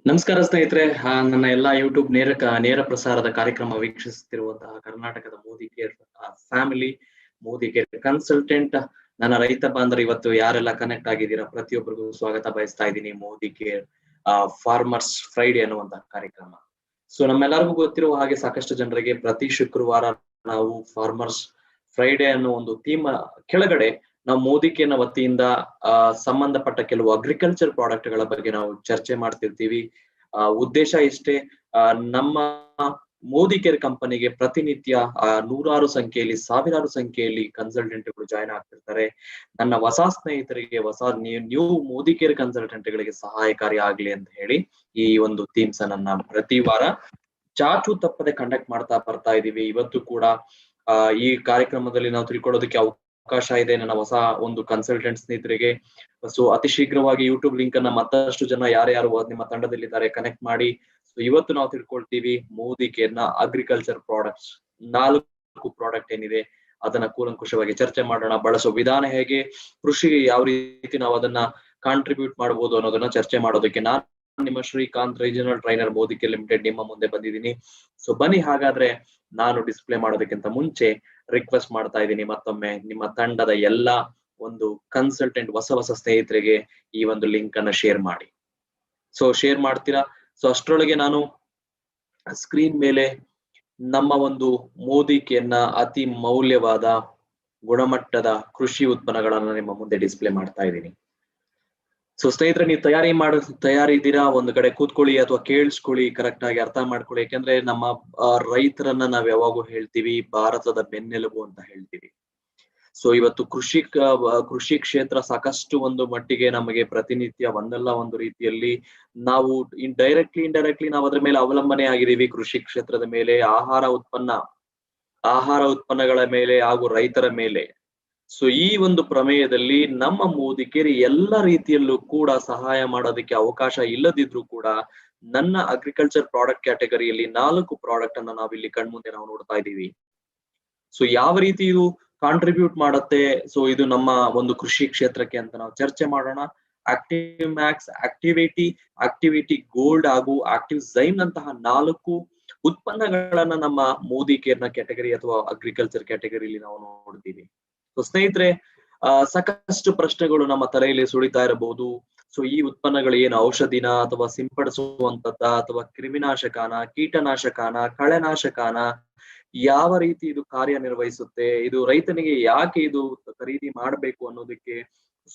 ನಮಸ್ಕಾರ ಸ್ನೇಹಿತರೆ. ನನ್ನ ಎಲ್ಲಾ ಯೂಟ್ಯೂಬ್ ನೇರ ಪ್ರಸಾರದ ಕಾರ್ಯಕ್ರಮ ವೀಕ್ಷಿಸುತ್ತಿರುವಂತಹ ಕರ್ನಾಟಕದ Modi care family, Modi care consultant, ನನ್ನ ರೈತ ಬಾಂಧವರು ಇವತ್ತು ಯಾರೆಲ್ಲ ಕನೆಕ್ಟ್ ಆಗಿದ್ದೀರಾ ಪ್ರತಿಯೊಬ್ಬರಿಗೂ ಸ್ವಾಗತ ಬಯಸ್ತಾ ಇದ್ದೀನಿ. ಮೋದಿ ಕೇರ್ ಫಾರ್ಮರ್ಸ್ ಫ್ರೈಡೆ ಅನ್ನುವಂತಹ ಕಾರ್ಯಕ್ರಮ. ಸೊ ನಮ್ಮೆಲ್ಲರಿಗೂ ಗೊತ್ತಿರುವ ಹಾಗೆ ಸಾಕಷ್ಟು ಜನರಿಗೆ ಪ್ರತಿ ಶುಕ್ರವಾರ ನಾವು ಫಾರ್ಮರ್ಸ್ ಫ್ರೈಡೆ ಅನ್ನೋ ಒಂದು ಥೀಮ್ ಕೆಳಗಡೆ ನಾವು ಮೋದಿ ಕೇರ್ನ ವತಿಯಿಂದ ಸಂಬಂಧಪಟ್ಟ ಕೆಲವು ಅಗ್ರಿಕಲ್ಚರ್ ಪ್ರಾಡಕ್ಟ್ ಗಳ ಬಗ್ಗೆ ನಾವು ಚರ್ಚೆ ಮಾಡ್ತಿರ್ತೀವಿ. ಉದ್ದೇಶ ಇಷ್ಟೇ, ನಮ್ಮ ಮೋದಿ ಕೇರ್ ಕಂಪನಿಗೆ ಪ್ರತಿನಿತ್ಯ ನೂರಾರು ಸಂಖ್ಯೆಯಲ್ಲಿ, ಸಾವಿರಾರು ಸಂಖ್ಯೆಯಲ್ಲಿ ಕನ್ಸಲ್ಟೆಂಟ್ಗಳು ಜಾಯ್ನ್ ಆಗ್ತಿರ್ತಾರೆ. ನನ್ನ ಹೊಸ ಸ್ನೇಹಿತರಿಗೆ, ನ್ಯೂ ಮೋದಿ ಕೇರ್ ಕನ್ಸಲ್ಟೆಂಟ್ಗಳಿಗೆ ಸಹಾಯಕಾರಿ ಆಗ್ಲಿ ಅಂತ ಹೇಳಿ ಈ ಒಂದು ಥೀಮ್ಸ್ ನನ್ನ ಪ್ರತಿ ವಾರ ಚಾಚು ತಪ್ಪದೆ ಕಂಡಕ್ಟ್ ಮಾಡ್ತಾ ಬರ್ತಾ ಇದೀವಿ. ಇವತ್ತು ಕೂಡ ಈ ಕಾರ್ಯಕ್ರಮದಲ್ಲಿ ನಾವು ತಿಳ್ಕೊಳ್ಳೋದಕ್ಕೆ ಅವಕಾಶ ಇದೆ ನನ್ನ ಹೊಸ ಒಂದು ಕನ್ಸಲ್ಟೆಂಟ್ ಸ್ನೇಹಿತರಿಗೆ. ಸೊ ಅತಿ ಶೀಘ್ರವಾಗಿ ಯೂಟ್ಯೂಬ್ ಲಿಂಕ್ ಅನ್ನ ಮತ್ತಷ್ಟು ಜನ ಯಾರ್ಯಾರು ನಿಮ್ಮ ತಂಡದಲ್ಲಿದ್ದಾರೆ ಕನೆಕ್ಟ್ ಮಾಡಿ. ಸೊ ಇವತ್ತು ನಾವು ತಿಳ್ಕೊಳ್ತೀವಿ ಮೋದಿ ಕೇರ್ನ ಅಗ್ರಿಕಲ್ಚರ್ ಪ್ರಾಡಕ್ಟ್ಸ್ 4 ಪ್ರಾಡಕ್ಟ್ ಏನಿದೆ ಅದನ್ನ ಕೂಲಂಕುಷವಾಗಿ ಚರ್ಚೆ ಮಾಡೋಣ. ಬಳಸೋ ವಿಧಾನ ಹೇಗೆ, ಕೃಷಿಗೆ ಯಾವ ರೀತಿ ನಾವು ಅದನ್ನ ಕಾಂಟ್ರಿಬ್ಯೂಟ್ ಮಾಡಬಹುದು ಅನ್ನೋದನ್ನ ಚರ್ಚೆ ಮಾಡೋದಕ್ಕೆ ನಾನು ನಿಮ್ಮ Srikanth, regional trainer, Modi care limited ನಿಮ್ಮ ಮುಂದೆ ಬಂದಿದ್ದೀನಿ. ಸೊ ಬನ್ನಿ, ಹಾಗಾದ್ರೆ ನಾನು ಡಿಸ್ಪ್ಲೇ ಮಾಡೋದಕ್ಕಿಂತ ಮುಂಚೆ ರಿಕ್ವೆಸ್ಟ್ ಮಾಡ್ತಾ ಇದ್ದೀನಿ, ಮತ್ತೊಮ್ಮೆ ನಿಮ್ಮ ತಂಡದ ಎಲ್ಲಾ ಒಂದು ಕನ್ಸಲ್ಟೆಂಟ್ ಹೊಸ ಸ್ನೇಹಿತರಿಗೆ ಈ ಒಂದು ಲಿಂಕ್ ಅನ್ನ ಶೇರ್ ಮಾಡಿ. ಸೊ ಶೇರ್ ಮಾಡ್ತೀರಾ? ಸೊ ಅಷ್ಟರೊಳಗೆ ನಾನು ಸ್ಕ್ರೀನ್ ಮೇಲೆ ನಮ್ಮ ಒಂದು ಮೋದಿ ಕೇರ್ನ ಅತಿ ಮೌಲ್ಯವಾದ ಗುಣಮಟ್ಟದ ಕೃಷಿ ಉತ್ಪನ್ನಗಳನ್ನ ನಿಮ್ಮ ಮುಂದೆ ಡಿಸ್ಪ್ಲೇ ಮಾಡ್ತಾ ಇದ್ದೀನಿ. ಸೊ ಸ್ನೇಹಿತರೆ, ನೀವು ತಯಾರಿ ಇದ್ದೀರಾ? ಒಂದು ಕಡೆ ಕೂತ್ಕೊಳ್ಳಿ ಅಥವಾ ಕೇಳಿಸ್ಕೊಳ್ಳಿ, ಕರೆಕ್ಟ್ ಆಗಿ ಅರ್ಥ ಮಾಡ್ಕೊಳ್ಳಿ. ಯಾಕಂದ್ರೆ ನಮ್ಮ ರೈತರನ್ನ ನಾವ್ ಯಾವಾಗೂ ಹೇಳ್ತೀವಿ ಭಾರತದ ಬೆನ್ನೆಲುಬು ಅಂತ ಹೇಳ್ತೀವಿ. ಸೊ ಇವತ್ತು ಕೃಷಿ ಕ್ಷೇತ್ರ ಸಾಕಷ್ಟು ಒಂದು ಮಟ್ಟಿಗೆ ನಮಗೆ ಪ್ರತಿನಿತ್ಯ ಒಂದಲ್ಲ ಒಂದು ರೀತಿಯಲ್ಲಿ ನಾವು ಇಂಡೈರೆಕ್ಟ್ಲಿ ನಾವು ಅದ್ರ ಮೇಲೆ ಅವಲಂಬನೆ ಆಗಿದ್ದೀವಿ. ಕೃಷಿ ಕ್ಷೇತ್ರದ ಮೇಲೆ, ಆಹಾರ ಉತ್ಪನ್ನಗಳ ಮೇಲೆ ಹಾಗೂ ರೈತರ ಮೇಲೆ. ಸೊ ಈ ಒಂದು ಪ್ರಮೇಯದಲ್ಲಿ ನಮ್ಮ ಮೋದಿ ಕೇರ್ ಎಲ್ಲ ರೀತಿಯಲ್ಲೂ ಕೂಡ ಸಹಾಯ ಮಾಡೋದಕ್ಕೆ ಅವಕಾಶ ಇಲ್ಲದಿದ್ರು ಕೂಡ ನನ್ನ ಅಗ್ರಿಕಲ್ಚರ್ ಪ್ರಾಡಕ್ಟ್ ಕ್ಯಾಟಗರಿಯಲ್ಲಿ 4 ಪ್ರಾಡಕ್ಟ್ ಅನ್ನ ನಾವಿಲ್ಲಿ ಕಣ್ಮುಂದೆ ನಾವು ನೋಡ್ತಾ ಇದ್ದೀವಿ. ಸೊ ಯಾವ ರೀತಿ ಇದು ಕಾಂಟ್ರಿಬ್ಯೂಟ್ ಮಾಡುತ್ತೆ, ಸೊ ಇದು ನಮ್ಮ ಒಂದು ಕೃಷಿ ಕ್ಷೇತ್ರಕ್ಕೆ ಅಂತ ನಾವು ಚರ್ಚೆ ಮಾಡೋಣ. ಆಕ್ಟಿವ್ ಮ್ಯಾಕ್ಸ್, ಆಕ್ಟಿವಿಟಿ ಗೋಲ್ಡ್ ಹಾಗೂ ಆಕ್ಟಿವ್ ಝೈಮ್ ನಂತಹ 4 ಉತ್ಪನ್ನಗಳನ್ನ ನಮ್ಮ ಮೋದಿ ಕೇರ್ನ ಕ್ಯಾಟಗರಿ ಅಥವಾ ಅಗ್ರಿಕಲ್ಚರ್ ಕ್ಯಾಟಗರಿಯಲ್ಲಿ ನಾವು ನೋಡ್ತೀವಿ. ಸೊ ಸ್ನೇಹಿತರೆ, ಸಾಕಷ್ಟು ಪ್ರಶ್ನೆಗಳು ನಮ್ಮ ತಲೆಯಲ್ಲಿ ಸುಳಿತಾ ಇರಬಹುದು. ಸೊ ಈ ಉತ್ಪನ್ನಗಳು ಏನು ಔಷಧಿನ ಅಥವಾ ಸಿಂಪಡಿಸುವಂತದ್ದ ಅಥವಾ ಕ್ರಿಮಿನಾಶಕನ, ಕೀಟನಾಶಕನ, ಕಳೆನಾಶಕನ, ಯಾವ ರೀತಿ ಇದು ಕಾರ್ಯನಿರ್ವಹಿಸುತ್ತೆ, ಇದು ರೈತನಿಗೆ ಯಾಕೆ ಇದು ಖರೀದಿ ಮಾಡ್ಬೇಕು ಅನ್ನೋದಕ್ಕೆ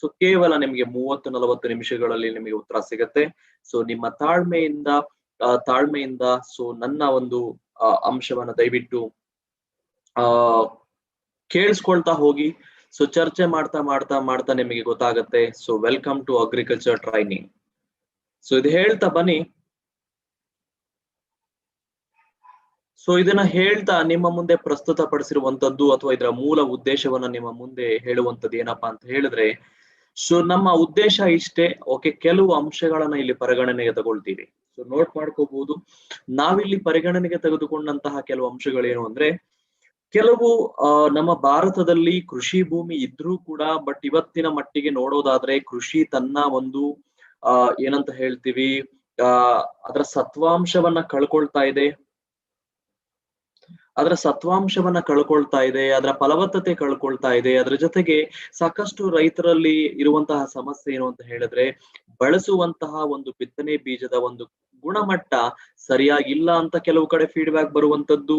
ಸೊ ಕೇವಲ ನಿಮ್ಗೆ 30-40 ನಿಮಿಷಗಳಲ್ಲಿ ನಿಮಗೆ ಉತ್ತರ ಸಿಗತ್ತೆ. ಸೊ ನಿಮ್ಮ ತಾಳ್ಮೆಯಿಂದ ಸೊ ನನ್ನ ಒಂದು ಅಂಶವನ್ನ ದಯವಿಟ್ಟು ಕೇಳಿಸ್ಕೊಳ್ತಾ ಹೋಗಿ. ಸೊ ಚರ್ಚೆ ಮಾಡ್ತಾ ನಿಮಗೆ ಗೊತ್ತಾಗತ್ತೆ. So welcome to agriculture training. So ಇದು ಹೇಳ್ತಾ ಬನ್ನಿ. ಸೊ ಇದನ್ನ ಹೇಳ್ತಾ ನಿಮ್ಮ ಮುಂದೆ ಪ್ರಸ್ತುತ ಪಡಿಸಿರುವಂತದ್ದು ಅಥವಾ ಇದರ ಮೂಲ ಉದ್ದೇಶವನ್ನ ನಿಮ್ಮ ಮುಂದೆ ಹೇಳುವಂತದ್ದು ಏನಪ್ಪಾ ಅಂತ ಹೇಳಿದ್ರೆ, ಸೊ ನಮ್ಮ ಉದ್ದೇಶ ಇಷ್ಟೇ. ಓಕೆ, ಕೆಲವು ಅಂಶಗಳನ್ನ ಇಲ್ಲಿ ಪರಿಗಣನೆಗೆ ತಗೊಳ್ತೀವಿ. ಸೊ ನೋಟ್ ಮಾಡ್ಕೋಬಹುದು. ನಾವಿಲ್ಲಿ ಪರಿಗಣನೆಗೆ ತೆಗೆದುಕೊಂಡಂತಹ ಕೆಲವು ಅಂಶಗಳೇನು ಅಂದ್ರೆ, ಕೆಲವು ನಮ್ಮ ಭಾರತದಲ್ಲಿ ಕೃಷಿ ಭೂಮಿ ಇದ್ರೂ ಕೂಡ ಬಟ್ ಇವತ್ತಿನ ಮಟ್ಟಿಗೆ ನೋಡೋದಾದ್ರೆ ಕೃಷಿ ತನ್ನ ಒಂದು ಏನಂತ ಹೇಳ್ತೀವಿ, ಅದರ ಸತ್ವಾಂಶವನ್ನ ಕಳ್ಕೊಳ್ತಾ ಇದೆ, ಅದರ ಫಲವತ್ತತೆ ಕಳ್ಕೊಳ್ತಾ ಇದೆ. ಅದರ ಜೊತೆಗೆ ಸಾಕಷ್ಟು ರೈತರಲ್ಲಿ ಇರುವಂತಹ ಸಮಸ್ಯೆ ಏನು ಅಂತ ಹೇಳಿದ್ರೆ, ಬಳಸುವಂತಹ ಒಂದು ಬಿತ್ತನೆ ಬೀಜದ ಒಂದು ಗುಣಮಟ್ಟ ಸರಿಯಾಗಿಲ್ಲ ಅಂತ ಕೆಲವು ಕಡೆ ಫೀಡ್ಬ್ಯಾಕ್ ಬರುವಂತದ್ದು.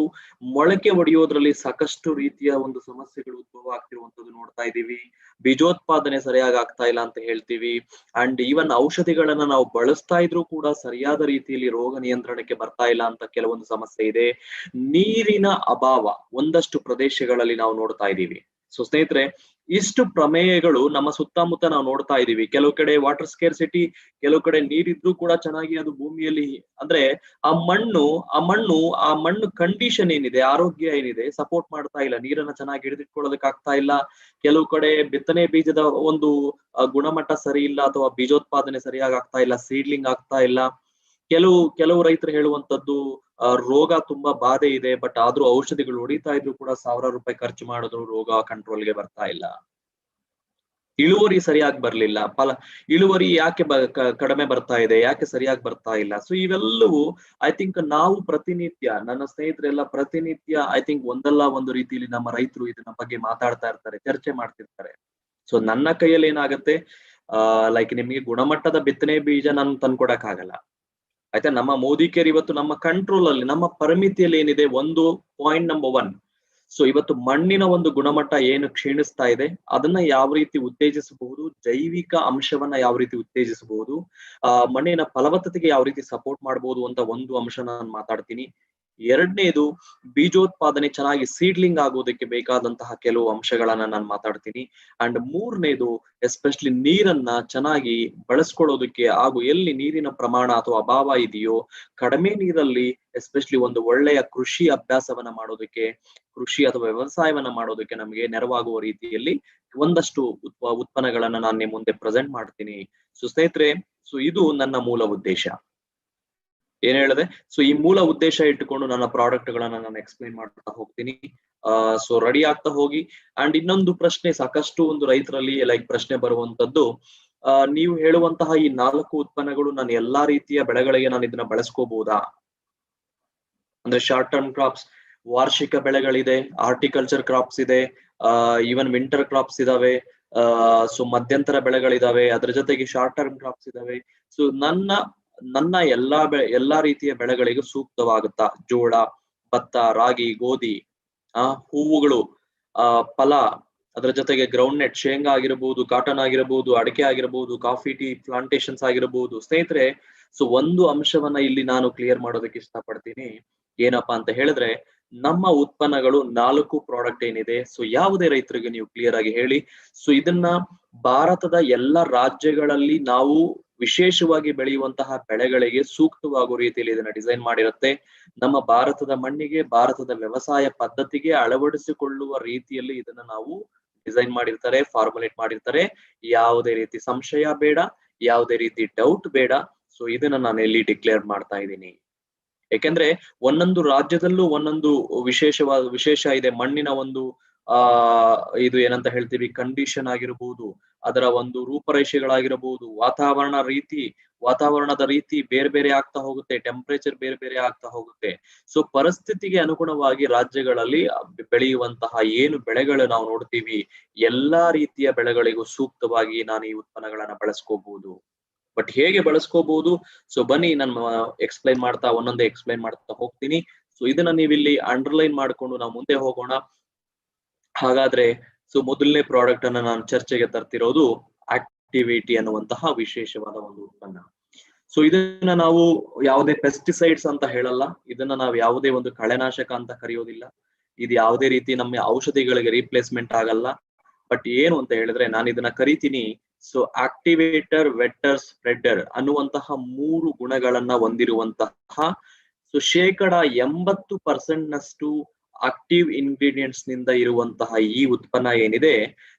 ಮೊಳಕೆ ಒಡೆಯೋದ್ರಲ್ಲಿ ಸಾಕಷ್ಟು ರೀತಿಯ ಒಂದು ಸಮಸ್ಯೆಗಳು ಉದ್ಭವ ಆಗ್ತಿರುವಂತದ್ದು ನೋಡ್ತಾ ಇದ್ದೀವಿ. ಬೀಜೋತ್ಪಾದನೆ ಸರಿಯಾಗಿ ಆಗ್ತಾ ಇಲ್ಲ ಅಂತ ಹೇಳ್ತೀವಿ. ಅಂಡ್ ಈವನ್ ಔಷಧಿಗಳನ್ನ ನಾವು ಬಳಸ್ತಾ ಇದ್ರೂ ಕೂಡ ಸರಿಯಾದ ರೀತಿಯಲ್ಲಿ ರೋಗ ನಿಯಂತ್ರಣಕ್ಕೆ ಬರ್ತಾ ಇಲ್ಲ ಅಂತ ಕೆಲವೊಂದು ಸಮಸ್ಯೆ ಇದೆ. ನೀರಿನ ಅಭಾವ ಒಂದಷ್ಟು ಪ್ರದೇಶಗಳಲ್ಲಿ ನಾವು ನೋಡ್ತಾ ಇದ್ದೀವಿ. ಸೊ ಸ್ನೇಹಿತರೆ, ಇಷ್ಟು ಪ್ರಮೇಯಗಳು ನಮ್ಮ ಸುತ್ತಮುತ್ತ ನಾವು ನೋಡ್ತಾ ಇದೀವಿ. ಕೆಲವು ಕಡೆ ವಾಟರ್ ಸ್ಕೇರ್ಸಿಟಿ, ಕೆಲವು ಕಡೆ ನೀರಿದ್ರೂ ಕೂಡ ಚೆನ್ನಾಗಿ ಅದು ಭೂಮಿಯಲ್ಲಿ ಅಂದ್ರೆ ಆ ಮಣ್ಣು ಕಂಡೀಷನ್ ಏನಿದೆ, ಆರೋಗ್ಯ ಏನಿದೆ ಸಪೋರ್ಟ್ ಮಾಡ್ತಾ ಇಲ್ಲ, ನೀರನ್ನ ಚೆನ್ನಾಗಿ ಹಿಡಿದಿಟ್ಕೊಳ್ಳೋದಕ್ಕೆ ಆಗ್ತಾ ಇಲ್ಲ. ಕೆಲವು ಕಡೆ ಬಿತ್ತನೆ ಬೀಜದ ಒಂದು ಗುಣಮಟ್ಟ ಸರಿ ಇಲ್ಲ ಅಥವಾ ಬೀಜೋತ್ಪಾದನೆ ಸರಿಯಾಗಿ ಆಗ್ತಾ ಇಲ್ಲ, ಸೀಡ್ಲಿಂಗ್ ಆಗ್ತಾ ಇಲ್ಲ. ಕೆಲವು ರೈತರು ಹೇಳುವಂತದ್ದು ರೋಗ ತುಂಬಾ ಬಾಧೆ ಇದೆ, ಬಟ್ ಆದ್ರೂ ಔಷಧಿಗಳು ಹೊಡಿತಾ ಇದ್ರು ಕೂಡ ₹1000 ಖರ್ಚು ಮಾಡಿದ್ರು ರೋಗ ಕಂಟ್ರೋಲ್ಗೆ ಬರ್ತಾ ಇಲ್ಲ. ಇಳುವರಿ ಸರಿಯಾಗಿ ಬರ್ಲಿಲ್ಲ, ಇಳುವರಿ ಯಾಕೆ ಕಡಿಮೆ ಬರ್ತಾ ಇದೆ, ಯಾಕೆ ಸರಿಯಾಗಿ ಬರ್ತಾ ಇಲ್ಲ. ಸೊ ಇವೆಲ್ಲವೂ ಐ ಥಿಂಕ್ ನಾವು ಪ್ರತಿನಿತ್ಯ, ನನ್ನ ಸ್ನೇಹಿತರೆಲ್ಲ ಪ್ರತಿನಿತ್ಯ ಐ ಥಿಂಕ್ ಒಂದಲ್ಲ ಒಂದು ರೀತಿಯಲ್ಲಿ ನಮ್ಮ ರೈತರು ಇದನ್ನ ಬಗ್ಗೆ ಮಾತಾಡ್ತಾ ಇರ್ತಾರೆ, ಚರ್ಚೆ ಮಾಡ್ತಿರ್ತಾರೆ. ಸೊ ನನ್ನ ಕೈಯಲ್ಲಿ ಏನಾಗತ್ತೆ, ಲೈಕ್ ನಿಮ್ಗೆ ಗುಣಮಟ್ಟದ ಬಿತ್ತನೆ ಬೀಜ ನಾನು ತಂದ್ಕೊಡಕ್ ಆಗಲ್ಲ ಆಯ್ತಾ. ನಮ್ಮ ಮೋದಿ ಕೇರ್ ಇವತ್ತು ನಮ್ಮ ಕಂಟ್ರೋಲ್ ಅಲ್ಲಿ, ನಮ್ಮ ಪರಿಮಿತಿಯಲ್ಲಿ ಏನಿದೆ, ಒಂದು ಪಾಯಿಂಟ್ ನಂಬರ್ 1. ಸೊ ಇವತ್ತು ಮಣ್ಣಿನ ಒಂದು ಗುಣಮಟ್ಟ ಏನು ಕ್ಷೀಣಿಸ್ತಾ ಇದೆ, ಅದನ್ನ ಯಾವ ರೀತಿ ಉತ್ತೇಜಿಸಬಹುದು, ಜೈವಿಕ ಅಂಶವನ್ನ ಯಾವ ರೀತಿ ಉತ್ತೇಜಿಸಬಹುದು, ಮಣ್ಣಿನ ಫಲವತ್ತತೆಗೆ ಯಾವ ರೀತಿ ಸಪೋರ್ಟ್ ಮಾಡಬಹುದು ಅಂತ ಒಂದು ಅಂಶ ನಾನು ಮಾತಾಡ್ತೀನಿ. ಎರಡನೇದು, ಬೀಜೋತ್ಪಾದನೆ ಚೆನ್ನಾಗಿ ಸೀಡ್ಲಿಂಗ್ ಆಗೋದಕ್ಕೆ ಬೇಕಾದಂತಹ ಕೆಲವು ಅಂಶಗಳನ್ನ ನಾನು ಮಾತಾಡ್ತೀನಿ. ಅಂಡ್ ಮೂರನೇದು, ಎಸ್ಪೆಷಲಿ ನೀರನ್ನ ಚೆನ್ನಾಗಿ ಬಳಸ್ಕೊಳ್ಳೋದಕ್ಕೆ ಹಾಗೂ ಎಲ್ಲಿ ನೀರಿನ ಪ್ರಮಾಣ ಅಥವಾ ಅಭಾವ ಇದೆಯೋ, ಕಡಿಮೆ ನೀರಲ್ಲಿ ಎಸ್ಪೆಷಲಿ ಒಂದು ಒಳ್ಳೆಯ ಕೃಷಿ ಅಭ್ಯಾಸವನ್ನ ಮಾಡೋದಕ್ಕೆ, ಕೃಷಿ ಅಥವಾ ವ್ಯವಸಾಯವನ್ನ ಮಾಡೋದಕ್ಕೆ ನಮಗೆ ನೆರವಾಗುವ ರೀತಿಯಲ್ಲಿ ಒಂದಷ್ಟು ಉತ್ಪನ್ನಗಳನ್ನ ನಾನು ನಿಮ್ಮ ಮುಂದೆ ಪ್ರೆಸೆಂಟ್ ಮಾಡ್ತೀನಿ. ಸೊ ಸ್ನೇಹಿತರೆ, ಸೊ ಇದು ನನ್ನ ಮೂಲ ಉದ್ದೇಶ. ಏನ್ ಹೇಳಿದೆ, ಸೊ ಈ ಮೂಲ ಉದ್ದೇಶ ಇಟ್ಟುಕೊಂಡು ನನ್ನ ಪ್ರಾಡಕ್ಟ್ ಗಳನ್ನ ನಾನು ಎಕ್ಸ್ಪ್ಲೈನ್ ಮಾಡ್ತಾ ಹೋಗ್ತೀನಿ. ಸೊ ರೆಡಿ ಆಗ್ತಾ ಹೋಗಿ. ಅಂಡ್ ಇನ್ನೊಂದು ಪ್ರಶ್ನೆ ಸಾಕಷ್ಟು ಒಂದು ರೈತರಲ್ಲಿ ಲೈಕ್ ಪ್ರಶ್ನೆ ಬರುವಂತದ್ದು, ನೀವು ಹೇಳುವಂತಹ ಈ 4 ಉತ್ಪನ್ನಗಳು ನಾನು ಎಲ್ಲಾ ರೀತಿಯ ಬೆಳೆಗಳಿಗೆ ನಾನು ಇದನ್ನ ಬಳಸ್ಕೋಬಹುದಾ? ಅಂದ್ರೆ ಶಾರ್ಟ್ ಟರ್ಮ್ ಕ್ರಾಪ್ಸ್, ವಾರ್ಷಿಕ ಬೆಳೆಗಳಿದೆ, ಹಾರ್ಟಿಕಲ್ಚರ್ ಕ್ರಾಪ್ಸ್ ಇದೆ, ಈವನ್ ವಿಂಟರ್ ಕ್ರಾಪ್ಸ್ ಇದಾವೆ, ಸೊ ಮಧ್ಯಂತರ ಬೆಳೆಗಳಿದಾವೆ, ಅದ್ರ ಜೊತೆಗೆ ಶಾರ್ಟ್ ಟರ್ಮ್ ಕ್ರಾಪ್ಸ್ ಇದಾವೆ. ಸೊ ನನ್ನ ಎಲ್ಲಾ ರೀತಿಯ ಬೆಳೆಗಳಿಗೂ ಸೂಕ್ತವಾಗುತ್ತಾ? ಜೋಳ, ಭತ್ತ, ರಾಗಿ, ಗೋಧಿ, ಹೂವುಗಳು, ಫಲ, ಅದರ ಜೊತೆಗೆ ಗ್ರೌಂಡ್ ನೆಟ್, ಶೇಂಗಾ ಆಗಿರಬಹುದು, ಕಾಟನ್ ಆಗಿರಬಹುದು, ಅಡಿಕೆ ಆಗಿರಬಹುದು, ಕಾಫಿ ಟೀ ಪ್ಲಾಂಟೇಶನ್ಸ್ ಆಗಿರಬಹುದು. ಸ್ನೇಹಿತರೆ, ಸೊ ಒಂದು ಅಂಶವನ್ನ ಇಲ್ಲಿ ನಾನು ಕ್ಲಿಯರ್ ಮಾಡೋದಕ್ಕೆ ಇಷ್ಟಪಡ್ತೀನಿ. ಏನಪ್ಪಾ ಅಂತ ಹೇಳಿದ್ರೆ, ನಮ್ಮ ಉತ್ಪನ್ನಗಳು 4 ಪ್ರಾಡಕ್ಟ್ ಏನಿದೆ, ಸೊ ಯಾವುದೇ ರೈತರಿಗೆ ನೀವು ಕ್ಲಿಯರ್ ಆಗಿ ಹೇಳಿ. ಸೊ ಇದನ್ನ ಭಾರತದ ಎಲ್ಲ ರಾಜ್ಯಗಳಲ್ಲಿ ನಾವು ವಿಶೇಷವಾಗಿ ಬೆಳೆಯುವಂತಹ ಬೆಳೆಗಳಿಗೆ ಸೂಕ್ತವಾಗುವ ರೀತಿಯಲ್ಲಿ ಇದನ್ನ ಡಿಸೈನ್ ಮಾಡಿರುತ್ತೆ. ನಮ್ಮ ಭಾರತದ ಮಣ್ಣಿಗೆ, ಭಾರತದ ವ್ಯವಸಾಯ ಪದ್ಧತಿಗೆ ಅಳವಡಿಸಿಕೊಳ್ಳುವ ರೀತಿಯಲ್ಲಿ ಇದನ್ನ ನಾವು ಡಿಸೈನ್ ಮಾಡಿರ್ತಾರೆ, ಫಾರ್ಮುಲೇಟ್ ಮಾಡಿರ್ತಾರೆ. ಯಾವುದೇ ರೀತಿ ಸಂಶಯ ಬೇಡ, ಯಾವುದೇ ರೀತಿ ಡೌಟ್ ಬೇಡ. ಸೊ ಇದನ್ನ ನಾನು ಇಲ್ಲಿ ಡಿಕ್ಲೇರ್ ಮಾಡ್ತಾ ಇದ್ದೀನಿ. ಯಾಕೆಂದ್ರೆ ಒಂದೊಂದು ರಾಜ್ಯದಲ್ಲೂ ಒಂದೊಂದು ವಿಶೇಷ ಇದೆ. ಮಣ್ಣಿನ ಒಂದು ಇದು ಏನಂತ ಹೇಳ್ತೀವಿ, ಕಂಡೀಷನ್ ಆಗಿರಬಹುದು, ಅದರ ಒಂದು ರೂಪರೇಷೆಗಳಾಗಿರಬಹುದು, ವಾತಾವರಣದ ರೀತಿ ಬೇರೆ ಬೇರೆ ಆಗ್ತಾ ಹೋಗುತ್ತೆ, ಟೆಂಪರೇಚರ್ ಬೇರೆ ಬೇರೆ ಆಗ್ತಾ ಹೋಗುತ್ತೆ. ಸೊ ಪರಿಸ್ಥಿತಿಗೆ ಅನುಗುಣವಾಗಿ ರಾಜ್ಯಗಳಲ್ಲಿ ಬೆಳೆಯುವಂತಹ ಏನು ಬೆಳೆಗಳು ನಾವು ನೋಡ್ತೀವಿ, ಎಲ್ಲಾ ರೀತಿಯ ಬೆಳೆಗಳಿಗೂ ಸೂಕ್ತವಾಗಿ ನಾನು ಈ ಉತ್ಪನ್ನಗಳನ್ನ ಬಳಸ್ಕೋಬಹುದು. ಬಟ್ ಹೇಗೆ ಬಳಸ್ಕೋಬಹುದು? ಸೊ ಬನ್ನಿ ನಾನು ಎಕ್ಸ್ಪ್ಲೈನ್ ಮಾಡ್ತಾ ಹೋಗ್ತೀನಿ. ಸೊ ಇದನ್ನ ನೀವಿಲ್ಲಿ ಅಂಡರ್ಲೈನ್ ಮಾಡ್ಕೊಂಡು ನಾವು ಮುಂದೆ ಹೋಗೋಣ. ಹಾಗಾದ್ರೆ ಸೊ ಮೊದಲನೇ ಪ್ರಾಡಕ್ಟ್ ಅನ್ನ ನಾನು ಚರ್ಚೆಗೆ ತರ್ತಿರೋದು ಆಕ್ಟಿವಿಟಿ ಅನ್ನುವಂತಹ ವಿಶೇಷವಾದ ಒಂದು ಉತ್ಪನ್ನ. ಸೊ ಇದನ್ನ ನಾವು ಯಾವುದೇ ಪೆಸ್ಟಿಸೈಡ್ಸ್ ಅಂತ ಹೇಳಲ್ಲ, ಇದನ್ನ ನಾವು ಯಾವುದೇ ಒಂದು ಕಳೆನಾಶಕ ಅಂತ ಕರೆಯೋದಿಲ್ಲ, ಇದು ಯಾವುದೇ ರೀತಿ ನಮ್ಮ ಔಷಧಿಗಳಿಗೆ ರೀಪ್ಲೇಸ್ಮೆಂಟ್ ಆಗಲ್ಲ. ಬಟ್ ಏನು ಅಂತ ಹೇಳಿದ್ರೆ, ನಾನು ಇದನ್ನ ಕರಿತೀನಿ ಸೊ ಆಕ್ಟಿವೇಟರ್, ವೆಟ್ಟರ್, ಸ್ಪ್ರೆಡರ್ ಅನ್ನುವಂತಹ 3 ಗುಣಗಳನ್ನ ಹೊಂದಿರುವಂತಹ, ಸೊ 80% ನಷ್ಟು ಆಕ್ಟಿವ್ ಇಂಗ್ರೀಡಿಯೆಂಟ್ಸ್ ನಿಂದ ಇರುವಂತಹ ಈ ಉತ್ಪನ್ನ ಏನಿದೆ,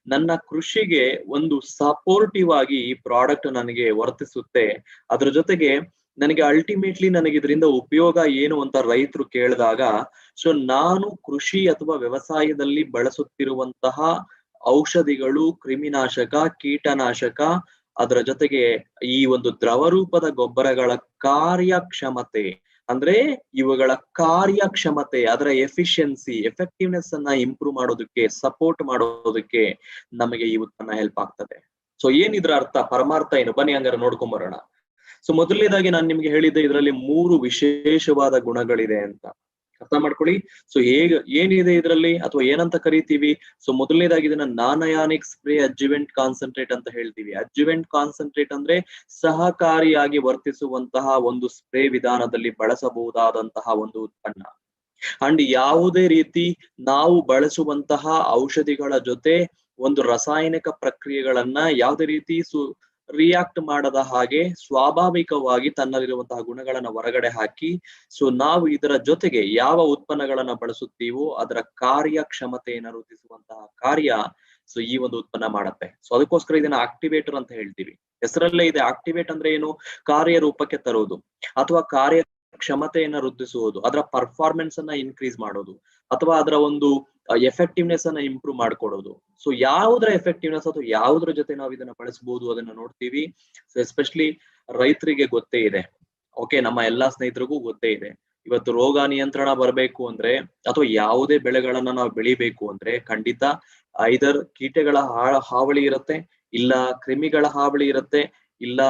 ನನ್ನ ಕೃಷಿಗೆ ಒಂದು ಸಪೋರ್ಟಿವ್ ಆಗಿ ಈ ಪ್ರಾಡಕ್ಟ್ ನನಗೆ ವರ್ತಿಸುತ್ತೆ. ಅದ್ರ ಜೊತೆಗೆ ನನಗೆ ಅಲ್ಟಿಮೇಟ್ಲಿ ನನಗೆ ಇದರಿಂದ ಉಪಯೋಗ ಏನು ಅಂತ ರೈತರು ಕೇಳಿದಾಗ, ಸೊ ನಾನು ಕೃಷಿ ಅಥವಾ ವ್ಯವಸಾಯದಲ್ಲಿ ಬಳಸುತ್ತಿರುವಂತಹ ಔಷಧಿಗಳು, ಕ್ರಿಮಿನಾಶಕ, ಕೀಟನಾಶಕ, ಅದರ ಜೊತೆಗೆ ಈ ಒಂದು ದ್ರವ ರೂಪದ ಗೊಬ್ಬರಗಳ ಕಾರ್ಯಕ್ಷಮತೆ, ಅಂದ್ರೆ ಇವುಗಳ ಕಾರ್ಯಕ್ಷಮತೆ, ಅದರ ಎಫೆಕ್ಟಿವ್ನೆಸ್ ಅನ್ನ ಇಂಪ್ರೂವ್ ಮಾಡೋದಕ್ಕೆ, ಸಪೋರ್ಟ್ ಮಾಡೋದಕ್ಕೆ ನಮಗೆ ಈ ಉತ್ಪನ್ನ ಹೆಲ್ಪ್ ಆಗ್ತದೆ. ಸೊ ಏನಿದ್ರ ಅರ್ಥ, ಪರಮಾರ್ಥ ಏನು? ಬನ್ನಿ ಹಂಗಾರೆ ನೋಡ್ಕೊಂಡ್ ಬರೋಣ. ಸೊ ಮೊದಲನೇದಾಗಿ ನಾನು ನಿಮ್ಗೆ ಹೇಳಿದ್ದೆ, ಇದರಲ್ಲಿ 3 ವಿಶೇಷವಾದ ಗುಣಗಳಿದೆ ಅಂತ ಅರ್ಥ ಮಾಡ್ಕೊಳ್ಳಿ. ಸೊ ಏನಿದೆ ಇದರಲ್ಲಿ, ಅಥವಾ ಏನಂತ ಕರಿತೀವಿ? ಸೊ ಮೊದಲನೇದಾಗಿ ಇದನ್ನ ನಾನ್-ಅಯಾನಿಕ್ ಸ್ಪ್ರೇ ಅಡ್ಜುವೆಂಟ್ ಕಾನ್ಸಂಟ್ರೇಟ್ ಅಂತ ಹೇಳ್ತೀವಿ. ಅಡ್ಜುವೆಂಟ್ ಕಾನ್ಸಂಟ್ರೇಟ್ ಅಂದ್ರೆ ಸಹಕಾರಿಯಾಗಿ ವರ್ತಿಸುವಂತಹ ಒಂದು ಸ್ಪ್ರೇ ವಿಧಾನದಲ್ಲಿ ಬಳಸಬಹುದಾದಂತಹ ಒಂದು ಉತ್ಪನ್ನ. ಅಂಡ್ ಯಾವುದೇ ರೀತಿ ನಾವು ಬಳಸುವಂತಹ ಔಷಧಿಗಳ ಜೊತೆ ಒಂದು ರಾಸಾಯನಿಕ ಪ್ರಕ್ರಿಯೆಗಳನ್ನ ಯಾವುದೇ ರೀತಿ ರಿಯಾಕ್ಟ್ ಮಾಡದ ಹಾಗೆ ಸ್ವಾಭಾವಿಕವಾಗಿ ತನ್ನಲ್ಲಿರುವಂತಹ ಗುಣಗಳನ್ನ ಹೊರಗಡೆ ಹಾಕಿ, ಸೊ ನಾವು ಇದರ ಜೊತೆಗೆ ಯಾವ ಉತ್ಪನ್ನಗಳನ್ನ ಬಳಸುತ್ತೀವೋ ಅದರ ಕಾರ್ಯಕ್ಷಮತೆಯನ್ನು ವೃದ್ಧಿಸುವಂತಹ ಕಾರ್ಯ ಸೊ ಈ ಒಂದು ಉತ್ಪನ್ನ ಮಾಡತ್ತೆ. ಸೊ ಅದಕ್ಕೋಸ್ಕರ ಇದನ್ನ ಆಕ್ಟಿವೇಟರ್ ಅಂತ ಹೇಳ್ತೀವಿ. ಹೆಸರಲ್ಲೇ ಇದೆ. ಆಕ್ಟಿವೇಟ್ ಅಂದ್ರೆ ಏನು? ಕಾರ್ಯರೂಪಕ್ಕೆ ತರೋದು ಅಥವಾ ಕಾರ್ಯ ಕ್ಷಮತೆಯನ್ನ ವೃದ್ಧಿಸುವುದು, ಅದರ ಪರ್ಫಾರ್ಮೆನ್ಸ್ ಅನ್ನ ಇನ್ಕ್ರೀಸ್ ಮಾಡೋದು. ಅಥವಾ ಅದರ ಒಂದು ಎಫೆಕ್ಟಿವ್ನೆಸ್ ಅನ್ನ ಇಂಪ್ರೂವ್ ಮಾಡ್ಕೊಡೋದು. ಸೊ ಯಾವುದರ ಎಫೆಕ್ಟಿವ್ನೆಸ್ ಅಥವಾ ಯಾವುದ್ರ ಜೊತೆ ನಾವು ಇದನ್ನ ಬಳಸಬಹುದು ಅದನ್ನ ನೋಡ್ತೀವಿ. ಸೊ ಎಸ್ಪೆಷಲಿ ರೈತರಿಗೆ ಗೊತ್ತೇ ಇದೆ, ಓಕೆ, ನಮ್ಮ ಎಲ್ಲಾ ಸ್ನೇಹಿತರಿಗೂ ಗೊತ್ತೇ ಇದೆ. ಇವತ್ತು ರೋಗ ನಿಯಂತ್ರಣ ಬರಬೇಕು ಅಂದ್ರೆ ಅಥವಾ ಯಾವುದೇ ಬೆಳೆಗಳನ್ನ ನಾವು ಬೆಳಿಬೇಕು ಅಂದ್ರೆ ಖಂಡಿತ ಐದರ್ ಕೀಟಗಳ ಹಾವಳಿ ಇರುತ್ತೆ, ಇಲ್ಲ ಕ್ರಿಮಿಗಳ ಹಾವಳಿ ಇರುತ್ತೆ, ಇಲ್ಲ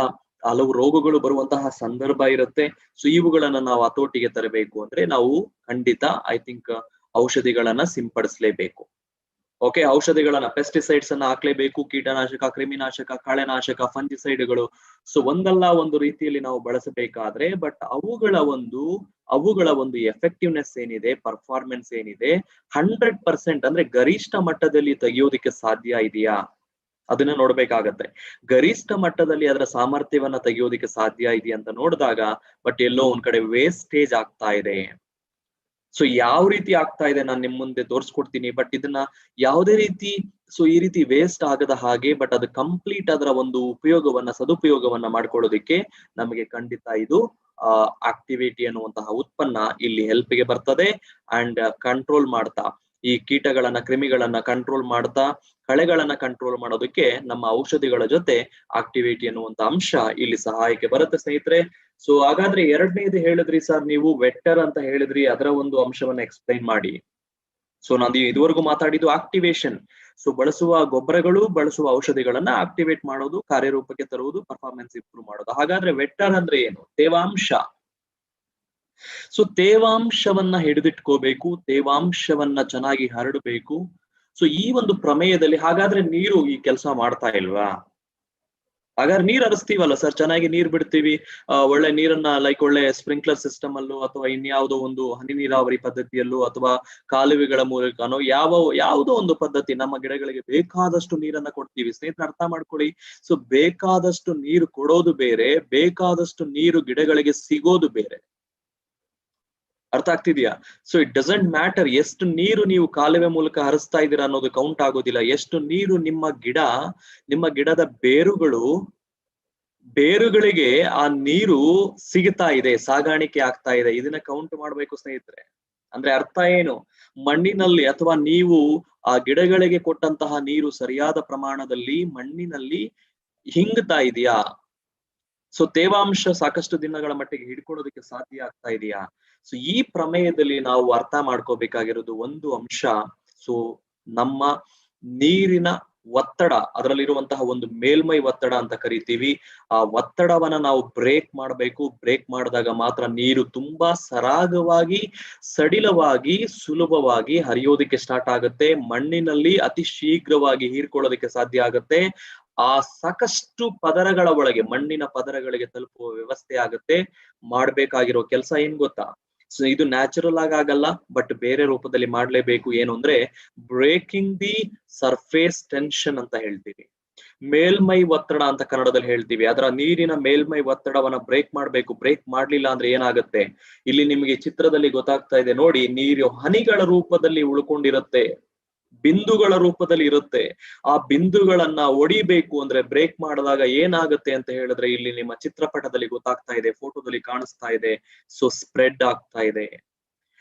ಹಲವು ರೋಗಗಳು ಬರುವಂತಹ ಸಂದರ್ಭ ಇರುತ್ತೆ. ಸೊ ಇವುಗಳನ್ನ ನಾವು ಹತೋಟಿಗೆ ತರಬೇಕು ಅಂದ್ರೆ ನಾವು ಖಂಡಿತ ಐ ಥಿಂಕ್ ಔಷಧಿಗಳನ್ನ ಸಿಂಪಡಿಸಲೇಬೇಕು. ಓಕೆ, ಔಷಧಿಗಳನ್ನ ಪೆಸ್ಟಿಸೈಡ್ಸ್ ಅನ್ನ ಹಾಕ್ಲೇಬೇಕು. ಕೀಟನಾಶಕ, ಕ್ರಿಮಿನಾಶಕ, ಕಳೆನಾಶಕ, ಫಂಜಿಸೈಡ್ಗಳು. ಸೊ ಒಂದಲ್ಲ ಒಂದು ರೀತಿಯಲ್ಲಿ ನಾವು ಬಳಸಬೇಕಾದ್ರೆ ಬಟ್ ಅವುಗಳ ಒಂದು ಎಫೆಕ್ಟಿವ್ನೆಸ್ ಏನಿದೆ, ಪರ್ಫಾರ್ಮೆನ್ಸ್ ಏನಿದೆ 100% ಅಂದ್ರೆ ಗರಿಷ್ಠ ಮಟ್ಟದಲ್ಲಿ ತೆಗೆಯೋದಿಕ್ಕೆ ಸಾಧ್ಯ ಇದೆಯಾ ಅದನ್ನ ನೋಡ್ಬೇಕಾಗತ್ತೆ. ಗರಿಷ್ಠ ಮಟ್ಟದಲ್ಲಿ ಅದರ ಸಾಮರ್ಥ್ಯವನ್ನ ತೆಗೆಯೋದಿಕ್ಕೆ ಸಾಧ್ಯ ಇದೆಯಾ ಅಂತ ನೋಡಿದಾಗ ಬಟ್ ಎಲ್ಲೋ ಒಂದ್ ಕಡೆ ವೇಸ್ಟೇಜ್ ಆಗ್ತಾ ಇದೆ. ಸೊ ಯಾವ ರೀತಿ ಆಗ್ತಾ ಇದೆ ನಾನು ನಿಮ್ ಮುಂದೆ ತೋರಿಸ್ಕೊಡ್ತೀನಿ. ಬಟ್ ಇದನ್ನ ಯಾವುದೇ ರೀತಿ ಈ ರೀತಿ ವೇಸ್ಟ್ ಆಗದ ಹಾಗೆ ಬಟ್ ಅದು ಕಂಪ್ಲೀಟ್ ಅದರ ಒಂದು ಸದುಪಯೋಗವನ್ನ ಮಾಡ್ಕೊಳ್ಳೋದಿಕ್ಕೆ ನಮಗೆ ಖಂಡಿತ ಇದು ಆಕ್ಟಿವಿಟಿ ಅನ್ನುವಂತಹ ಉತ್ಪನ್ನ ಇಲ್ಲಿ ಹೆಲ್ಪ್ ಗೆ ಬರ್ತದೆ. ಅಂಡ್ ಕಂಟ್ರೋಲ್ ಮಾಡ್ತಾ ಈ ಕೀಟಗಳನ್ನ, ಕ್ರಿಮಿಗಳನ್ನ ಕಂಟ್ರೋಲ್ ಮಾಡ್ತಾ, ಕಳೆಗಳನ್ನ ಕಂಟ್ರೋಲ್ ಮಾಡೋದಕ್ಕೆ ನಮ್ಮ ಔಷಧಿಗಳ ಜೊತೆ ಆಕ್ಟಿವಿಟಿ ಅನ್ನುವಂತ ಅಂಶ ಇಲ್ಲಿ ಸಹಾಯಕ್ಕೆ ಬರುತ್ತೆ ಸ್ನೇಹಿತರೆ. ಸೊ ಹಾಗಾದ್ರೆ ಎರಡನೇದು ಹೇಳಿದ್ರಿ ಸರ್ ನೀವು ವೆಕ್ಟರ್ ಅಂತ ಹೇಳಿದ್ರಿ, ಅದರ ಒಂದು ಅಂಶವನ್ನ ಎಕ್ಸ್ಪ್ಲೈನ್ ಮಾಡಿ. ಸೊ ನಾನು ಇದುವರೆಗೂ ಮಾತಾಡಿದ್ದು ಆಕ್ಟಿವೇಶನ್. ಸೊ ಬಳಸುವ ಗೊಬ್ಬರಗಳು, ಬಳಸುವ ಔಷಧಿಗಳನ್ನ ಆಕ್ಟಿವೇಟ್ ಮಾಡೋದು, ಕಾರ್ಯರೂಪಕ್ಕೆ ತರುವುದು, ಪರ್ಫಾರ್ಮೆನ್ಸ್ ಇಂಪ್ರೂವ್ ಮಾಡೋದು. ಹಾಗಾದ್ರೆ ವೆಕ್ಟರ್ ಅಂದ್ರೆ ಏನು? ತೇವಾಂಶ. ಸೊ ತೇವಾಂಶವನ್ನ ಹಿಡಿದಿಟ್ಕೋಬೇಕು, ತೇವಾಂಶವನ್ನ ಚೆನ್ನಾಗಿ ಹರಡಬೇಕು. ಸೊ ಈ ಒಂದು ಪ್ರಮೇಯದಲ್ಲಿ ಹಾಗಾದ್ರೆ ನೀರು ಈ ಕೆಲಸ ಮಾಡ್ತಾ ಇಲ್ವಾ? ಹಾಗಾದ್ರೆ ನೀರ್ ಹರಿಸ್ತೀವಲ್ಲ ಸರ್, ಚೆನ್ನಾಗಿ ನೀರ್ ಬಿಡ್ತೀವಿ, ಒಳ್ಳೆ ನೀರನ್ನ ಲೈಕ್ ಒಳ್ಳೆ ಸ್ಪ್ರಿಂಕ್ಲರ್ ಸಿಸ್ಟಮ್ ಅಲ್ಲೂ ಅಥವಾ ಇನ್ಯಾವುದೋ ಒಂದು ಹನಿ ನೀರಾವರಿ ಪದ್ಧತಿಯಲ್ಲೂ ಅಥವಾ ಕಾಲುವೆಗಳ ಮೂಲಕನೋ ಯಾವುದೋ ಒಂದು ಪದ್ಧತಿ ನಮ್ಮ ಗಿಡಗಳಿಗೆ ಬೇಕಾದಷ್ಟು ನೀರನ್ನ ಕೊಡ್ತೀವಿ. ಸ್ನೇಹಿತರೆ ಅರ್ಥ ಮಾಡ್ಕೊಳ್ಳಿ. ಸೊ ಬೇಕಾದಷ್ಟು ನೀರು ಕೊಡೋದು ಬೇರೆ, ಬೇಕಾದಷ್ಟು ನೀರು ಗಿಡಗಳಿಗೆ ಸಿಗೋದು ಬೇರೆ. ಅರ್ಥ ಆಗ್ತಿದ್ಯಾ? ಸೊ ಇಟ್ ಡಸಂಟ್ ಮ್ಯಾಟರ್ ಎಷ್ಟು ನೀರು ನೀವು ಕಾಲುವೆ ಮೂಲಕ ಹರಿಸ್ತಾ ಇದ್ದೀರಾ ಅನ್ನೋದು ಕೌಂಟ್ ಆಗೋದಿಲ್ಲ. ಎಷ್ಟು ನೀರು ನಿಮ್ಮ ಗಿಡದ ಬೇರುಗಳಿಗೆ ಆ ನೀರು ಸಿಗ್ತಾ ಇದೆ, ಸಾಗಾಣಿಕೆ ಆಗ್ತಾ ಇದೆ, ಇದನ್ನ ಕೌಂಟ್ ಮಾಡ್ಬೇಕು ಸ್ನೇಹಿತರೆ. ಅಂದ್ರೆ ಅರ್ಥ ಏನು? ಮಣ್ಣಿನಲ್ಲಿ ಅಥವಾ ನೀವು ಆ ಗಿಡಗಳಿಗೆ ಕೊಟ್ಟಂತಹ ನೀರು ಸರಿಯಾದ ಪ್ರಮಾಣದಲ್ಲಿ ಮಣ್ಣಿನಲ್ಲಿ ಹಿಂಗ್ತಾ ಇದೆಯಾ? ಸೊ ತೇವಾಂಶ ಸಾಕಷ್ಟು ದಿನಗಳ ಮಟ್ಟಿಗೆ ಹಿಡ್ಕೊಳ್ಳೋದಕ್ಕೆ ಸಾಧ್ಯ ಆಗ್ತಾ ಇದೆಯಾ? ಸೊ ಈ ಪ್ರಮೇಯದಲ್ಲಿ ನಾವು ಅರ್ಥ ಮಾಡ್ಕೋಬೇಕಾಗಿರೋದು ಒಂದು ಅಂಶ. ಸೊ ನಮ್ಮ ನೀರಿನ ಒತ್ತಡ, ಅದರಲ್ಲಿರುವಂತಹ ಒಂದು ಮೇಲ್ಮೈ ಒತ್ತಡ ಅಂತ ಕರಿತೀವಿ, ಆ ಒತ್ತಡವನ್ನ ನಾವು ಬ್ರೇಕ್ ಮಾಡಬೇಕು. ಬ್ರೇಕ್ ಮಾಡಿದಾಗ ಮಾತ್ರ ನೀರು ತುಂಬಾ ಸರಾಗವಾಗಿ, ಸಡಿಲವಾಗಿ, ಸುಲಭವಾಗಿ ಹರಿಯೋದಿಕ್ಕೆ ಸ್ಟಾರ್ಟ್ ಆಗುತ್ತೆ. ಮಣ್ಣಿನಲ್ಲಿ ಅತಿ ಶೀಘ್ರವಾಗಿ ಹೀರ್ಕೊಳ್ಳೋದಕ್ಕೆ ಸಾಧ್ಯ ಆಗುತ್ತೆ. ಆ ಸಾಕಷ್ಟು ಪದರಗಳ ಒಳಗೆ, ಮಣ್ಣಿನ ಪದರಗಳಿಗೆ ತಲುಪುವ ವ್ಯವಸ್ಥೆ ಆಗುತ್ತೆ. ಮಾಡ್ಬೇಕಾಗಿರೋ ಕೆಲಸ ಏನ್ ಗೊತ್ತಾ? ಸೊ ಇದು ನ್ಯಾಚುರಲ್ ಆಗಲ್ಲ, ಬಟ್ ಬೇರೆ ರೂಪದಲ್ಲಿ ಮಾಡ್ಲೇಬೇಕು. ಏನು ಅಂದ್ರೆ ಬ್ರೇಕಿಂಗ್ ದಿ ಸರ್ಫೇಸ್ ಟೆನ್ಷನ್ ಅಂತ ಹೇಳ್ತೀವಿ. ಮೇಲ್ಮೈ ಒತ್ತಡ ಅಂತ ಕನ್ನಡದಲ್ಲಿ ಹೇಳ್ತೀವಿ. ಅದರ ನೀರಿನ ಮೇಲ್ಮೈ ಒತ್ತಡವನ್ನ ಬ್ರೇಕ್ ಮಾಡ್ಬೇಕು. ಬ್ರೇಕ್ ಮಾಡ್ಲಿಲ್ಲ ಅಂದ್ರೆ ಏನಾಗುತ್ತೆ? ಇಲ್ಲಿ ನಿಮಗೆ ಚಿತ್ರದಲ್ಲಿ ಗೊತ್ತಾಗ್ತಾ ಇದೆ ನೋಡಿ, ನೀರು ಹನಿಗಳ ರೂಪದಲ್ಲಿ ಉಳ್ಕೊಂಡಿರುತ್ತೆ, ಬಿಂದುಗಳ ರೂಪದಲ್ಲಿ ಇರುತ್ತೆ. ಆ ಬಿಂದುಗಳನ್ನ ಒಡಿಬೇಕು ಅಂದ್ರೆ ಬ್ರೇಕ್ ಮಾಡಿದಾಗ ಏನಾಗುತ್ತೆ ಅಂತ ಹೇಳಿದ್ರೆ ಇಲ್ಲಿ ನಿಮ್ಮ ಚಿತ್ರಪಟದಲ್ಲಿ ಗೊತ್ತಾಗ್ತಾ ಇದೆ, ಫೋಟೋದಲ್ಲಿ ಕಾಣಿಸ್ತಾ ಇದೆ. ಸೊ ಸ್ಪ್ರೆಡ್ ಆಗ್ತಾ ಇದೆ.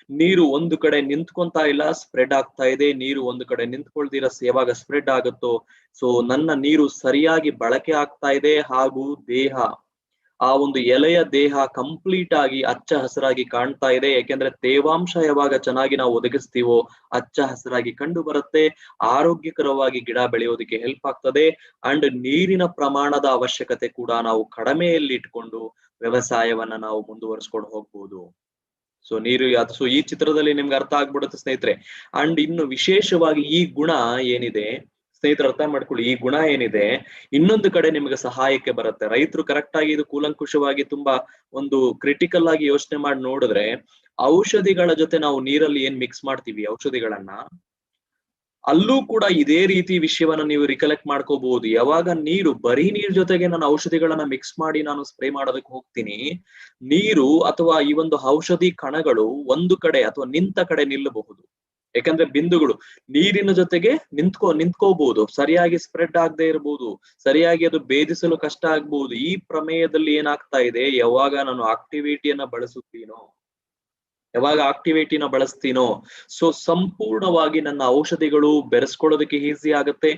ನೀರು ಒಂದು ಕಡೆ ನಿಂತ್ಕೊಂತಾ ಇಲ್ಲ, ಸ್ಪ್ರೆಡ್ ಆಗ್ತಾ ಇದೆ. ನೀರು ಒಂದು ಕಡೆ ನಿಂತ್ಕೊಳ್ದಿರ ಯಾವಾಗ ಸ್ಪ್ರೆಡ್ ಆಗುತ್ತೋ, ಸೊ ನನ್ನ ನೀರು ಸರಿಯಾಗಿ ಬಳಕೆ ಆಗ್ತಾ ಇದೆ. ಹಾಗೂ ಆ ಒಂದು ಎಲೆಯ ದೇಹ ಕಂಪ್ಲೀಟ್ ಆಗಿ ಹಚ್ಚ ಹಸಿರಾಗಿ ಕಾಣ್ತಾ ಇದೆ. ಯಾಕೆಂದ್ರೆ ತೇವಾಂಶ ಯಾವಾಗ ಚೆನ್ನಾಗಿ ನಾವು ಒದಗಿಸ್ತೀವೋ ಹಚ್ಚ ಹಸಿರಾಗಿ ಕಂಡು ಬರುತ್ತೆ. ಆರೋಗ್ಯಕರವಾಗಿ ಗಿಡ ಬೆಳೆಯೋದಕ್ಕೆ ಹೆಲ್ಪ್ ಆಗ್ತದೆ. ಅಂಡ್ ನೀರಿನ ಪ್ರಮಾಣದ ಅವಶ್ಯಕತೆ ಕೂಡ ನಾವು ಕಡಿಮೆಯಲ್ಲಿ ಇಟ್ಕೊಂಡು ವ್ಯವಸಾಯವನ್ನ ನಾವು ಮುಂದುವರಿಸ್ಕೊಂಡು ಹೋಗ್ಬೋದು. ಸೊ ಸೊ ಈ ಚಿತ್ರದಲ್ಲಿ ನಿಮ್ಗೆ ಅರ್ಥ ಆಗ್ಬಿಡುತ್ತೆ ಸ್ನೇಹಿತರೆ. ಅಂಡ್ ಇನ್ನು ವಿಶೇಷವಾಗಿ ಈ ಗುಣ ಏನಿದೆ ಸ್ನೇಹಿತರು, ಅರ್ಥ ಮಾಡ್ಕೊಳ್ಳಿ, ಈ ಗುಣ ಏನಿದೆ ಇನ್ನೊಂದು ಕಡೆ ನಿಮ್ಗೆ ಸಹಾಯಕ್ಕೆ ಬರುತ್ತೆ. ರೈತರು ಕರೆಕ್ಟ್ ಆಗಿ ಇದು ಕೂಲಂಕುಷವಾಗಿ ತುಂಬಾ ಒಂದು ಕ್ರಿಟಿಕಲ್ ಆಗಿ ಯೋಚನೆ ಮಾಡಿ ನೋಡಿದ್ರೆ, ಔಷಧಿಗಳ ಜೊತೆ ನಾವು ನೀರಲ್ಲಿ ಏನ್ ಮಿಕ್ಸ್ ಮಾಡ್ತೀವಿ ಔಷಧಿಗಳನ್ನ, ಅಲ್ಲೂ ಕೂಡ ಇದೇ ರೀತಿ ವಿಷಯವನ್ನ ನೀವು ರಿಕಲೆಕ್ಟ್ ಮಾಡ್ಕೋಬಹುದು. ಯಾವಾಗ ಬರೀ ನೀರ್ ಜೊತೆಗೆ ನಾನು ಔಷಧಿಗಳನ್ನ ಮಿಕ್ಸ್ ಮಾಡಿ ನಾನು ಸ್ಪ್ರೇ ಮಾಡೋದಕ್ಕೆ ಹೋಗ್ತೀನಿ, ನೀರು ಅಥವಾ ಈ ಒಂದು ಔಷಧಿ ಕಣಗಳು ಒಂದು ಕಡೆ ಅಥವಾ ನಿಂತ ಕಡೆ ನಿಲ್ಲಬಹುದು. ಯಾಕಂದ್ರೆ ಬಿಂದುಗಳು ನೀರಿನ ಜೊತೆಗೆ ನಿಂತ್ಕೋಬಹುದು, ಸರಿಯಾಗಿ ಸ್ಪ್ರೆಡ್ ಆಗದೆ ಇರಬಹುದು, ಸರಿಯಾಗಿ ಅದು ಭೇದಿಸಲು ಕಷ್ಟ ಆಗ್ಬಹುದು. ಈ ಪ್ರಮೇಯದಲ್ಲಿ ಏನಾಗ್ತಾ ಇದೆ, ಯಾವಾಗ ನಾನು ಆಕ್ಟಿವಿಟಿಯನ್ನ ಬಳಸುತ್ತೀನೋ ಯಾವಾಗ ಆಕ್ಟಿವೇಟಿನ ಬಳಸ್ತೀನೋ ಸೊ ಸಂಪೂರ್ಣವಾಗಿ ನನ್ನ ಔಷಧಿಗಳು ಬೆರೆಸ್ಕೊಳ್ಳೋದಕ್ಕೆ ಈಸಿ ಆಗುತ್ತೆ,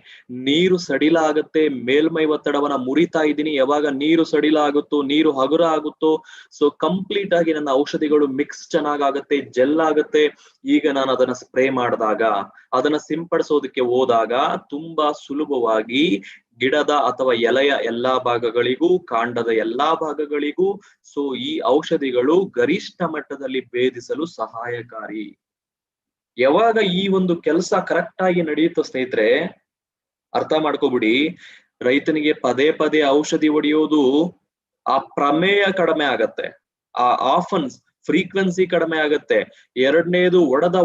ನೀರು ಸಡಿಲ ಆಗುತ್ತೆ, ಮೇಲ್ಮೈ ಒತ್ತಡವನ್ನ ಮುರಿತಾ ಇದ್ದೀನಿ. ಯಾವಾಗ ನೀರು ಸಡಿಲ ಆಗುತ್ತೋ, ನೀರು ಹಗುರ ಆಗುತ್ತೋ, ಸೊ ಕಂಪ್ಲೀಟ್ ಆಗಿ ನನ್ನ ಔಷಧಿಗಳು ಮಿಕ್ಸ್ ಚೆನ್ನಾಗಾಗತ್ತೆ, ಜೆಲ್ ಆಗುತ್ತೆ. ಈಗ ನಾನು ಅದನ್ನ ಸ್ಪ್ರೇ ಮಾಡಿದಾಗ, ಅದನ್ನ ಸಿಂಪಡಿಸೋದಕ್ಕೆ ಹೋದಾಗ ತುಂಬಾ ಸುಲಭವಾಗಿ ಗಿಡದ ಅಥವಾ ಎಲೆಯ ಎಲ್ಲಾ ಭಾಗಗಳಿಗೂ, ಕಾಂಡದ ಎಲ್ಲಾ ಭಾಗಗಳಿಗೂ ಸೊ ಈ ಔಷಧಿಗಳು ಗರಿಷ್ಠ ಮಟ್ಟದಲ್ಲಿ ಭೇದಿಸಲು ಸಹಾಯಕಾರಿ. ಯಾವಾಗ ಈ ಒಂದು ಕೆಲಸ ಕರೆಕ್ಟ್ ಆಗಿ ನಡೆಯುತ್ತೋ ಸ್ನೇಹಿತರೆ, ಅರ್ಥ ಮಾಡ್ಕೋಬಿಡಿ, ರೈತನಿಗೆ ಪದೇ ಪದೇ ಔಷಧಿ ಹೊಡೆಯೋದು ಆ ಪ್ರಮೇಯ ಕಡಿಮೆ ಆಗತ್ತೆ, ಆ ಆಫನ್ಸ್ ಫ್ರೀಕ್ವೆನ್ಸಿ ಕಡಿಮೆ ಆಗತ್ತೆ. ಎರಡನೇದು,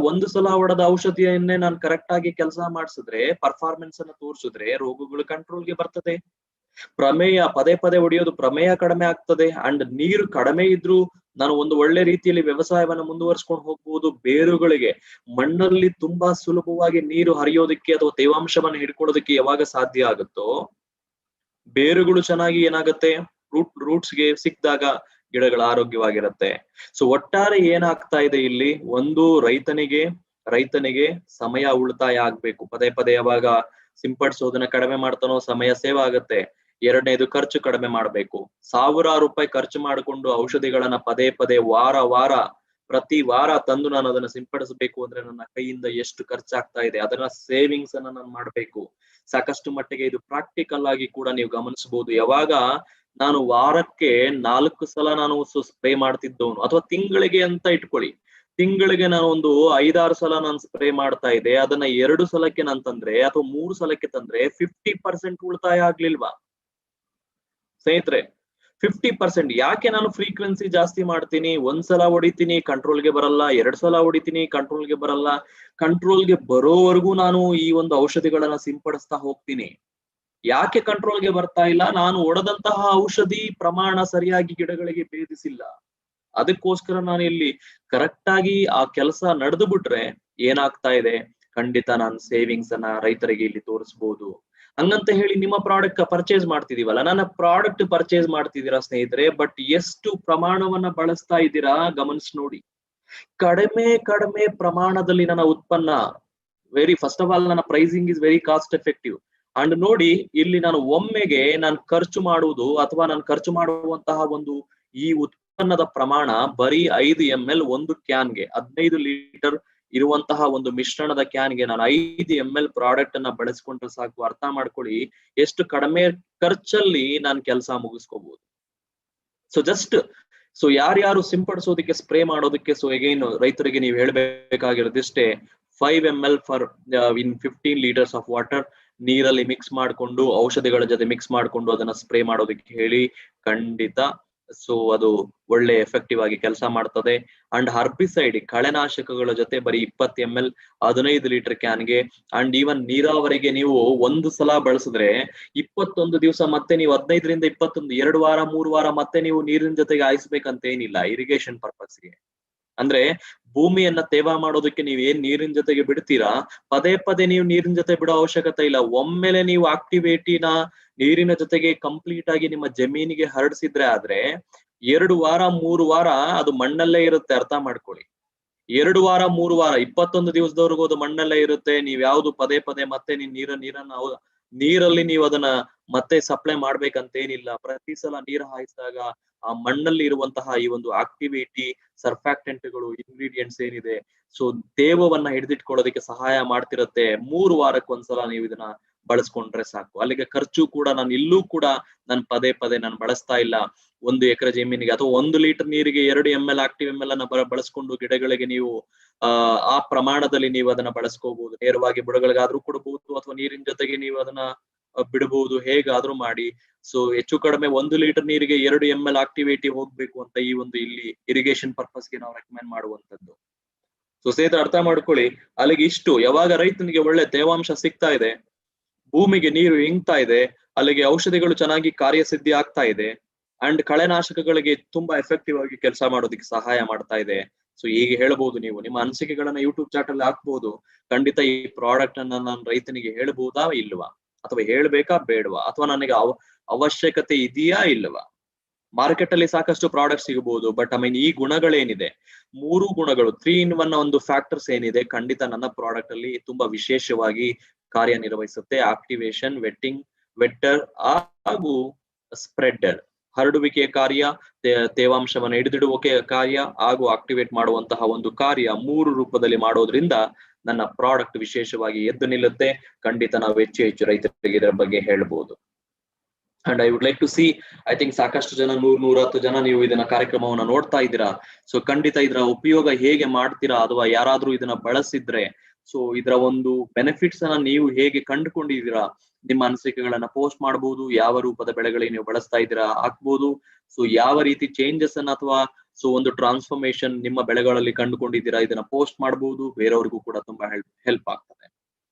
ಒಂದು ಸಲ ಹೊಡೆದ ಔಷಧಿಯನ್ನೇ ನಾನು ಕರೆಕ್ಟ್ ಆಗಿ ಕೆಲಸ ಮಾಡಿಸಿದ್ರೆ, ಪರ್ಫಾರ್ಮೆನ್ಸ್ ಅನ್ನ ತೋರಿಸಿದ್ರೆ ರೋಗಗಳು ಕಂಟ್ರೋಲ್ಗೆ ಬರ್ತದೆ. ಪ್ರಮೇಯ ಪದೇ ಪದೇ ಹೊಡೆಯೋದು ಪ್ರಮೇಯ ಕಡಿಮೆ ಆಗ್ತದೆ. ಅಂಡ್ ನೀರು ಕಡಿಮೆ ಇದ್ರೂ ನಾನು ಒಂದು ಒಳ್ಳೆ ರೀತಿಯಲ್ಲಿ ವ್ಯವಸಾಯವನ್ನ ಮುಂದುವರ್ಸ್ಕೊಂಡು ಹೋಗ್ಬಹುದು. ಬೇರುಗಳಿಗೆ ಮಣ್ಣಲ್ಲಿ ತುಂಬಾ ಸುಲಭವಾಗಿ ನೀರು ಹರಿಯೋದಕ್ಕೆ ಅಥವಾ ತೇವಾಂಶವನ್ನ ಹಿಡ್ಕೊಳ್ಳೋದಕ್ಕೆ ಯಾವಾಗ ಸಾಧ್ಯ ಆಗುತ್ತೋ, ಬೇರುಗಳು ಚೆನ್ನಾಗಿ ಏನಾಗುತ್ತೆ, ರೂಟ್ಸ್ಗೆ ಸಿಕ್ಕಿದಾಗ ಗಿಡಗಳ ಆರೋಗ್ಯವಾಗಿರುತ್ತೆ. ಸೊ ಒಟ್ಟಾರೆ ಏನಾಗ್ತಾ ಇದೆ ಇಲ್ಲಿ, ಒಂದು ರೈತನಿಗೆ ಸಮಯ ಉಳಿತಾಯ ಆಗ್ಬೇಕು. ಪದೇ ಪದೇ ಯಾವಾಗ ಸಿಂಪಡಿಸೋದನ್ನ ಕಡಿಮೆ ಮಾಡ್ತಾನೋ ಸಮಯ ಸೇವ್ ಆಗುತ್ತೆ. ಎರಡನೇದು, ಖರ್ಚು ಕಡಿಮೆ ಮಾಡ್ಬೇಕು. ಸಾವಿರಾರು ರೂಪಾಯಿ ಖರ್ಚು ಮಾಡಿಕೊಂಡು ಔಷಧಿಗಳನ್ನ ಪದೇ ಪದೇ ಪ್ರತಿ ವಾರ ತಂದು ನಾನು ಅದನ್ನ ಸಿಂಪಡಿಸಬೇಕು ಅಂದ್ರೆ ನನ್ನ ಕೈಯಿಂದ ಎಷ್ಟು ಖರ್ಚಾಗ್ತಾ ಇದೆ, ಅದನ್ನ ಸೇವಿಂಗ್ಸ್ ಅನ್ನ ನಾನು ಮಾಡ್ಬೇಕು. ಸಾಕಷ್ಟು ಮಟ್ಟಿಗೆ ಇದು ಪ್ರಾಕ್ಟಿಕಲ್ ಆಗಿ ಕೂಡ ನೀವು ಗಮನಿಸಬಹುದು. ಯಾವಾಗ ನಾನು ವಾರಕ್ಕೆ 4 ಸಲ ನಾನು ಸ್ಪ್ರೇ ಮಾಡ್ತಿದ್ದವನು, ಅಥವಾ ತಿಂಗಳಿಗೆ ಅಂತ ಇಟ್ಕೊಳ್ಳಿ, ತಿಂಗಳಿಗೆ ನಾನು ಒಂದು 5-6 ಸಲ ನಾನು ಸ್ಪ್ರೇ ಮಾಡ್ತಾ ಇದ್ದೆ, ಅದನ್ನ 2 ಸಲಕ್ಕೆ ನಾನು ತಂದ್ರೆ ಅಥವಾ 3 ಸಲಕ್ಕೆ ತಂದ್ರೆ 50% ಉಳಿತಾಯ ಆಗ್ಲಿಲ್ವಾ ಸ್ನೇಹಿತರೆ? 50%. ಯಾಕೆ ನಾನು ಫ್ರೀಕ್ವೆನ್ಸಿ ಜಾಸ್ತಿ ಮಾಡ್ತೀನಿ? ಒಂದ್ಸಲ ಹೊಡಿತೀನಿ ಕಂಟ್ರೋಲ್ಗೆ ಬರಲ್ಲ, 2 ಸಲ ಹೊಡಿತೀನಿ ಕಂಟ್ರೋಲ್ಗೆ ಬರಲ್ಲ. ಕಂಟ್ರೋಲ್ಗೆ ಬರೋವರೆಗೂ ನಾನು ಈ ಒಂದು ಔಷಧಿಗಳನ್ನ ಸಿಂಪಡಿಸ್ತಾ ಹೋಗ್ತೀನಿ. ಯಾಕೆ ಕಂಟ್ರೋಲ್ಗೆ ಬರ್ತಾ ಇಲ್ಲ? ನಾನು ಹೊಡೆದಂತಹ ಔಷಧಿ ಪ್ರಮಾಣ ಸರಿಯಾಗಿ ಗಿಡಗಳಿಗೆ ಭೇದಿಸಿಲ್ಲ. ಅದಕ್ಕೋಸ್ಕರ ನಾನು ಇಲ್ಲಿ ಕರೆಕ್ಟ್ ಆಗಿ ಆ ಕೆಲಸ ನಡೆದು ಬಿಟ್ರೆ ಏನಾಗ್ತಾ ಇದೆ, ಖಂಡಿತ ನಾನು ಸೇವಿಂಗ್ಸ್ ಅನ್ನ ರೈತರಿಗೆ ಇಲ್ಲಿ ತೋರಿಸಬಹುದು. ಹಂಗಂತ ಹೇಳಿ ನಿಮ್ಮ ಪ್ರಾಡಕ್ಟ್ ಪರ್ಚೇಸ್ ಮಾಡ್ತಿದೀವಲ್ಲ, ನನ್ನ ಪ್ರಾಡಕ್ಟ್ ಪರ್ಚೇಸ್ ಮಾಡ್ತಿದ್ದೀರಾ ಸ್ನೇಹಿತರೆ, ಬಟ್ ಎಷ್ಟು ಪ್ರಮಾಣವನ್ನ ಬಳಸ್ತಾ ಇದ್ದೀರಾ ಗಮನಿಸಿ ನೋಡಿ. ಕಡಿಮೆ ಪ್ರಮಾಣದಲ್ಲಿ ನನ್ನ ಉತ್ಪನ್ನ, ಫಸ್ಟ್ ಆಫ್ ಆಲ್ ನನ್ನ pricing is very cost effective. And ನೋಡಿ, ಇಲ್ಲಿ ನಾನು ಒಮ್ಮೆಗೆ ನಾನು ಖರ್ಚು ಮಾಡುವುದು ಅಥವಾ ನಾನು ಖರ್ಚು ಮಾಡುವಂತಹ ಒಂದು ಈ ಉತ್ಪನ್ನದ ಪ್ರಮಾಣ ಬರೀ 5 ml ಒಂದು ಕ್ಯಾನ್ಗೆ, 15 ಲೀಟರ್ ಇರುವಂತಹ ಒಂದು ಮಿಶ್ರಣದ ಕ್ಯಾನ್ಗೆ ನಾನು 5 ml ಪ್ರಾಡಕ್ಟ್ ಅನ್ನ ಬಳಸ್ಕೊಂಡ್ರೆ ಸಾಕು. ಅರ್ಥ ಮಾಡ್ಕೊಳ್ಳಿ ಎಷ್ಟು ಕಡಿಮೆ ಖರ್ಚಲ್ಲಿ ನಾನು ಕೆಲಸ ಮುಗಿಸ್ಕೋಬಹುದು. ಸೊ ಯಾರ್ಯಾರು ಸಿಂಪಡಿಸೋದಕ್ಕೆ ಸ್ಪ್ರೇ ಮಾಡೋದಕ್ಕೆ, ಸೊ ಅಗೈನ್ ರೈತರಿಗೆ ನೀವು ಹೇಳ್ಬೇಕಾಗಿರೋದಿಷ್ಟೇ, 5 ml for in 15 litres of water, ನೀರಲ್ಲಿ ಮಿಕ್ಸ್ ಮಾಡ್ಕೊಂಡು ಔಷಧಿಗಳ ಜೊತೆ ಮಿಕ್ಸ್ ಮಾಡ್ಕೊಂಡು ಅದನ್ನ ಸ್ಪ್ರೇ ಮಾಡೋದಕ್ಕೆ ಹೇಳಿ. ಖಂಡಿತ ಸೊ ಅದು ಒಳ್ಳೆ ಎಫೆಕ್ಟಿವ್ ಆಗಿ ಕೆಲಸ ಮಾಡ್ತದೆ. ಅಂಡ್ ಹರ್ಬಿಸೈಡ್ ಕಳೆನಾಶಕಗಳ ಜೊತೆ ಬರೀ 20 ml 15 ಲೀಟರ್ ಕ್ಯಾನ್ಗೆ. ಅಂಡ್ ಈವನ್ ನೀರಾವರಿಗೆ ನೀವು ಒಂದು ಸಲ ಬಳಸಿದ್ರೆ 21 ದಿವಸ ಮತ್ತೆ ನೀವು 15ರಿಂದ 21, 2 ವಾರ 3 ವಾರ ಮತ್ತೆ ನೀವು ನೀರಿನ ಜೊತೆಗೆ ಹಾಯಿಸ್ಬೇಕಂತ ಏನಿಲ್ಲ. ಇರಿಗೇಷನ್ ಪರ್ಪಸ್ಗೆ ಅಂದ್ರೆ ಭೂಮಿಯನ್ನ ತೇವ ಮಾಡೋದಕ್ಕೆ ನೀವ್ ಏನ್ ನೀರಿನ ಜೊತೆಗೆ ಬಿಡ್ತೀರಾ, ಪದೇ ಪದೇ ನೀವು ನೀರಿನ ಜೊತೆ ಬಿಡೋ ಅವಶ್ಯಕತೆ ಇಲ್ಲ. ಒಮ್ಮೆಲೆ ನೀವು ಆಕ್ಟಿವೇಟಿನ ನೀರಿನ ಜೊತೆಗೆ ಕಂಪ್ಲೀಟ್ ಆಗಿ ನಿಮ್ಮ ಜಮೀನಿಗೆ ಹರಡಿಸಿದ್ರೆ ಆದ್ರೆ 2 ವಾರ 3 ವಾರ ಅದು ಮಣ್ಣಲ್ಲೇ ಇರುತ್ತೆ. ಅರ್ಥ ಮಾಡ್ಕೊಳ್ಳಿ, 2 ವಾರ 3 ವಾರ 21 ದಿವಸದವರೆಗೂ ಅದು ಮಣ್ಣಲ್ಲೇ ಇರುತ್ತೆ. ನೀವ್ ಯಾವ್ದು ಪದೇ ಪದೇ ಮತ್ತೆ ನೀರಲ್ಲಿ ನೀವು ಅದನ್ನ ಮತ್ತೆ ಸಪ್ಲೈ ಮಾಡ್ಬೇಕಂತೇನಿಲ್ಲ. ಪ್ರತಿ ಸಲ ನೀರು ಹಾಯಿಸಿದಾಗ ಆ ಮಣ್ಣಲ್ಲಿ ಇರುವಂತಹ ಈ ಒಂದು ಆಕ್ಟಿವಿಟಿ ಸರ್ಫ್ಯಾಕ್ಟೆಂಟ್ಗಳು ಇಂಗ್ರೀಡಿಯೆಂಟ್ಸ್ ಏನಿದೆ, ಸೊ ತೇವವನ್ನ ಹಿಡಿದಿಟ್ಕೊಳ್ಳೋದಕ್ಕೆ ಸಹಾಯ ಮಾಡ್ತಿರತ್ತೆ. 3 ವಾರಕ್ಕೊಂದ್ಸಲ ನೀವು ಇದನ್ನ ಬಳಸ್ಕೊಂಡ್ರೆ ಸಾಕು. ಅಲ್ಲಿಗೆ ಖರ್ಚು ಕೂಡ ನಾನು ಪದೇ ಪದೇ ನಾನು ಬಳಸ್ತಾ ಇಲ್ಲ. 1 ಎಕರೆ ಜಮೀನಿಗೆ ಅಥವಾ 1 ಲೀಟರ್ ನೀರಿಗೆ 2 ml ಆಕ್ಟಿವ್ ml ಅನ್ನ ಬಳಸ್ಕೊಂಡು ಗಿಡಗಳಿಗೆ ನೀವು ಆ ಪ್ರಮಾಣದಲ್ಲಿ ನೀವು ಅದನ್ನ ಬಳಸ್ಕೋಬಹುದು. ನೇರವಾಗಿ ಬುಡಗಳಿಗಾದ್ರೂ ಕೊಡಬಹುದು ಅಥವಾ ನೀರಿನ ಜೊತೆಗೆ ನೀವು ಅದನ್ನ ಬಿಡಬಹುದು, ಹೇಗಾದ್ರೂ ಮಾಡಿ. ಸೊ ಹೆಚ್ಚು ಕಡಿಮೆ 1 ಲೀಟರ್ ನೀರಿಗೆ 2 ml ಆಕ್ಟಿವಿಟಿ ಹೋಗ್ಬೇಕು ಅಂತ ಈ ಒಂದು ಇಲ್ಲಿ ಇರಿಗೇಷನ್ ಪರ್ಪಸ್ಗೆ ನಾವು ರೆಕಮೆಂಡ್ ಮಾಡುವಂತದ್ದು. ಸೊ ಸ್ನೇಹಿತರೆ ಅರ್ಥ ಮಾಡ್ಕೊಳ್ಳಿ, ಅಲ್ಲಿಗೆ ಇಷ್ಟು. ಯಾವಾಗ ರೈತನಿಗೆ ಒಳ್ಳೆ ತೇವಾಂಶ ಸಿಗ್ತಾ ಇದೆ, ಭೂಮಿಗೆ ನೀರು ಇಂಗ್ತಾ ಇದೆ, ಅಲ್ಲಿಗೆ ಔಷಧಿಗಳು ಚೆನ್ನಾಗಿ ಕಾರ್ಯಸಿದ್ಧಿ ಆಗ್ತಾ ಇದೆ, ಅಂಡ್ ಕಳೆನಾಶಕಗಳಿಗೆ ತುಂಬಾ ಎಫೆಕ್ಟಿವ್ ಆಗಿ ಕೆಲಸ ಮಾಡೋದಕ್ಕೆ ಸಹಾಯ ಮಾಡ್ತಾ ಇದೆ. ಸೊ ಈಗ ಹೇಳ್ಬಹುದು, ನೀವು ನಿಮ್ಮ ಅನಿಸಿಕೆಗಳನ್ನ ಯೂಟ್ಯೂಬ್ ಚಾಟ್ ಅಲ್ಲಿ ಹಾಕ್ಬಹುದು. ಖಂಡಿತ ಈ ಪ್ರಾಡಕ್ಟ್ ಅನ್ನ ನಾನು ರೈತನಿಗೆ ಹೇಳ್ಬಹುದಾ ಇಲ್ವಾ, ಅಥವಾ ಹೇಳ್ಬೇಕಾ ಬೇಡವಾ, ಅಥವಾ ನನಗೆ ಅವಶ್ಯಕತೆ ಇದೆಯಾ ಇಲ್ವಾ? ಮಾರ್ಕೆಟ್ ಅಲ್ಲಿ ಸಾಕಷ್ಟು ಪ್ರಾಡಕ್ಟ್ ಸಿಗಬಹುದು, ಬಟ್ ಈ ಗುಣಗಳೇನಿದೆ, 3 ಗುಣಗಳು 3 in 1 ಒಂದು ಫ್ಯಾಕ್ಟರ್ಸ್ ಏನಿದೆ, ಖಂಡಿತ ನನ್ನ ಪ್ರಾಡಕ್ಟ್ ಅಲ್ಲಿ ತುಂಬಾ ವಿಶೇಷವಾಗಿ ಕಾರ್ಯನಿರ್ವಹಿಸುತ್ತೆ. ಆಕ್ಟಿವೇಶನ್, ವೆಟ್ಟರ್ ಹಾಗೂ ಸ್ಪ್ರೆಡರ್, ಹರಡುವಿಕೆಯ ಕಾರ್ಯ, ತೇವಾಂಶವನ್ನು ಹಿಡಿದಿಡುವಿಕೆ ಕಾರ್ಯ ಹಾಗೂ ಆಕ್ಟಿವೇಟ್ ಮಾಡುವಂತಹ ಒಂದು ಕಾರ್ಯ 3 ರೂಪದಲ್ಲಿ ಮಾಡೋದ್ರಿಂದ ನನ್ನ ಪ್ರಾಡಕ್ಟ್ ವಿಶೇಷವಾಗಿ ಎದ್ದು ನಿಲ್ಲುತ್ತೆ. ಖಂಡಿತ ನಾವು ಹೆಚ್ಚು ರೈತರಿಗೆ ಇದರ ಬಗ್ಗೆ ಹೇಳ್ಬೋದು. And I would like to see, I think ಸಾಕಷ್ಟು ಜನ 100-110 ಜನ ನೀವು ಇದನ್ನ ಕಾರ್ಯಕ್ರಮವನ್ನ ನೋಡ್ತಾ ಇದ್ದೀರಾ. ಸೊ ಖಂಡಿತ ಇದರ ಉಪಯೋಗ ಹೇಗೆ ಮಾಡ್ತೀರಾ, ಅಥವಾ ಯಾರಾದ್ರೂ ಇದನ್ನ ಬಳಸಿದ್ರೆ ಸೊ ಇದರ ಒಂದು ಬೆನಿಫಿಟ್ಸ್ ಅನ್ನ ನೀವು ಹೇಗೆ ಕಂಡುಕೊಂಡಿದ್ದೀರಾ, ನಿಮ್ಮ ಅನಿಸಿಕೆಗಳನ್ನ ಪೋಸ್ಟ್ ಮಾಡಬಹುದು. ಯಾವ ರೂಪದ ಬೆಳೆಗಳಿಗೆ ನೀವು ಬಳಸ್ತಾ ಇದ್ದೀರಾ ಹಾಕ್ಬೋದು. ಸೊ ಯಾವ ರೀತಿ ಚೇಂಜಸ್ ಅನ್ನ ಅಥವಾ ಸೊ ಒಂದು ಟ್ರಾನ್ಸ್ಫಾರ್ಮೇಶನ್ ನಿಮ್ಮ ಬೆಳೆಗಳಲ್ಲಿ ಕಂಡುಕೊಂಡಿದ್ದೀರಾ, ಇದನ್ನ ಪೋಸ್ಟ್ ಮಾಡಬಹುದು. ಬೇರೆಯವ್ರಿಗೂ ಕೂಡ ತುಂಬಾ ಹೆಲ್ಪ್ ಆಗ್ತದೆ.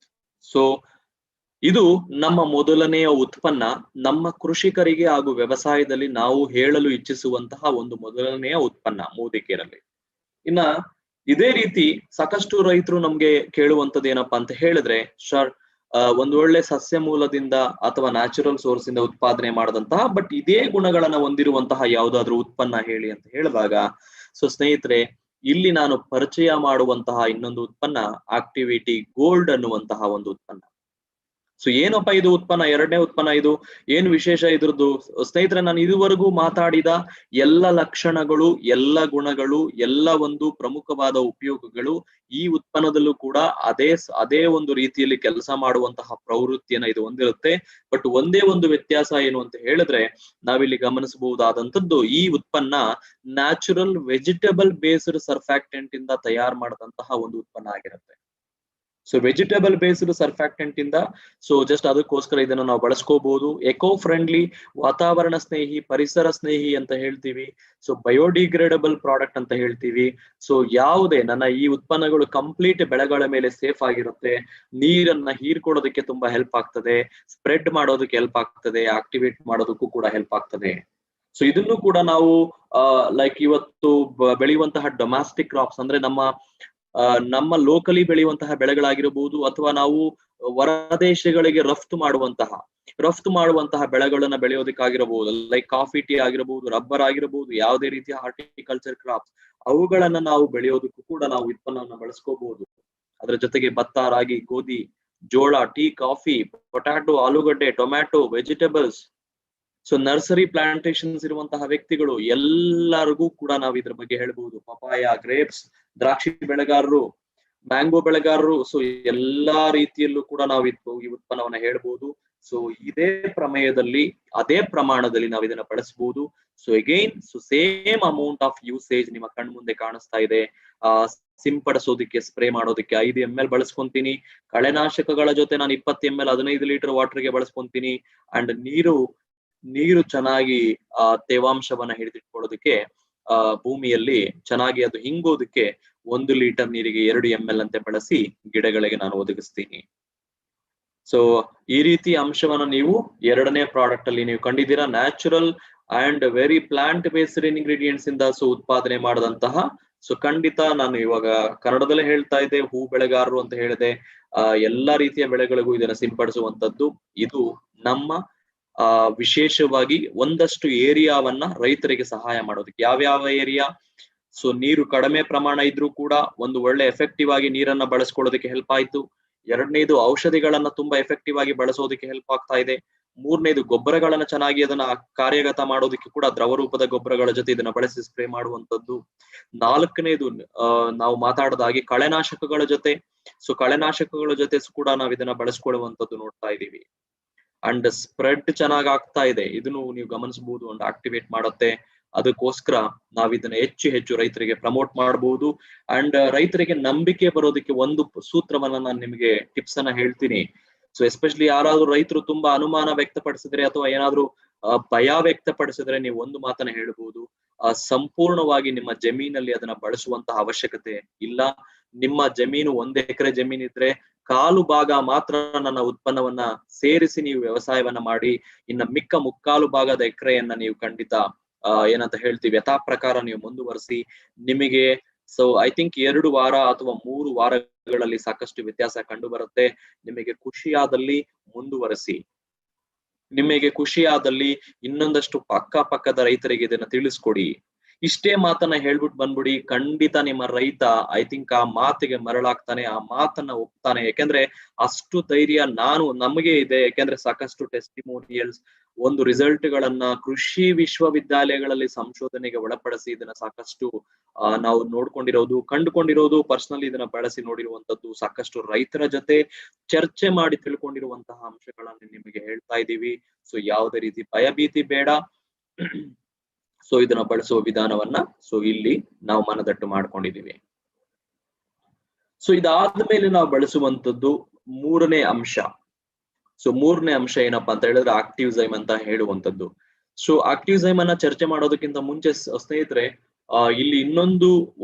ಸೊ ಇದು ನಮ್ಮ ಮೊದಲನೆಯ ಉತ್ಪನ್ನ, ನಮ್ಮ ಕೃಷಿಕರಿಗೆ ಹಾಗೂ ವ್ಯವಸಾಯದಲ್ಲಿ ನಾವು ಹೇಳಲು ಇಚ್ಛಿಸುವಂತಹ ಒಂದು ಮೊದಲನೆಯ ಉತ್ಪನ್ನ ಮೂದಿಕೇರಲ್ಲಿ. ಇನ್ನ ಇದೇ ರೀತಿ ಸಾಕಷ್ಟು ರೈತರು ನಮ್ಗೆ ಕೇಳುವಂತದ್ದು ಏನಪ್ಪಾ ಅಂತ ಹೇಳಿದ್ರೆ, ಸರ್ ಒಂದು ಒಳ್ಳೆ ಸಸ್ಯ ಮೂಲದಿಂದ ಅಥವಾ ನ್ಯಾಚುರಲ್ ಸೋರ್ಸ್ ಇಂದ ಉತ್ಪಾದನೆ ಮಾಡದಂತಹ ಬಟ್ ಇದೇ ಗುಣಗಳನ್ನ ಹೊಂದಿರುವಂತಹ ಯಾವ್ದಾದ್ರು ಉತ್ಪನ್ನ ಹೇಳಿ ಅಂತ ಹೇಳಿದಾಗ, ಸೊ ಸ್ನೇಹಿತರೆ ಇಲ್ಲಿ ನಾನು ಪರಿಚಯ ಮಾಡುವಂತಹ ಇನ್ನೊಂದು ಉತ್ಪನ್ನ ಆಕ್ಟಿವಿಟಿ ಗೋಲ್ಡ್ ಅನ್ನುವಂತಹ ಒಂದು ಉತ್ಪನ್ನ. ಸೊ ಏನಪ್ಪಾ ಇದು ಉತ್ಪನ್ನ, ಎರಡನೇ ಉತ್ಪನ್ನ. ಇದು ಏನು ವಿಶೇಷ ಇದ್ರದ್ದು ಸ್ನೇಹಿತರೆ, ನಾನು ಇದುವರೆಗೂ ಮಾತಾಡಿದ ಎಲ್ಲ ಲಕ್ಷಣಗಳು, ಎಲ್ಲ ಗುಣಗಳು, ಎಲ್ಲ ಒಂದು ಪ್ರಮುಖವಾದ ಉಪಯೋಗಗಳು ಈ ಉತ್ಪನ್ನದಲ್ಲೂ ಕೂಡ ಅದೇ ಒಂದು ರೀತಿಯಲ್ಲಿ ಕೆಲಸ ಮಾಡುವಂತಹ ಪ್ರವೃತ್ತಿಯನ್ನ ಇದು ಹೊಂದಿರುತ್ತೆ. ಬಟ್ ಒಂದೇ ಒಂದು ವ್ಯತ್ಯಾಸ ಏನು ಅಂತ ಹೇಳಿದ್ರೆ, ನಾವಿಲ್ಲಿ ಗಮನಿಸಬಹುದಾದಂತದ್ದು, ಈ ಉತ್ಪನ್ನ ನ್ಯಾಚುರಲ್ ವೆಜಿಟೇಬಲ್ ಬೇಸ್ಡ್ ಸರ್ಫ್ಯಾಕ್ಟೆಂಟ್ ಇಂದ ತಯಾರು ಮಾಡಿದಂತಹ ಒಂದು ಉತ್ಪನ್ನ ಆಗಿರುತ್ತೆ. ಸೊ ವೆಜಿಟೇಬಲ್ ಬೇಸ್ಡ್ ಸರ್ಫ್ಯಾಕ್ಟೆಂಟ್ ಇಂದ, ಸೊ ಜಸ್ಟ್ ಅದಕ್ಕೋಸ್ಕರ ಇದನ್ನ ನಾವು ಬಳಸ್ಕೋಬಹುದು. ಎಕೋ ಫ್ರೆಂಡ್ಲಿ, ವಾತಾವರಣ ಸ್ನೇಹಿ, ಪರಿಸರ ಸ್ನೇಹಿ ಅಂತ ಹೇಳ್ತೀವಿ. ಸೊ ಬಯೋಡಿಗ್ರೇಡಬಲ್ ಪ್ರಾಡಕ್ಟ್ ಅಂತ ಹೇಳ್ತೀವಿ. ಸೊ ಯಾವುದೇ ನನ್ನ ಈ ಉತ್ಪನ್ನಗಳು ಕಂಪ್ಲೀಟ್ ಬೆಳೆಗಳ ಮೇಲೆ ಸೇಫ್ ಆಗಿರುತ್ತೆ. ನೀರನ್ನ ಹೀರ್ಕೊಳ್ಳೋದಕ್ಕೆ ತುಂಬಾ ಹೆಲ್ಪ್ ಆಗ್ತದೆ, ಸ್ಪ್ರೆಡ್ ಮಾಡೋದಕ್ಕೆ ಹೆಲ್ಪ್ ಆಗ್ತದೆ, ಆಕ್ಟಿವೇಟ್ ಮಾಡೋದಕ್ಕೂ ಕೂಡ ಹೆಲ್ಪ್ ಆಗ್ತದೆ. ಸೊ ಇದನ್ನು ಕೂಡ ನಾವು ಲೈಕ್ ಇವತ್ತು ಬೆಳೆಯುವಂತಹ ಡೊಮ್ಯಾಸ್ಟಿಕ್ ಕ್ರಾಪ್ಸ್ ಅಂದ್ರೆ ನಮ್ಮ ಲೋಕಲಿ ಬೆಳೆಯುವಂತಹ ಬೆಳೆಗಳಾಗಿರಬಹುದು, ಅಥವಾ ನಾವು ಹೊರದೇಶಗಳಿಗೆ ರಫ್ತು ಮಾಡುವಂತಹ ಬೆಳೆಗಳನ್ನ ಬೆಳೆಯೋದಕ್ಕಾಗಿರಬಹುದು, ಲೈಕ್ ಕಾಫಿ, ಟೀ ಆಗಿರಬಹುದು, ರಬ್ಬರ್ ಆಗಿರಬಹುದು, ಯಾವುದೇ ರೀತಿಯ ಹಾರ್ಟಿಕಲ್ಚರ್ ಕ್ರಾಪ್ಸ್, ಅವುಗಳನ್ನ ನಾವು ಬೆಳೆಯೋದಕ್ಕೂ ಕೂಡ ನಾವು ಉತ್ಪನ್ನವನ್ನ ಬಳಸ್ಕೋಬಹುದು. ಅದರ ಜೊತೆಗೆ ಭತ್ತ, ರಾಗಿ, ಗೋಧಿ, ಜೋಳ, ಟೀ, ಕಾಫಿ, ಪೊಟ್ಯಾಟೊ, ಆಲೂಗಡ್ಡೆ, tomato, vegetables. So nursery Plantations ಇರುವಂತಹ ವ್ಯಕ್ತಿಗಳು ಎಲ್ಲರಿಗೂ ಕೂಡ ನಾವು ಇದ್ರ ಬಗ್ಗೆ ಹೇಳ್ಬಹುದು. ಪಪಾಯ, ಗ್ರೇಪ್ಸ್, ದ್ರಾಕ್ಷಿ ಬೆಳೆಗಾರರು, ಮ್ಯಾಂಗೋ ಬೆಳೆಗಾರರು, ಸೊ ಎಲ್ಲಾ ರೀತಿಯಲ್ಲೂ ಕೂಡ ನಾವು ಈ ಉತ್ಪನ್ನವನ್ನ ಹೇಳ್ಬಹುದು. ಸೊ ಇದೇ ಅದೇ ಪ್ರಮಾಣದಲ್ಲಿ ನಾವು ಇದನ್ನ ಬಳಸಬಹುದು. So again same amount of usage ನಿಮ್ಮ ಕಣ್ ಮುಂದೆ ಕಾಣಿಸ್ತಾ ಇದೆ. ಸಿಂಪಡಿಸೋದಕ್ಕೆ, ಸ್ಪ್ರೇ ಮಾಡೋದಕ್ಕೆ 5 ml ಬಳಸ್ಕೊಂತೀನಿ. ಕಳೆನಾಶಕಗಳ ಜೊತೆ ನಾನು 20 ml 15 ಲೀಟರ್ ವಾಟರ್ಗೆ ಬಳಸ್ಕೊಂತೀನಿ. ಅಂಡ್ ನೀರು ಚೆನ್ನಾಗಿ ತೇವಾಂಶವನ್ನ ಹಿಡಿದಿಟ್ಕೊಳ್ಳೋದಕ್ಕೆ, ಭೂಮಿಯಲ್ಲಿ ಚೆನ್ನಾಗಿ ಅದು ಹಿಂಗೋದಕ್ಕೆ 1 ಲೀಟರ್ ನೀರಿಗೆ 2 ml ಅಂತೆ ಬಳಸಿ ಗಿಡಗಳಿಗೆ ನಾನು ಒದಗಿಸ್ತೀನಿ. ಸೊ ಈ ರೀತಿ ಅಂಶವನ್ನ ನೀವು ಎರಡನೇ ಪ್ರಾಡಕ್ಟ್ ಅಲ್ಲಿ ನೀವು ಕಂಡಿದ್ದೀರಾ. Natural and very plant based ingredients ಇಂದ ಉತ್ಪಾದನೆ ಮಾಡದಂತಹ, ಸೊ ಖಂಡಿತ ನಾನು ಇವಾಗ ಕನ್ನಡದಲ್ಲೇ ಹೇಳ್ತಾ ಇದ್ದೆ, ಹೂ ಬೆಳೆಗಾರರು ಅಂತ ಹೇಳಿದೆ. ಎಲ್ಲಾ ರೀತಿಯ ಬೆಳೆಗಳಿಗೂ ಇದನ್ನ ಸಿಂಪಡಿಸುವಂತದ್ದು. ಇದು ನಮ್ಮ ವಿಶೇಷವಾಗಿ ಒಂದಷ್ಟು ಏರಿಯಾವನ್ನ ರೈತರಿಗೆ ಸಹಾಯ ಮಾಡೋದಕ್ಕೆ. ಯಾವ್ಯಾವ ಏರಿಯಾ? ಸೊ ನೀರು ಕಡಿಮೆ ಪ್ರಮಾಣ ಇದ್ರೂ ಕೂಡ ಒಂದು ಒಳ್ಳೆ ಎಫೆಕ್ಟಿವ್ ಆಗಿ ನೀರನ್ನ ಬಳಸ್ಕೊಳ್ಳೋದಕ್ಕೆ ಹೆಲ್ಪ್ ಆಯ್ತು. ಎರಡನೇದು ಔಷಧಿಗಳನ್ನ ತುಂಬಾ ಎಫೆಕ್ಟಿವ್ ಆಗಿ ಬಳಸೋದಕ್ಕೆ ಹೆಲ್ಪ್ ಆಗ್ತಾ ಇದೆ. ಮೂರನೇದು ಗೊಬ್ಬರಗಳನ್ನ ಚೆನ್ನಾಗಿ ಅದನ್ನ ಕಾರ್ಯಗತ ಮಾಡೋದಕ್ಕೆ ಕೂಡ ದ್ರವ ರೂಪದ ಗೊಬ್ಬರಗಳ ಜೊತೆ ಇದನ್ನ ಬಳಸಿ ಸ್ಪ್ರೇ ಮಾಡುವಂತದ್ದು. ನಾಲ್ಕನೇದು ನಾವು ಮಾತಾಡದ ಹಾಗೆ ಕಳೆನಾಶಕಗಳ ಜೊತೆ ಕೂಡ ನಾವು ಇದನ್ನ ಬಳಸ್ಕೊಳ್ಳುವಂತದ್ದು ನೋಡ್ತಾ ಇದೀವಿ. ಅಂಡ್ ಸ್ಪ್ರೆಡ್ ಚೆನ್ನಾಗ್ ಆಗ್ತಾ ಇದೆ, ಇದನ್ನು ನೀವು ಗಮನಿಸಬಹುದು. ಅಂಡ್ ಆಕ್ಟಿವೇಟ್ ಮಾಡುತ್ತೆ. ಅದಕ್ಕೋಸ್ಕರ ನಾವ್ ಇದನ್ನ ಹೆಚ್ಚು ರೈತರಿಗೆ ಪ್ರಮೋಟ್ ಮಾಡಬಹುದು. ಅಂಡ್ ರೈತರಿಗೆ ನಂಬಿಕೆ ಬರೋದಕ್ಕೆ ಒಂದು ಸೂತ್ರವನ್ನ ನಾನು ನಿಮಗೆ ಟಿಪ್ಸ್ ಅನ್ನ ಹೇಳ್ತೀನಿ. ಸೊ ಎಸ್ಪೆಷಲಿ ಯಾರಾದ್ರೂ ರೈತರು ತುಂಬಾ ಅನುಮಾನ ವ್ಯಕ್ತಪಡಿಸಿದ್ರೆ ಅಥವಾ ಏನಾದ್ರೂ ಭಯ ವ್ಯಕ್ತಪಡಿಸಿದ್ರೆ ನೀವು ಒಂದು ಮಾತನ್ನ ಹೇಳ್ಬಹುದು, ಸಂಪೂರ್ಣವಾಗಿ ನಿಮ್ಮ ಜಮೀನಲ್ಲಿ ಅದನ್ನ ಬಳಸುವಂತಹ ಅವಶ್ಯಕತೆ ಇಲ್ಲ. ನಿಮ್ಮ ಜಮೀನು 1 ಎಕರೆ ಜಮೀನಿದ್ರೆ 1/4 ಭಾಗ ಮಾತ್ರ ನನ್ನ ಉತ್ಪನ್ನವನ್ನ ಸೇರಿಸಿ ನೀವು ವ್ಯವಸಾಯವನ್ನ ಮಾಡಿ, ಇನ್ನ ಮಿಕ್ಕ 3/4 ಭಾಗದ ಎಕರೆಯನ್ನ ನೀವು ಖಂಡಿತ ಏನಂತ ಹೇಳ್ತೀವಿ ಯಥಾ ಪ್ರಕಾರ ನೀವು ಮುಂದುವರಿಸಿ. ನಿಮಗೆ ಐ ಥಿಂಕ್ 2 ವಾರ ಅಥವಾ 3 ವಾರಗಳಲ್ಲಿ ಸಾಕಷ್ಟು ವ್ಯತ್ಯಾಸ ಕಂಡು ಬರುತ್ತೆ. ನಿಮಗೆ ಖುಷಿಯಾದಲ್ಲಿ ಮುಂದುವರಿಸಿ. ನಿಮಗೆ ಖುಷಿಯಾದಲ್ಲಿ ಇನ್ನೊಂದಷ್ಟು ಅಕ್ಕಪಕ್ಕದ ರೈತರಿಗೆ ಇದನ್ನ ತಿಳಿಸ್ಕೊಡಿ. ಇಷ್ಟೇ ಮಾತನ್ನ ಹೇಳ್ಬಿಟ್ಟು ಬಂದ್ಬಿಡಿ, ಖಂಡಿತ ನಿಮ್ಮ ರೈತ ಐ ಥಿಂಕ್ ಆ ಮಾತಿಗೆ ಮರಳಾಗ್ತಾನೆ, ಆ ಮಾತನ್ನ ಒಪ್ತಾನೆ. ಯಾಕೆಂದ್ರೆ ಅಷ್ಟು ಧೈರ್ಯ ನಮಗೆ ಇದೆ. ಯಾಕೆಂದ್ರೆ ಸಾಕಷ್ಟು ಟೆಸ್ಟಿಮೋನಿಯಲ್ಸ್, ಒಂದು ರಿಸಲ್ಟ್ ಗಳನ್ನ ಕೃಷಿ ವಿಶ್ವವಿದ್ಯಾಲಯಗಳಲ್ಲಿ ಸಂಶೋಧನೆಗೆ ಒಳಪಡಿಸಿ ಇದನ್ನ ಸಾಕಷ್ಟು ನಾವು ನೋಡ್ಕೊಂಡಿರೋದು, ಕಂಡುಕೊಂಡಿರೋದು, ಪರ್ಸನಲಿ ಇದನ್ನ ಬಳಸಿ ನೋಡಿರುವಂತದ್ದು, ಸಾಕಷ್ಟು ರೈತರ ಜೊತೆ ಚರ್ಚೆ ಮಾಡಿ ತಿಳ್ಕೊಂಡಿರುವಂತಹ ಅಂಶಗಳನ್ನ ನಿಮಗೆ ಹೇಳ್ತಾ ಇದ್ದೀವಿ. ಸೊ ಯಾವುದೇ ರೀತಿ ಭಯಭೀತಿ ಬೇಡ. ಸೊ ಇದನ್ನ ಬಳಸುವ ವಿಧಾನವನ್ನ ಇಲ್ಲಿ ನಾವು ಮನದಟ್ಟು ಮಾಡ್ಕೊಂಡಿದೀವಿ. ಸೊ ಇದಾದ್ಮೇಲೆ ನಾವು ಬಳಸುವಂತದ್ದು ಮೂರನೇ ಅಂಶ. ಸೊ ಮೂರನೇ ಅಂಶ ಏನಪ್ಪಾ ಅಂತ ಹೇಳಿದ್ರೆ ಆಕ್ಟಿವ್ಸೈಮ್ ಅಂತ ಹೇಳುವಂತದ್ದು. ಸೊ ಆಕ್ಟಿವ್ಸೈಮ್ ಅನ್ನ ಚರ್ಚೆ ಮಾಡೋದಕ್ಕಿಂತ ಮುಂಚೆ ಸ್ನೇಹಿತರೆ, ಇಲ್ಲಿ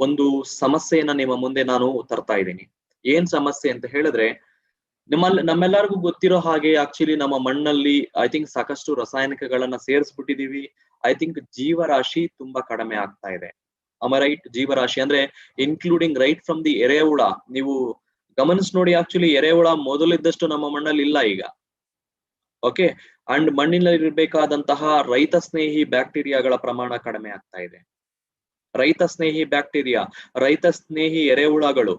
ಒಂದು ಸಮಸ್ಯೆಯನ್ನ ನಿಮ್ಮ ಮುಂದೆ ನಾನು ತರ್ತಾ ಇದ್ದೀನಿ. ಏನ್ ಸಮಸ್ಯೆ ಅಂತ ಹೇಳಿದ್ರೆ, ನಮ್ಮೆಲ್ಲರಿಗೂ ಗೊತ್ತಿರೋ ಹಾಗೆ ಆಕ್ಚುಲಿ ನಮ್ಮ ಮಣ್ಣಲ್ಲಿ ಐ ಥಿಂಕ್ ಸಾಕಷ್ಟು ರಾಸಾಯನಿಕಗಳನ್ನ ಸೇರಿಸ್ಬಿಟ್ಟಿದೀವಿ. ಐ ಥಿಂಕ್ ಜೀವರಾಶಿ ತುಂಬಾ ಕಡಿಮೆ ಆಗ್ತಾ ಇದೆ. ರೈಟ್? ಜೀವರಾಶಿ ಅಂದ್ರೆ ಇನ್ಕ್ಲೂಡಿಂಗ್ ರೈಟ್ ಫ್ರಮ್ ದಿ ಎರೆಹುಳ. ನೀವು ಗಮನಿಸಿ ನೋಡಿ, ಆಕ್ಚುಲಿ ಎರೆಹುಳ ಮೊದಲಿದ್ದಷ್ಟು ನಮ್ಮ ಮಣ್ಣಲ್ಲಿ ಇಲ್ಲ ಈಗ. ಓಕೆ, ಅಂಡ್ ಮಣ್ಣಿನಲ್ಲಿ ಇರಬೇಕಾದಂತಹ ರೈತ ಸ್ನೇಹಿ ಬ್ಯಾಕ್ಟೀರಿಯಾಗಳ ಪ್ರಮಾಣ ಕಡಿಮೆ ಆಗ್ತಾ ಇದೆ. ರೈತ ಸ್ನೇಹಿ ಬ್ಯಾಕ್ಟೀರಿಯಾ, ರೈತ ಸ್ನೇಹಿ ಎರೆಹುಳಗಳು,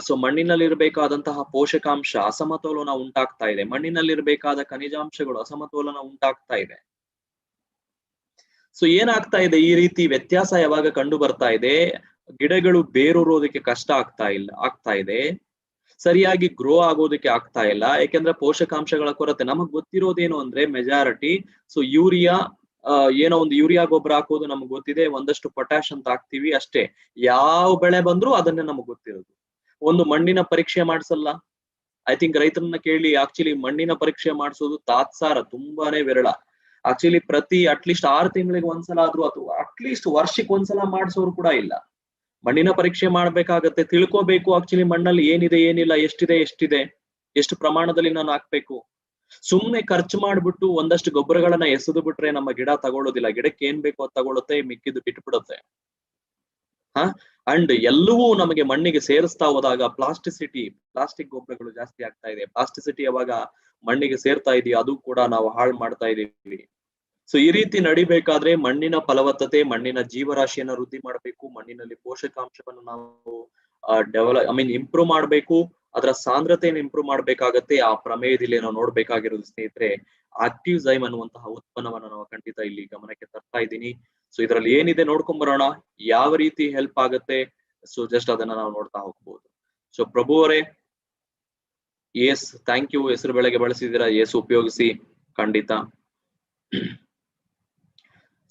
ಸೊ ಮಣ್ಣಿನಲ್ಲಿ ಇರಬೇಕಾದಂತಹ ಪೋಷಕಾಂಶ ಅಸಮತೋಲನ ಉಂಟಾಗ್ತಾ ಇದೆ. ಮಣ್ಣಿನಲ್ಲಿ ಇರಬೇಕಾದ ಖನಿಜಾಂಶಗಳು ಅಸಮತೋಲನ ಉಂಟಾಗ್ತಾ ಇದೆ. ಸೊ ಏನಾಗ್ತಾ ಇದೆ, ಈ ರೀತಿ ವ್ಯತ್ಯಾಸ ಯಾವಾಗ ಕಂಡು ಬರ್ತಾ ಇದೆ, ಗಿಡಗಳು ಬೇರೂರೋದಕ್ಕೆ ಕಷ್ಟ ಆಗ್ತಾ ಇದೆ, ಸರಿಯಾಗಿ ಗ್ರೋ ಆಗೋದಕ್ಕೆ ಆಗ್ತಾ ಇಲ್ಲ. ಯಾಕೆಂದ್ರೆ ಪೋಷಕಾಂಶಗಳ ಕೊರತೆ. ನಮಗ್ ಗೊತ್ತಿರೋದೇನು ಅಂದ್ರೆ ಮೆಜಾರಿಟಿ, ಸೊ ಯೂರಿಯಾ, ಏನೋ ಒಂದು ಯೂರಿಯಾ ಗೊಬ್ಬರ ಹಾಕೋದು ನಮ್ಗೆ ಗೊತ್ತಿದೆ, ಒಂದಷ್ಟು ಪೊಟ್ಯಾಶ್ ಅಂತ ಹಾಕ್ತಿವಿ ಅಷ್ಟೇ. ಯಾವ ಬೆಳೆ ಬಂದ್ರು ಅದನ್ನೇ ನಮಗ್ ಗೊತ್ತಿರೋದು. ಒಂದು ಮಣ್ಣಿನ ಪರೀಕ್ಷೆ ಮಾಡಿಸಲ್ಲ. ಐ ಥಿಂಕ್ ರೈತರನ್ನ ಕೇಳಿ, ಆಕ್ಚುಲಿ ಮಣ್ಣಿನ ಪರೀಕ್ಷೆ ಮಾಡಿಸೋದು ತಾತ್ಸಾರ, ತುಂಬಾನೇ ವಿರಳ. ಆಕ್ಚುಲಿ ಅಟ್ಲೀಸ್ಟ್ 6 ತಿಂಗಳಿಗೆ ಒಂದ್ಸಲ ಆದ್ರೂ, ಅಥವಾ ಅಟ್ಲೀಸ್ಟ್ ವರ್ಷಕ್ಕೆ ಒಂದ್ಸಲ ಮಾಡಿಸೋರು ಕೂಡ ಇಲ್ಲ. ಮಣ್ಣಿನ ಪರೀಕ್ಷೆ ಮಾಡ್ಬೇಕಾಗತ್ತೆ, ತಿಳ್ಕೋಬೇಕು ಆಕ್ಚುಲಿ ಮಣ್ಣಲ್ಲಿ ಏನಿದೆ ಏನಿಲ್ಲ, ಎಷ್ಟಿದೆ, ಎಷ್ಟು ಪ್ರಮಾಣದಲ್ಲಿ ನಾನು ಹಾಕ್ಬೇಕು. ಸುಮ್ನೆ ಖರ್ಚು ಮಾಡ್ಬಿಟ್ಟು ಒಂದಷ್ಟು ಗೊಬ್ಬರಗಳನ್ನ ಎಸೆದು ಬಿಟ್ರೆ ನಮ್ಮ ಗಿಡ ತಗೊಳ್ಳೋದಿಲ್ಲ. ಗಿಡಕ್ಕೆ ಏನ್ ಬೇಕೋ ಅದು ತಗೊಳುತ್ತೆ, ಮಿಕ್ಕಿದ್ದು ಬಿಟ್ಬಿಡುತ್ತೆ. ಅಂಡ್ ಎಲ್ಲವೂ ನಮಗೆ ಮಣ್ಣಿಗೆ ಸೇರಿಸ್ತಾ ಹೋದಾಗ ಪ್ಲಾಸ್ಟಿಕ್ ಗೊಬ್ಬರಗಳು ಜಾಸ್ತಿ ಆಗ್ತಾ ಇದೆ. ಪ್ಲಾಸ್ಟಿಸಿಟಿ ಯಾವಾಗ ಮಣ್ಣಿಗೆ ಸೇರ್ತಾ ಇದೆಯೋ ಅದು ಕೂಡ ನಾವು ಹಾಳು ಮಾಡ್ತಾ ಇದೀವಿ. ಸೊ ಈ ರೀತಿ ನಡಿಬೇಕಾದ್ರೆ ಮಣ್ಣಿನ ಫಲವತ್ತತೆ, ಮಣ್ಣಿನ ಜೀವರಾಶಿಯನ್ನ ವೃದ್ಧಿ ಮಾಡಬೇಕು, ಮಣ್ಣಿನಲ್ಲಿ ಪೋಷಕಾಂಶವನ್ನು ನಾವು ಇಂಪ್ರೂವ್ ಮಾಡಬೇಕು, ಅದರ ಸಾಂದ್ರತೆಯನ್ನು ಇಂಪ್ರೂವ್ ಮಾಡ್ಬೇಕಾಗತ್ತೆ. ಆ ಪ್ರಮೇಯದಲ್ಲಿ ನಾವು ನೋಡ್ಬೇಕಾಗಿರೋದು ಸ್ನೇಹಿತರೆ, ಆಕ್ಟಿವ್ಸೈಮ್ ಅನ್ನುವಂತಹ ಉತ್ಪನ್ನವನ್ನ ನಾವು ಖಂಡಿತ ಇಲ್ಲಿ ಗಮನಕ್ಕೆ ತರ್ತಾ ಇದ್ದೀನಿ. ಸೊ ಇದರಲ್ಲಿ ಏನಿದೆ ನೋಡ್ಕೊಂಡ್ ಬರೋಣ, ಯಾವ ರೀತಿ ಹೆಲ್ಪ್ ಆಗತ್ತೆ. ಸೊ ಜಸ್ಟ್ ಅದನ್ನ ನಾವು ನೋಡ್ತಾ ಹೋಗ್ಬೋದು. ಸೊ ಪ್ರಭು ಅವರೇ, ಎಸ್, ಥ್ಯಾಂಕ್ ಯು. ಹೆಸರು ಬೆಳೆಗೆ ಬಳಸಿದ್ದೀರಾ, ಎಸ್ ಉಪಯೋಗಿಸಿ ಖಂಡಿತ.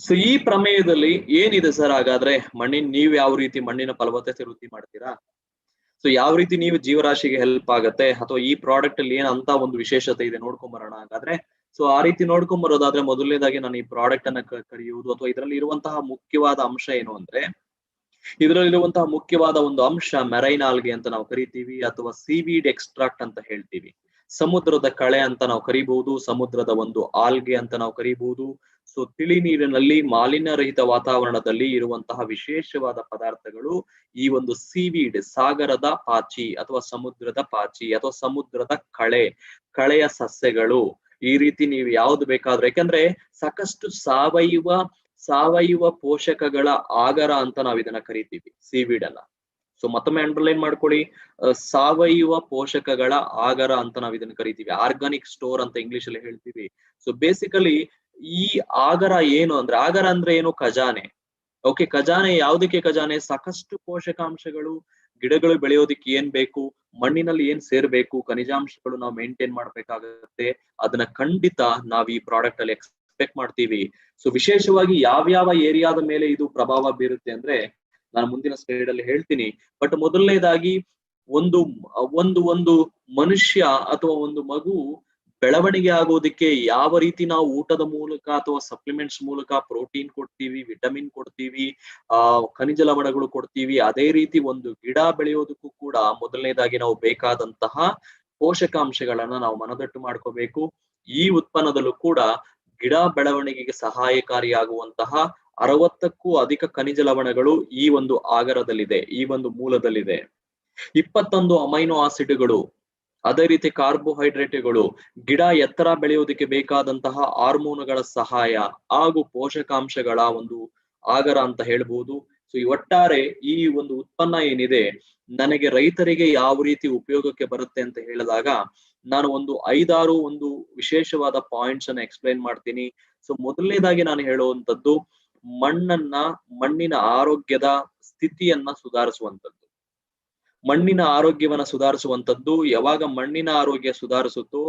ಸೊ ಈ ಪ್ರಮೇಯದಲ್ಲಿ ಏನಿದೆ ಸರ್ ಹಾಗಾದ್ರೆ, ನೀವು ಯಾವ ರೀತಿ ಮಣ್ಣಿನ ಫಲವತ್ತತೆ ವೃದ್ಧಿ ಮಾಡ್ತೀರಾ? ಸೊ ಯಾವ ರೀತಿ ನೀವು ಜೀವರಾಶಿಗೆ ಹೆಲ್ಪ್ ಆಗತ್ತೆ, ಅಥವಾ ಈ ಪ್ರಾಡಕ್ಟ್ ಅಲ್ಲಿ ಏನ್ ಅಂತ ಒಂದು ವಿಶೇಷತೆ ಇದೆ ನೋಡ್ಕೊಂಡ್ ಬರೋಣ ಹಾಗಾದ್ರೆ. ಸೊ ಆ ರೀತಿ ನೋಡ್ಕೊಂಡ್ ಬರೋದಾದ್ರೆ, ಮೊದಲನೇದಾಗಿ ನಾನು ಈ ಪ್ರಾಡಕ್ಟ್ ಅನ್ನ ಕರೆಯುವುದು, ಅಥವಾ ಇದರಲ್ಲಿ ಇರುವಂತಹ ಮುಖ್ಯವಾದ ಅಂಶ ಏನು ಅಂದ್ರೆ, ಇದರಲ್ಲಿರುವಂತಹ ಮುಖ್ಯವಾದ ಒಂದು ಅಂಶ ಮೆರೈನ್ ಆಲ್ಗೆ ಅಂತ ನಾವು ಕರಿತೀವಿ, ಅಥವಾ ಸೀವೀಡ್ ಎಕ್ಸ್ಟ್ರಾಕ್ಟ್ ಅಂತ ಹೇಳ್ತೀವಿ. ಸಮುದ್ರದ ಕಳೆ ಅಂತ ನಾವು ಕರಿಬಹುದು, ಸಮುದ್ರದ ಒಂದು ಆಲ್ಗೆ ಅಂತ ನಾವು ಕರಿಬಹುದು. ಸೊ ತಿಳಿ ನೀರಿನಲ್ಲಿ ಮಾಲಿನ್ಯ ರಹಿತ ವಾತಾವರಣದಲ್ಲಿ ಇರುವಂತಹ ವಿಶೇಷವಾದ ಪದಾರ್ಥಗಳು ಈ ಒಂದು ಸೀವೀಡ್, ಸಾಗರದ ಪಾಚಿ ಅಥವಾ ಸಮುದ್ರದ ಪಾಚಿ ಅಥವಾ ಸಮುದ್ರದ ಕಳೆಯ ಸಸ್ಯಗಳು. ಈ ರೀತಿ ನೀವು ಯಾವ್ದು ಬೇಕಾದ್ರೆ, ಯಾಕಂದ್ರೆ ಸಾಕಷ್ಟು ಸಾವಯವ ಪೋಷಕಗಳ ಆಗರ ಅಂತ ನಾವ್ ಇದನ್ನ ಕರಿತೀವಿ ಸೀವೀಡ್ ಅನ್ನ. ಸೊ ಮತ್ತೊಮ್ಮೆ ಅಂಡರ್ಲೈನ್ ಮಾಡ್ಕೊಳ್ಳಿ, ಸಾವಯವ ಪೋಷಕಗಳ ಆಗರ ಅಂತ ನಾವ್ ಇದನ್ನ ಕರಿತೀವಿ, ಆರ್ಗಾನಿಕ್ ಸ್ಟೋರ್ ಅಂತ ಇಂಗ್ಲಿಷ್ ಅಲ್ಲಿ ಹೇಳ್ತೀವಿ. ಸೊ ಬೇಸಿಕಲಿ ಈ ಆಗರ ಆಗರ ಅಂದ್ರೆ ಏನು, ಖಜಾನೆ. ಓಕೆ, ಖಜಾನೆ ಯಾವ್ದಕ್ಕೆ ಖಜಾನೆ? ಸಾಕಷ್ಟು ಪೋಷಕಾಂಶಗಳು, ಗಿಡಗಳು ಬೆಳೆಯೋದಿಕ್ಕೆ ಏನ್ ಬೇಕು, ಮಣ್ಣಿನಲ್ಲಿ ಏನ್ ಸೇರ್ಬೇಕು, ಖನಿಜಾಂಶಗಳು ನಾವು ಮೇಂಟೈನ್ ಮಾಡ್ಬೇಕಾಗತ್ತೆ. ಅದನ್ನ ಖಂಡಿತ ನಾವ್ ಈ ಪ್ರಾಡಕ್ಟ್ ಅಲ್ಲಿ ಎಕ್ಸ್ಪೆಕ್ಟ್ ಮಾಡ್ತೀವಿ. ಸೊ ವಿಶೇಷವಾಗಿ ಯಾವ್ಯಾವ ಏರಿಯಾದ ಮೇಲೆ ಇದು ಪ್ರಭಾವ ಬೀರುತ್ತೆ ಅಂದ್ರೆ ನಾನು ಮುಂದಿನ ಸ್ಲೈಡ್ ಅಲ್ಲಿ ಹೇಳ್ತೀನಿ. ಬಟ್ ಮೊದಲನೇದಾಗಿ ಒಂದು ಮನುಷ್ಯ ಅಥವಾ ಒಂದು ಮಗು ಬೆಳವಣಿಗೆ ಆಗೋದಿಕ್ಕೆ ಯಾವ ರೀತಿ ನಾವು ಊಟದ ಮೂಲಕ ಅಥವಾ ಸಪ್ಲಿಮೆಂಟ್ಸ್ ಮೂಲಕ ಪ್ರೋಟೀನ್ ಕೊಡ್ತೀವಿ, ವಿಟಮಿನ್ ಕೊಡ್ತೀವಿ, ಖನಿಜ ಲವಣಗಳು ಕೊಡ್ತೀವಿ, ಅದೇ ರೀತಿ ಒಂದು ಗಿಡ ಬೆಳೆಯೋದಕ್ಕೂ ಕೂಡ ಮೊದಲನೇದಾಗಿ ನಾವು ಬೇಕಾದಂತಹ ಪೋಷಕಾಂಶಗಳನ್ನ ನಾವು ಮನದಟ್ಟು ಮಾಡ್ಕೋಬೇಕು. ಈ ಉತ್ಪನ್ನದಲ್ಲೂ ಕೂಡ ಗಿಡ ಬೆಳವಣಿಗೆಗೆ ಸಹಾಯಕಾರಿಯಾಗುವಂತಹ 60ಕ್ಕೂ ಅಧಿಕ ಖನಿಜ ಲವಣಗಳು ಈ ಒಂದು ಆಗರದಲ್ಲಿದೆ, ಈ ಒಂದು ಮೂಲದಲ್ಲಿದೆ. 21 ಅಮೈನೋ ಆಸಿಡ್ಗಳು ಅದೇ ರೀತಿ ಕಾರ್ಬೋಹೈಡ್ರೇಟ್ಗಳು ಗಿಡ ಎತ್ತರ ಬೆಳೆಯೋದಕ್ಕೆ ಬೇಕಾದಂತಹ ಹಾರ್ಮೋನುಗಳ ಸಹಾಯ ಹಾಗೂ ಪೋಷಕಾಂಶಗಳ ಒಂದು ಆಗರ ಅಂತ ಹೇಳ್ಬೋದು. ಸೊ ಈ ಒಟ್ಟಾರೆ ಈ ಒಂದು ಉತ್ಪನ್ನ ಏನಿದೆ ನನಗೆ ರೈತರಿಗೆ ಯಾವ ರೀತಿ ಉಪಯೋಗಕ್ಕೆ ಬರುತ್ತೆ ಅಂತ ಹೇಳಿದಾಗ ನಾನು ಒಂದು 5-6 ಒಂದು ವಿಶೇಷವಾದ ಪಾಯಿಂಟ್ಸ್ ಅನ್ನ ಎಕ್ಸ್ಪ್ಲೈನ್ ಮಾಡ್ತೀನಿ. ಸೊ ಮೊದಲನೇದಾಗಿ ನಾನು ಹೇಳುವಂತದ್ದು ಮಣ್ಣಿನ ಆರೋಗ್ಯದ ಸ್ಥಿತಿಯನ್ನ ಸುಧಾರಿಸುವಂತದ್ದು. ಮಣ್ಣಿನ ಆರೋಗ್ಯವನ್ನ ಸುಧಾರಿಸುವಂತದ್ದು ಯಾವಾಗ ಮಣ್ಣಿನ ಆರೋಗ್ಯ ಸುಧಾರಿಸುತ್ತೋ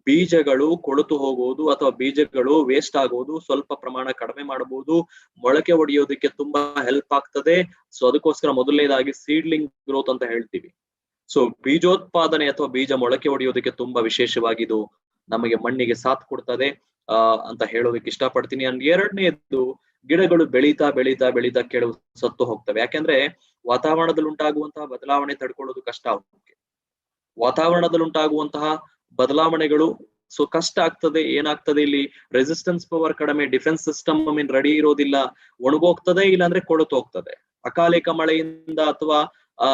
ಬೀಜಗಳು ಕೊಳೆತು ಹೋಗುವುದು ಅಥವಾ ಬೀಜಗಳು ವೇಸ್ಟ್ ಆಗುವುದು ಸ್ವಲ್ಪ ಪ್ರಮಾಣ ಕಡಿಮೆ ಮಾಡಬಹುದು, ಮೊಳಕೆ ಒಡೆಯೋದಕ್ಕೆ ತುಂಬಾ ಹೆಲ್ಪ್ ಆಗ್ತದೆ. ಸೊ ಅದಕ್ಕೋಸ್ಕರ ಮೊದಲನೇದಾಗಿ ಸೀಡ್ಲಿಂಗ್ ಗ್ರೋತ್ ಅಂತ ಹೇಳ್ತೀವಿ. ಸೊ ಬೀಜೋತ್ಪಾದನೆ ಅಥವಾ ಬೀಜ ಮೊಳಕೆ ಒಡೆಯೋದಕ್ಕೆ ತುಂಬಾ ವಿಶೇಷವಾಗಿ ಇದು ನಮಗೆ ಮಣ್ಣಿಗೆ ಸಾಥ್ ಕೊಡ್ತದೆ ಅಂತ ಹೇಳೋದಕ್ಕೆ ಇಷ್ಟಪಡ್ತೀನಿ. ಅಂಡ್ ಎರಡನೇದು ಗಿಡಗಳು ಬೆಳೀತಾ ಬೆಳೀತಾ ಬೆಳೀತಾ ಕೆಲವು ಸತ್ತು ಹೋಗ್ತವೆ. ಯಾಕೆಂದ್ರೆ ವಾತಾವರಣದಲ್ಲಿ ಉಂಟಾಗುವಂತಹ ಬದಲಾವಣೆ ತಡ್ಕೊಳ್ಳೋದು ಕಷ್ಟ ಅವಕ್ಕೆ. ವಾತಾವರಣದಲ್ಲಿ ಉಂಟಾಗುವಂತಹ ಬದಲಾವಣೆಗಳು ಸೊ ಕಷ್ಟ ಆಗ್ತದೆ. ಏನಾಗ್ತದೆ ಇಲ್ಲಿ ರೆಸಿಸ್ಟೆನ್ಸ್ ಪವರ್ ಕಡಿಮೆ, ಡಿಫೆನ್ಸ್ ಸಿಸ್ಟಮ್ ರೆಡಿ ಇರೋದಿಲ್ಲ, ಒಣಗೋಗ್ತದೆ, ಇಲ್ಲಾಂದ್ರೆ ಕೊಳೆತು ಹೋಗ್ತದೆ. ಅಕಾಲಿಕ ಮಳೆಯಿಂದ ಅಥವಾ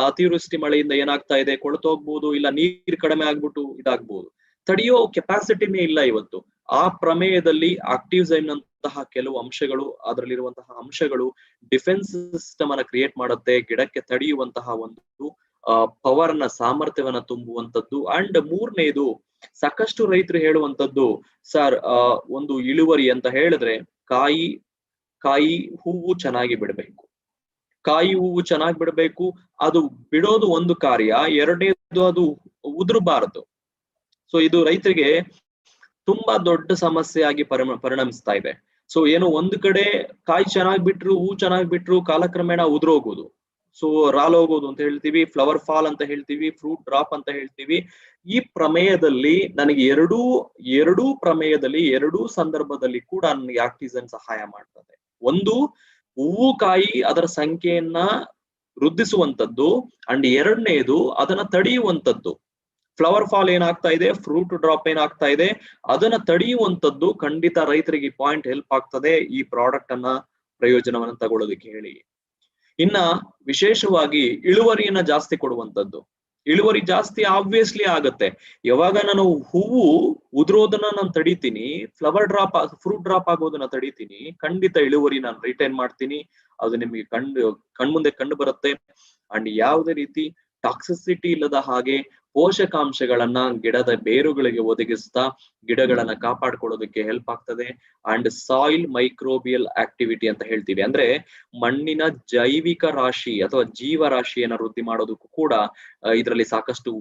ಅತಿವೃಷ್ಟಿ ಮಳೆಯಿಂದ ಏನಾಗ್ತಾ ಇದೆ, ಕೊಳೆತು ಹೋಗ್ಬೋದು, ಇಲ್ಲ ನೀರ್ ಕಡಿಮೆ ಆಗ್ಬಿಟ್ಟು ಇದಾಗ್ಬೋದು. ತಡೆಯೋ ಕೆಪಾಸಿಟಿನೇ ಇಲ್ಲ ಇವತ್ತು. ಆ ಪ್ರಮೇಯದಲ್ಲಿ ಆಕ್ಟಿವ್ಸೈಮ್ ನಂತಹ ಕೆಲವು ಅಂಶಗಳು, ಅದರಲ್ಲಿರುವಂತಹ ಅಂಶಗಳು ಡಿಫೆನ್ಸ್ ಸಿಸ್ಟಮ್ ಅನ್ನ ಕ್ರಿಯೇಟ್ ಮಾಡುತ್ತೆ, ಗಿಡಕ್ಕೆ ತಡೆಯುವಂತಹ ಒಂದು ಪವರ್ ನ ಸಾಮರ್ಥ್ಯವನ್ನ ತುಂಬುವಂತದ್ದು. ಅಂಡ್ ಮೂರನೇದು ಸಾಕಷ್ಟು ರೈತರು ಹೇಳುವಂತದ್ದು, ಸರ್ ಒಂದು ಇಳುವರಿ ಅಂತ ಹೇಳಿದ್ರೆ ಕಾಯಿ ಹೂವು ಚೆನ್ನಾಗಿ ಬಿಡಬೇಕು, ಕಾಯಿ ಹೂವು ಚೆನ್ನಾಗಿ ಬಿಡಬೇಕು. ಅದು ಬಿಡೋದು ಒಂದು ಕಾರ್ಯ, ಎರಡನೇದು ಅದು ಉದುರಬಾರದು. ಸೊ ಇದು ರೈತರಿಗೆ ತುಂಬಾ ದೊಡ್ಡ ಸಮಸ್ಯೆ ಆಗಿ ಪರಿಣಮಿಸ್ತಾ ಇದೆ. ಸೊ ಏನು ಒಂದು ಕಡೆ ಕಾಯಿ ಚೆನ್ನಾಗಿ ಬಿಟ್ರು, ಹೂ ಚೆನ್ನಾಗಿ ಬಿಟ್ರು, ಕಾಲಕ್ರಮೇಣ ಉದುರೋಗೋದು, ಸೊ ರಾಲೋಗೋದು ಅಂತ ಹೇಳ್ತೀವಿ, ಫ್ಲವರ್ ಫಾಲ್ ಅಂತ ಹೇಳ್ತೀವಿ, ಫ್ರೂಟ್ ಡ್ರಾಪ್ ಅಂತ ಹೇಳ್ತೀವಿ. ಈ ಪ್ರಮೇಯದಲ್ಲಿ ನನಗೆ ಎರಡೂ ಪ್ರಮೇಯದಲ್ಲಿ ಎರಡೂ ಸಂದರ್ಭದಲ್ಲಿ ಕೂಡ ನನಗೆ ಆಕ್ಟಿಸೈಮ್ ಸಹಾಯ ಮಾಡ್ತದೆ. ಒಂದು ಹೂವು ಕಾಯಿ ಅದರ ಸಂಖ್ಯೆಯನ್ನ ವೃದ್ಧಿಸುವಂತದ್ದು, ಅಂಡ್ ಎರಡನೇದು ಅದನ್ನ ತಡೆಯುವಂತದ್ದು. ಫ್ಲವರ್ ಫಾಲ್ ಏನಾಗ್ತಾ ಇದೆ, ಫ್ರೂಟ್ ಡ್ರಾಪ್ ಏನಾಗ್ತಾ ಇದೆ, ಅದನ್ನ ತಡೆಯುವಂತದ್ದು ಖಂಡಿತ ರೈತರಿಗೆ ಪಾಯಿಂಟ್ ಹೆಲ್ಪ್ ಆಗ್ತದೆ ಈ ಪ್ರಾಡಕ್ಟ್ ಅನ್ನ ಪ್ರಯೋಜನವನ್ನ ತಗೊಳ್ಳೋದಕ್ಕೆ ಹೇಳಿ. ಇನ್ನ ವಿಶೇಷವಾಗಿ ಇಳುವರಿಯನ್ನ ಜಾಸ್ತಿ ಕೊಡುವಂತದ್ದು. ಇಳುವರಿ ಜಾಸ್ತಿ ಆಬ್ವಿಯಸ್ಲಿ ಆಗತ್ತೆ ಯಾವಾಗ ನಾನು ಹೂವು ಉದುರೋದನ್ನ ನಾನು ತಡಿತೀನಿ, ಫ್ರೂಟ್ ಡ್ರಾಪ್ ಆಗೋದನ್ನ ತಡಿತೀನಿ, ಖಂಡಿತ ಇಳುವರಿ ನಾನು ರಿಟೈನ್ ಮಾಡ್ತೀನಿ. ಅದು ನಿಮಗೆ ಕಣ್ಮುಂದೆ ಕಂಡು ಬರುತ್ತೆ. ಅಂಡ್ ಯಾವುದೇ ರೀತಿ ಟಾಕ್ಸಿಸಿಟಿ ಇಲ್ಲದ ಹಾಗೆ ಪೋಷಕಾಂಶಗಳನ್ನ ಗಿಡದ ಬೇರುಗಳಿಗೆ ಒದಗಿಸ್ತಾ ಗಿಡಗಳನ್ನ ಕಾಪಾಡ್ಕೊಳ್ಳೋದಕ್ಕೆ ಹೆಲ್ಪ್ ಆಗ್ತದೆ. ಅಂಡ್ ಸಾಯಿಲ್ ಮೈಕ್ರೋಬಿಯಲ್ ಆಕ್ಟಿವಿಟಿ ಅಂತ ಹೇಳ್ತೀವಿ, ಅಂದ್ರೆ ಮಣ್ಣಿನ ಜೈವಿಕ ರಾಶಿ ಅಥವಾ ಜೀವರಾಶಿಯನ್ನ ವೃದ್ಧಿ ಮಾಡೋದಕ್ಕೂ ಕೂಡ ಇದರಲ್ಲಿ ಸಾಕಷ್ಟು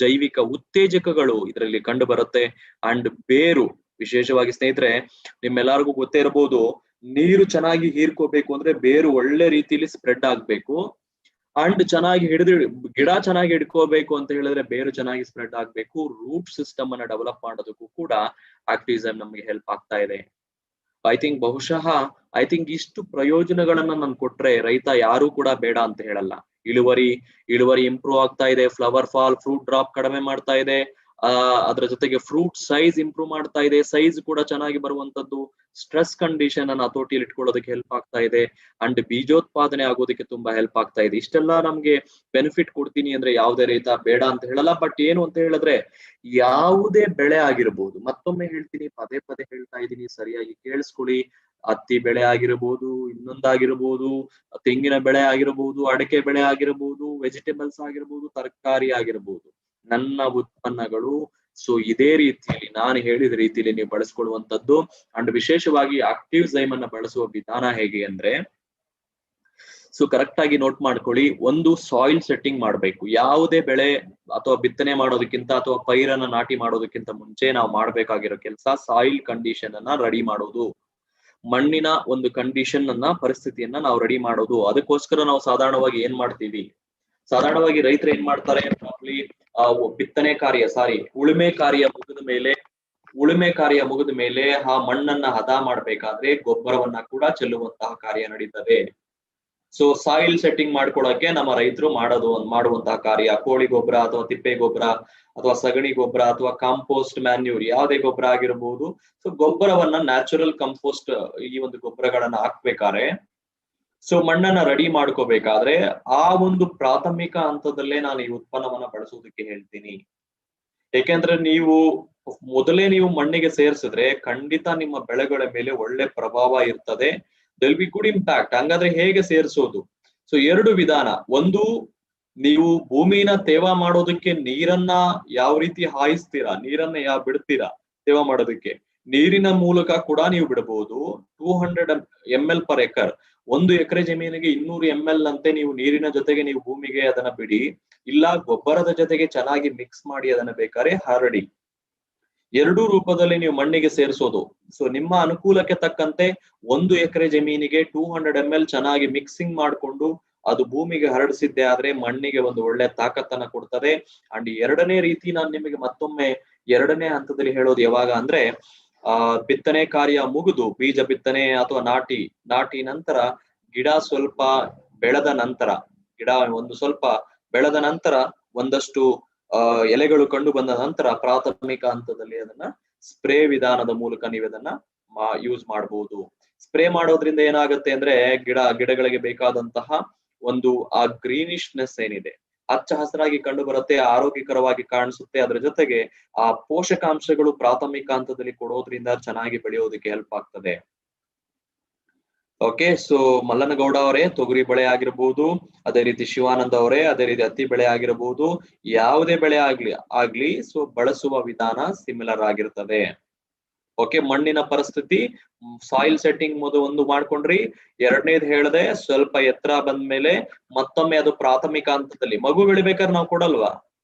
ಜೈವಿಕ ಉತ್ತೇಜಕಗಳು ಇದರಲ್ಲಿ ಕಂಡು ಬರುತ್ತೆ. ಅಂಡ್ ಬೇರು ವಿಶೇಷವಾಗಿ ಸ್ನೇಹಿತರೆ, ನಿಮ್ಮೆಲ್ಲರಿಗೂ ಗೊತ್ತೇ ಇರಬಹುದು, ನೀರು ಚೆನ್ನಾಗಿ ಹೀರ್ಕೋಬೇಕು ಅಂದ್ರೆ ಬೇರು ಒಳ್ಳೆ ರೀತಿಯಲ್ಲಿ ಸ್ಪ್ರೆಡ್ ಆಗ್ಬೇಕು. ಅಂಡ್ ಚೆನ್ನಾಗಿ ಗಿಡ ಚೆನ್ನಾಗಿ ಹಿಡ್ಕೋಬೇಕು ಅಂತ ಹೇಳಿದ್ರೆ ಬೇರು ಚೆನ್ನಾಗಿ ಸ್ಪ್ರೆಡ್ ಆಗ್ಬೇಕು. ರೂಟ್ ಸಿಸ್ಟಮ್ ಅನ್ನ ಡೆವಲಪ್ ಮಾಡೋದಕ್ಕೂ ಕೂಡ ಆಕ್ಟಿಸೈಮ್ ನಮಗೆ ಹೆಲ್ಪ್ ಆಗ್ತಾ ಇದೆ. ಐ ಥಿಂಕ್ ಇಷ್ಟು ಪ್ರಯೋಜನಗಳನ್ನ ನಾನು ಕೊಟ್ರೆ ರೈತ ಯಾರು ಕೂಡ ಬೇಡ ಅಂತ ಹೇಳಲ್ಲ. ಇಳುವರಿ ಇಂಪ್ರೂವ್ ಆಗ್ತಾ ಇದೆ, ಫ್ಲವರ್ ಫಾಲ್, ಫ್ರೂಟ್ ಡ್ರಾಪ್ ಕಡಿಮೆ ಮಾಡ್ತಾ ಇದೆ, ಅದರ ಜೊತೆಗೆ ಫ್ರೂಟ್ ಸೈಜ್ ಇಂಪ್ರೂವ್ ಮಾಡ್ತಾ ಇದೆ, ಸೈಜ್ ಕೂಡ ಚೆನ್ನಾಗಿ ಬರುವಂತದ್ದು, ಸ್ಟ್ರೆಸ್ ಕಂಡೀಷನ್ ಅನ್ನ ಹತೋಟಿಯಲ್ಲಿ ಇಟ್ಕೊಳ್ಳೋದಕ್ಕೆ ಹೆಲ್ಪ್ ಆಗ್ತಾ ಇದೆ, ಅಂಡ್ ಬೀಜೋತ್ಪಾದನೆ ಆಗೋದಕ್ಕೆ ತುಂಬಾ ಹೆಲ್ಪ್ ಆಗ್ತಾ ಇದೆ. ಇಷ್ಟೆಲ್ಲ ನಮ್ಗೆ ಬೆನಿಫಿಟ್ ಕೊಡ್ತೀನಿ ಅಂದ್ರೆ ಯಾವುದೇ ರೈತ ಬೇಡ ಅಂತ ಹೇಳಲ್ಲ. ಬಟ್ ಏನು ಅಂತ ಹೇಳಿದ್ರೆ ಯಾವುದೇ ಬೆಳೆ ಆಗಿರ್ಬೋದು, ಮತ್ತೊಮ್ಮೆ ಹೇಳ್ತೀನಿ, ಪದೇ ಪದೇ ಹೇಳ್ತಾ ಇದ್ದೀನಿ, ಸರಿಯಾಗಿ ಕೇಳಿಸ್ಕೊಳ್ಳಿ. ಹತ್ತಿ ಬೆಳೆ ಆಗಿರ್ಬೋದು, ಇನ್ನೊಂದಾಗಿರ್ಬೋದು, ತೆಂಗಿನ ಬೆಳೆ ಆಗಿರ್ಬೋದು, ಅಡಕೆ ಬೆಳೆ ಆಗಿರ್ಬೋದು, ವೆಜಿಟೇಬಲ್ಸ್ ಆಗಿರ್ಬೋದು, ತರಕಾರಿ ಆಗಿರ್ಬೋದು, ನನ್ನ ಉತ್ಪನ್ನಗಳು ಸೊ ಇದೇ ರೀತಿಯಲ್ಲಿ ನಾನು ಹೇಳಿದ ರೀತಿಯಲ್ಲಿ ನೀವು ಬಳಸ್ಕೊಳ್ಳುವಂತದ್ದು. ಅಂಡ್ ವಿಶೇಷವಾಗಿ ಆಕ್ಟಿವ್ಸೈಮ್ ಅನ್ನ ಬಳಸುವ ವಿಧಾನ ಹೇಗೆ ಅಂದ್ರೆ, ಸೊ ಕರೆಕ್ಟ್ ಆಗಿ ನೋಟ್ ಮಾಡ್ಕೊಳ್ಳಿ. ಒಂದು ಸಾಯಿಲ್ ಸೆಟ್ಟಿಂಗ್ ಮಾಡ್ಬೇಕು. ಯಾವುದೇ ಬೆಳೆ ಅಥವಾ ಬಿತ್ತನೆ ಮಾಡೋದಕ್ಕಿಂತ ಅಥವಾ ಪೈರನ್ನ ನಾಟಿ ಮಾಡೋದಕ್ಕಿಂತ ಮುಂಚೆ ನಾವು ಮಾಡ್ಬೇಕಾಗಿರೋ ಕೆಲಸ ಸಾಯಿಲ್ ಕಂಡೀಷನ್ ಅನ್ನ ರೆಡಿ ಮಾಡೋದು. ಮಣ್ಣಿನ ಒಂದು ಕಂಡೀಷನ್ ಅನ್ನ, ಪರಿಸ್ಥಿತಿಯನ್ನ ನಾವು ರೆಡಿ ಮಾಡೋದು. ಅದಕ್ಕೋಸ್ಕರ ನಾವು ಸಾಧಾರಣವಾಗಿ ಏನ್ ಮಾಡ್ತೀವಿ, ಸಾಧಾರಣವಾಗಿ ರೈತರು ಏನ್ ಮಾಡ್ತಾರೆ, ಉಳುಮೆ ಕಾರ್ಯ ಮುಗಿದ ಮೇಲೆ ಆ ಮಣ್ಣನ್ನ ಹದ ಮಾಡ್ಬೇಕಾದ್ರೆ ಗೊಬ್ಬರವನ್ನ ಕೂಡ ಚೆಲ್ಲುವಂತಹ ಕಾರ್ಯ ನಡೀತದೆ. ಸೊ ಸಾಯಿಲ್ ಸೆಟ್ಟಿಂಗ್ ಮಾಡ್ಕೊಳಕ್ಕೆ ನಮ್ಮ ರೈತರು ಮಾಡುವಂತಹ ಕಾರ್ಯ ಕೋಳಿ ಗೊಬ್ಬರ ಅಥವಾ ತಿಪ್ಪೆ ಗೊಬ್ಬರ ಅಥವಾ ಸಗಣಿ ಗೊಬ್ಬರ ಅಥವಾ ಕಾಂಪೋಸ್ಟ್ ಮ್ಯಾನ್ಯೂರ್ ಯಾವುದೇ ಗೊಬ್ಬರ ಆಗಿರಬಹುದು. ಸೊ ಗೊಬ್ಬರವನ್ನ ನ್ಯಾಚುರಲ್ ಕಂಪೋಸ್ಟ್ ಈ ಒಂದು ಗೊಬ್ಬರಗಳನ್ನ ಹಾಕ್ಬೇಕಾದ್ರೆ, ಸೊ ಮಣ್ಣನ್ನ ರೆಡಿ ಮಾಡ್ಕೋಬೇಕಾದ್ರೆ ಆ ಒಂದು ಪ್ರಾಥಮಿಕ ಹಂತದಲ್ಲೇ ನಾನು ಈ ಉತ್ಪನ್ನವನ್ನ ಬಳಸೋದಕ್ಕೆ ಹೇಳ್ತೀನಿ. ಏಕೆಂದ್ರೆ ನೀವು ಮೊದಲೇ ನೀವು ಮಣ್ಣಿಗೆ ಸೇರಿಸಿದ್ರೆ ಖಂಡಿತ ನಿಮ್ಮ ಬೆಳೆಗಳ ಮೇಲೆ ಒಳ್ಳೆ ಪ್ರಭಾವ ಇರ್ತದೆ. They'll be good impact. ಹಂಗಾದ್ರೆ ಹೇಗೆ ಸೇರಿಸೋದು? ಸೊ ಎರಡು ವಿಧಾನ. ಒಂದು, ನೀವು ಭೂಮಿನ ತೇವ ಮಾಡೋದಕ್ಕೆ ನೀರನ್ನ ಯಾವ ರೀತಿ ಹಾಯಿಸ್ತೀರಾ, ನೀರನ್ನ ಯಾವ ಬಿಡ್ತೀರಾ ತೇವ ಮಾಡೋದಕ್ಕೆ, ನೀರಿನ ಮೂಲಕ ಕೂಡ ನೀವು ಬಿಡಬಹುದು. 200 ml per acre. 1 ಎಕರೆ ಜಮೀನಿಗೆ 200 ml ಅಂತೆ ನೀವು ನೀರಿನ ಜೊತೆಗೆ ನೀವು ಭೂಮಿಗೆ ಅದನ್ನ ಬಿಡಿ, ಇಲ್ಲ ಗೊಬ್ಬರದ ಜೊತೆಗೆ ಚೆನ್ನಾಗಿ ಮಿಕ್ಸ್ ಮಾಡಿ ಅದನ್ನ ಬೇಕಾದ್ರೆ ಹರಡಿ. ಎರಡೂ ರೂಪದಲ್ಲಿ ನೀವು ಮಣ್ಣಿಗೆ ಸೇರಿಸೋದು. ಸೊ ನಿಮ್ಮ ಅನುಕೂಲಕ್ಕೆ ತಕ್ಕಂತೆ 1 ಎಕರೆ ಜಮೀನಿಗೆ 200 ml ಚೆನ್ನಾಗಿ ಮಿಕ್ಸಿಂಗ್ ಮಾಡಿಕೊಂಡು ಅದು ಭೂಮಿಗೆ ಹರಡಿಸಿದ್ದೆ ಆದ್ರೆ ಮಣ್ಣಿಗೆ ಒಂದು ಒಳ್ಳೆ ತಾಕತ್ತನ್ನ ಕೊಡ್ತದೆ. ಅಂಡ್ ಎರಡನೇ ರೀತಿ ನಾನು ನಿಮಗೆ ಮತ್ತೊಮ್ಮೆ ಎರಡನೇ ಹಂತದಲ್ಲಿ ಹೇಳೋದು ಯಾವಾಗ ಅಂದ್ರೆ, ಬಿತ್ತನೆ ಕಾರ್ಯ ಮುಗಿದು ಬೀಜ ಬಿತ್ತನೆ ಅಥವಾ ನಾಟಿ ನಂತರ ಗಿಡ ಸ್ವಲ್ಪ ಬೆಳೆದ ನಂತರ, ಗಿಡ ಒಂದು ಸ್ವಲ್ಪ ಬೆಳೆದ ನಂತರ ಒಂದಷ್ಟು ಎಲೆಗಳು ಕಂಡು ಬಂದ ನಂತರ ಪ್ರಾಥಮಿಕ ಹಂತದಲ್ಲಿ ಅದನ್ನ ಸ್ಪ್ರೇ ವಿಧಾನದ ಮೂಲಕ ನೀವು ಅದನ್ನ ಯೂಸ್ ಮಾಡಬಹುದು. ಸ್ಪ್ರೇ ಮಾಡೋದ್ರಿಂದ ಏನಾಗುತ್ತೆ ಅಂದ್ರೆ ಗಿಡಗಳಿಗೆ ಬೇಕಾದಂತಹ ಒಂದು ಆ ಗ್ರೀನಿಶ್ನೆಸ್ ಏನಿದೆ ಹಚ್ಚ ಹಸಿರಾಗಿ ಕಂಡು ಬರುತ್ತೆ, ಆರೋಗ್ಯಕರವಾಗಿ ಕಾಣಿಸುತ್ತೆ. ಅದರ ಜೊತೆಗೆ ಆ ಪೋಷಕಾಂಶಗಳು ಪ್ರಾಥಮಿಕ ಹಂತದಲ್ಲಿ ಕೊಡೋದ್ರಿಂದ ಚೆನ್ನಾಗಿ ಬೆಳೆಯೋದಕ್ಕೆ ಹೆಲ್ಪ್ ಆಗ್ತದೆ. ಓಕೆ, ಸೊ ಮಲ್ಲನಗೌಡ ಅವರೇ ತೊಗರಿ ಬೆಳೆ ಆಗಿರ್ಬೋದು, ಅದೇ ರೀತಿ ಶಿವಾನಂದ ಅವರೇ ಅದೇ ರೀತಿ ಹತ್ತಿ ಬೆಳೆ ಆಗಿರಬಹುದು, ಯಾವುದೇ ಬೆಳೆ ಆಗ್ಲಿ ಸೊ ಬಳಸುವ ವಿಧಾನ ಸಿಮಿಲರ್ ಆಗಿರ್ತದೆ. ಓಕೆ, ಮಣ್ಣಿನ ಪರಿಸ್ಥಿತಿ, ಸಾಯಿಲ್ ಸೆಟ್ಟಿಂಗ್ ಒಂದು ಮಾಡ್ಕೊಂಡ್ರಿ. ಎರಡನೇದು ಹೇಳ್ದೆ, ಸ್ವಲ್ಪ ಎತ್ತರ ಬಂದ್ಮೇಲೆ ಮತ್ತೊಮ್ಮೆ ಅದು ಪ್ರಾಥಮಿಕ ಹಂತದಲ್ಲಿ ಮಗು ಬೆಳಿಬೇಕಾದ್ರೆ ನಾವು ಕೊಡಲ್ವಾ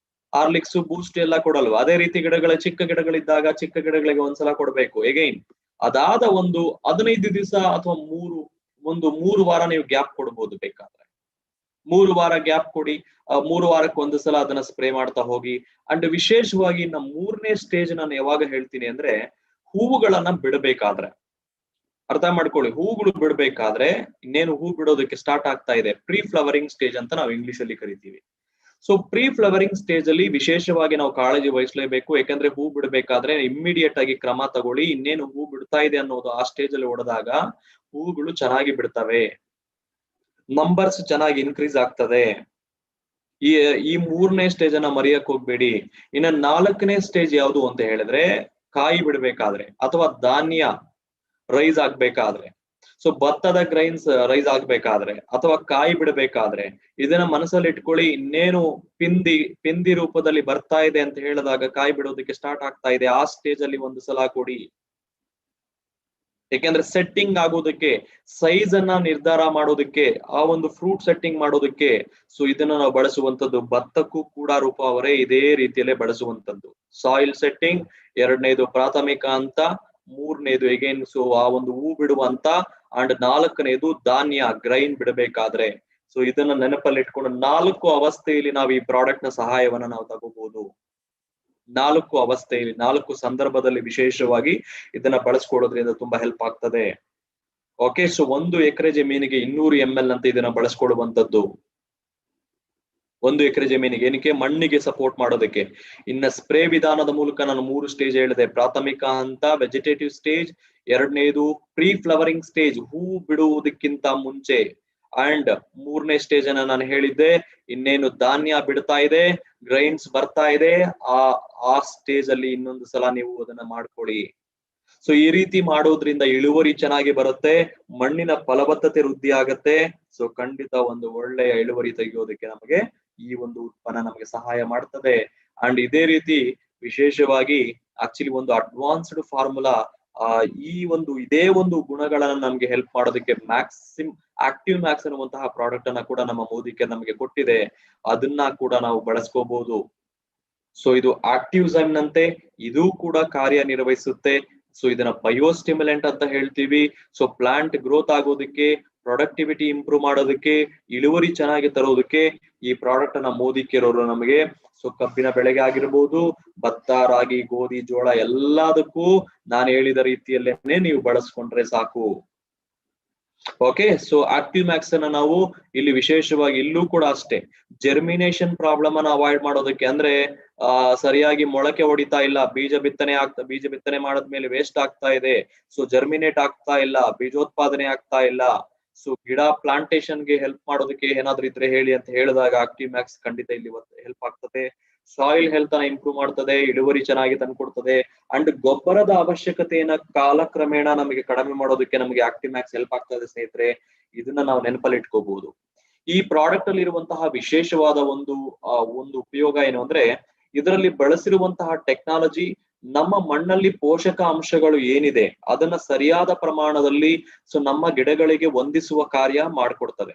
ಹಾರ್ಲಿಕ್ಸ್ ಬೂಸ್ಟ್ ಎಲ್ಲ ಕೊಡಲ್ವಾ, ಅದೇ ರೀತಿ ಚಿಕ್ಕ ಗಿಡಗಳಿದ್ದಾಗ ಚಿಕ್ಕ ಗಿಡಗಳಿಗೆ ಒಂದ್ಸಲ ಕೊಡ್ಬೇಕು. ಎಗೈನ್ ಅದಾದ ಒಂದು 15 ದಿವಸ ಅಥವಾ 3 ವಾರ ನೀವು ಗ್ಯಾಪ್ ಕೊಡ್ಬೋದು ಬೇಕಾದ್ರೆ. 3 ವಾರ ಗ್ಯಾಪ್ ಕೊಡಿ, 3 ವಾರಕ್ಕೆ ಒಂದು ಸಲ ಅದನ್ನ ಸ್ಪ್ರೇ ಮಾಡ್ತಾ ಹೋಗಿ. ಅಂಡ್ ವಿಶೇಷವಾಗಿ ನಮ್ಮ 3ನೇ ಸ್ಟೇಜ್ ನಾನು ಯಾವಾಗ ಹೇಳ್ತೀನಿ ಅಂದ್ರೆ, ಹೂವುಗಳನ್ನ ಬಿಡಬೇಕಾದ್ರೆ ಅರ್ಥ ಮಾಡ್ಕೊಳ್ಳಿ. ಹೂವುಗಳು ಬಿಡ್ಬೇಕಾದ್ರೆ ಇನ್ನೇನು ಹೂ ಬಿಡೋದಕ್ಕೆ ಸ್ಟಾರ್ಟ್ ಆಗ್ತಾ ಇದೆ, ಪ್ರೀ ಫ್ಲವರಿಂಗ್ ಸ್ಟೇಜ್ ಅಂತ ನಾವು ಇಂಗ್ಲಿಷ್ ಅಲ್ಲಿ ಕರಿತೀವಿ. ಸೊ ಪ್ರೀ ಫ್ಲವರಿಂಗ್ ಸ್ಟೇಜ್ ಅಲ್ಲಿ ವಿಶೇಷವಾಗಿ ನಾವು ಕಾಳಜಿ ವಹಿಸಲೇಬೇಕು. ಯಾಕಂದ್ರೆ ಹೂ ಬಿಡಬೇಕಾದ್ರೆ ಇಮ್ಮಿಡಿಯೇಟ್ ಆಗಿ ಕ್ರಮ ತಗೊಳ್ಳಿ. ಇನ್ನೇನು ಹೂ ಬಿಡ್ತಾ ಇದೆ ಅನ್ನೋದು ಆ ಸ್ಟೇಜ್ ಅಲ್ಲಿ ಹೊಡೆದಾಗ ಹೂವುಗಳು ಚೆನ್ನಾಗಿ ಬಿಡ್ತವೆ, ನಂಬರ್ಸ್ ಚೆನ್ನಾಗಿ ಇನ್ಕ್ರೀಸ್ ಆಗ್ತದೆ. ಈ 3ನೇ ಸ್ಟೇಜ್ ಅನ್ನ ಮರೆಯಕ್ ಹೋಗ್ಬೇಡಿ. ಇನ್ನ 4ನೇ ಸ್ಟೇಜ್ ಯಾವುದು ಅಂತ ಹೇಳಿದ್ರೆ, ಕಾಯಿ ಬಿಡ್ಬೇಕಾದ್ರೆ ಅಥವಾ ಧಾನ್ಯ ರೈಸ್ ಆಗ್ಬೇಕಾದ್ರೆ, ಸೊ ಭತ್ತದ ಗ್ರೈನ್ಸ್ ರೈಸ್ ಆಗ್ಬೇಕಾದ್ರೆ ಅಥವಾ ಕಾಯಿ ಬಿಡಬೇಕಾದ್ರೆ ಇದನ್ನ ಮನಸ್ಸಲ್ಲಿ ಇಟ್ಕೊಳ್ಳಿ. ಇನ್ನೇನು ಪಿಂದಿ ರೂಪದಲ್ಲಿ ಬರ್ತಾ ಇದೆ ಅಂತ ಹೇಳಿದಾಗ ಕಾಯಿ ಬಿಡೋದಕ್ಕೆ ಸ್ಟಾರ್ಟ್ ಆಗ್ತಾ ಇದೆ, ಆ ಸ್ಟೇಜ್ ಅಲ್ಲಿ ಒಂದು ಸಲ ಕೊಡಿ. ಯಾಕೆಂದ್ರೆ ಸೆಟ್ಟಿಂಗ್ ಆಗೋದಕ್ಕೆ, ಸೈಜ್ ಅನ್ನ ನಿರ್ಧಾರ ಮಾಡೋದಕ್ಕೆ, ಆ ಒಂದು ಫ್ರೂಟ್ ಸೆಟ್ಟಿಂಗ್ ಮಾಡೋದಕ್ಕೆ ಸೊ ಇದನ್ನ ನಾವು ಬಳಸುವಂತದ್ದು. ಭತ್ತಕ್ಕೂ ಕೂಡ ರೂಪ ಅವರೇ ಇದೇ ರೀತಿಯಲ್ಲೇ ಬಳಸುವಂತದ್ದು. ಸಾಯಿಲ್ ಸೆಟ್ಟಿಂಗ್, ಎರಡನೇದು ಪ್ರಾಥಮಿಕ ಹಂತ, 3ನೇದು ಎಗೇನ್ ಸೊ ಆ ಒಂದು ಹೂ ಬಿಡುವಂತ, ಅಂಡ್ 4ನೇದು ಧಾನ್ಯ ಗ್ರೈನ್ ಬಿಡಬೇಕಾದ್ರೆ. ಸೊ ಇದನ್ನ ನೆನಪಲ್ಲಿ ಇಟ್ಕೊಂಡು 4 ಅವಸ್ಥೆಯಲ್ಲಿ ನಾವು ಈ ಪ್ರಾಡಕ್ಟ್ ನ ಸಹಾಯವನ್ನ ನಾವು ತಗೋಬಹುದು. 4 ಅವಸ್ಥೆಯಲ್ಲಿ, 4 ಸಂದರ್ಭದಲ್ಲಿ ವಿಶೇಷವಾಗಿ ಇದನ್ನ ಬಳಸ್ಕೊಳ್ಳೋದ್ರಿಂದ ತುಂಬಾ ಹೆಲ್ಪ್ ಆಗ್ತದೆ. ಓಕೆ, ಸೊ 1 ಎಕರೆ ಜಮೀನಿಗೆ 200 ml ಅಂತ ಇದನ್ನ ಬಳಸ್ಕೊಳ್ಳುವಂತದ್ದು. 1 ಎಕರೆ ಜಮೀನಿಗೆ ಏನಕ್ಕೆ? ಮಣ್ಣಿಗೆ ಸಪೋರ್ಟ್ ಮಾಡೋದಕ್ಕೆ. ಇನ್ನ ಸ್ಪ್ರೇ ವಿಧಾನದ ಮೂಲಕ ನಾನು 3 ಸ್ಟೇಜ್ ಹೇಳಿದೆ. ಪ್ರಾಥಮಿಕ ಹಂತ ವೆಜಿಟೇಟಿವ್ ಸ್ಟೇಜ್, ಎರಡನೇದು ಪ್ರೀ ಫ್ಲವರಿಂಗ್ ಸ್ಟೇಜ್ ಹೂ ಬಿಡುವುದಕ್ಕಿಂತ ಮುಂಚೆ, ಅಂಡ್ 3ನೇ ಸ್ಟೇಜ್ ಅನ್ನ ನಾನು ಹೇಳಿದ್ದೆ ಇನ್ನೇನು ಧಾನ್ಯ ಬಿಡ್ತಾ ಇದೆ, ಗ್ರೈನ್ಸ್ ಬರ್ತಾ ಇದೆ, ಆ ಸ್ಟೇಜ್ ಅಲ್ಲಿ ಇನ್ನೊಂದು ಸಲ ನೀವು ಅದನ್ನ ಮಾಡ್ಕೊಳ್ಳಿ. ಸೊ ಈ ರೀತಿ ಮಾಡೋದ್ರಿಂದ ಇಳುವರಿ ಚೆನ್ನಾಗಿ ಬರುತ್ತೆ, ಮಣ್ಣಿನ ಫಲವತ್ತತೆ ವೃದ್ಧಿ ಆಗತ್ತೆ. ಸೊ ಖಂಡಿತ ಒಂದು ಒಳ್ಳೆಯ ಇಳುವರಿ ತೆಗೆಯೋದಕ್ಕೆ ನಮಗೆ ಈ ಒಂದು ಉತ್ಪನ್ನ ನಮಗೆ ಸಹಾಯ ಮಾಡ್ತದೆ. ಅಂಡ್ ಇದೇ ರೀತಿ ವಿಶೇಷವಾಗಿ ಆಕ್ಚುಲಿ ಒಂದು ಅಡ್ವಾನ್ಸ್ಡ್ ಫಾರ್ಮುಲಾ ಇದೇ ಒಂದು ಗುಣಗಳನ್ನ ನಮ್ಗೆ ಹೆಲ್ಪ್ ಮಾಡೋದಕ್ಕೆ ಆಕ್ಟಿವ್ ಮ್ಯಾಕ್ಸ್ ಅನ್ನುವಂತಹ ಪ್ರಾಡಕ್ಟ್ ಅನ್ನ ಕೂಡ ನಮ್ಮ ಮೋದಿಕೆ ನಮಗೆ ಕೊಟ್ಟಿದೆ. ಅದನ್ನ ಕೂಡ ನಾವು ಬಳಸ್ಕೋಬಹುದು. ಸೊ ಇದು ಆಕ್ಟಿವ್ಸೈಮ್ ನಂತೆ ಇದು ಕೂಡ ಕಾರ್ಯನಿರ್ವಹಿಸುತ್ತೆ. ಸೊ ಇದನ್ನ ಬಯೋಸ್ಟಿಮ್ಯುಲೆಂಟ್ ಅಂತ ಹೇಳ್ತೀವಿ. ಸೊ ಪ್ಲಾಂಟ್ ಗ್ರೋತ್ ಆಗೋದಕ್ಕೆ, ಪ್ರೊಡಕ್ಟಿವಿಟಿ ಇಂಪ್ರೂವ್ ಮಾಡೋದಕ್ಕೆ, ಇಳುವರಿ ಚೆನ್ನಾಗಿ ತರೋದಕ್ಕೆ ಈ ಪ್ರಾಡಕ್ಟ್ ಅನ್ನ ಮೋದಿಕೆರೋರು ನಮಗೆ ಸೊ ಕಬ್ಬಿನ ಬೆಳೆಗೆ ಆಗಿರ್ಬೋದು, ಭತ್ತ, ರಾಗಿ, ಗೋಧಿ, ಜೋಳ ಎಲ್ಲದಕ್ಕೂ ನಾನು ಹೇಳಿದ ರೀತಿಯಲ್ಲೇನೆ ನೀವು ಬಳಸ್ಕೊಂಡ್ರೆ ಸಾಕು. ಓಕೆ, ಸೊ ಆಕ್ಟಿವ್ ಮ್ಯಾಕ್ಸ್ ಅನ್ನ ನಾವು ಇಲ್ಲಿ ವಿಶೇಷವಾಗಿ ಇಲ್ಲೂ ಕೂಡ ಅಷ್ಟೇ ಜರ್ಮಿನೇಷನ್ ಪ್ರಾಬ್ಲಮ್ ಅನ್ನ ಅವಾಯ್ಡ್ ಮಾಡೋದಕ್ಕೆ, ಅಂದ್ರೆ ಸರಿಯಾಗಿ ಮೊಳಕೆ ಹೊಡಿತಾ ಇಲ್ಲ, ಬೀಜ ಬಿತ್ತನೆ ಮಾಡದ್ಮೇಲೆ ವೇಸ್ಟ್ ಆಗ್ತಾ ಇದೆ, ಸೊ ಜರ್ಮಿನೇಟ್ ಆಗ್ತಾ ಇಲ್ಲ, ಬೀಜೋತ್ಪಾದನೆ ಆಗ್ತಾ ಇಲ್ಲ. ಸೊ ಗಿಡ ಪ್ಲಾಂಟೇಶನ್ ಗೆ ಹೆಲ್ಪ್ ಮಾಡೋದಕ್ಕೆ ಏನಾದ್ರೂ ಇದ್ರೆ ಹೇಳಿ ಅಂತ ಹೇಳಿದಾಗ ಆಕ್ಟಿವ್ ಮ್ಯಾಕ್ಸ್ ಖಂಡಿತ ಇಲ್ಲಿ ಹೆಲ್ಪ್ ಆಗ್ತದೆ. ಸಾಯಿಲ್ ಹೆಲ್ತ್ ಅನ್ನ ಇಂಪ್ರೂವ್ ಮಾಡ್ತದೆ, ಇಳುವರಿ ಚೆನ್ನಾಗಿ ತಂದ್ಕೊಡ್ತದೆ. ಅಂಡ್ ಗೊಬ್ಬರದ ಅವಶ್ಯಕತೆಯನ್ನ ಕಾಲಕ್ರಮೇಣ ನಮಗೆ ಕಡಿಮೆ ಮಾಡೋದಕ್ಕೆ ನಮಗೆ ಆಕ್ಟಿವ್ ಮ್ಯಾಕ್ಸ್ ಹೆಲ್ಪ್ ಆಗ್ತದೆ ಸ್ನೇಹಿತರೆ. ಇದನ್ನ ನಾವು ನೆನಪಲ್ಲಿ ಇಟ್ಕೋಬಹುದು. ಈ ಪ್ರಾಡಕ್ಟ್ ಅಲ್ಲಿ ಇರುವಂತಹ ವಿಶೇಷವಾದ ಒಂದು ಉಪಯೋಗ ಏನು ಅಂದ್ರೆ, ಇದರಲ್ಲಿ ಬಳಸಿರುವಂತಹ ಟೆಕ್ನಾಲಜಿ ನಮ್ಮ ಮಣ್ಣಲ್ಲಿ ಪೋಷಕ ಅಂಶಗಳು ಏನಿದೆ ಅದನ್ನ ಸರಿಯಾದ ಪ್ರಮಾಣದಲ್ಲಿ ನಮ್ಮ ಗಿಡಗಳಿಗೆ ಹೊಂದಿಸುವ ಕಾರ್ಯ ಮಾಡ್ಕೊಡ್ತದೆ.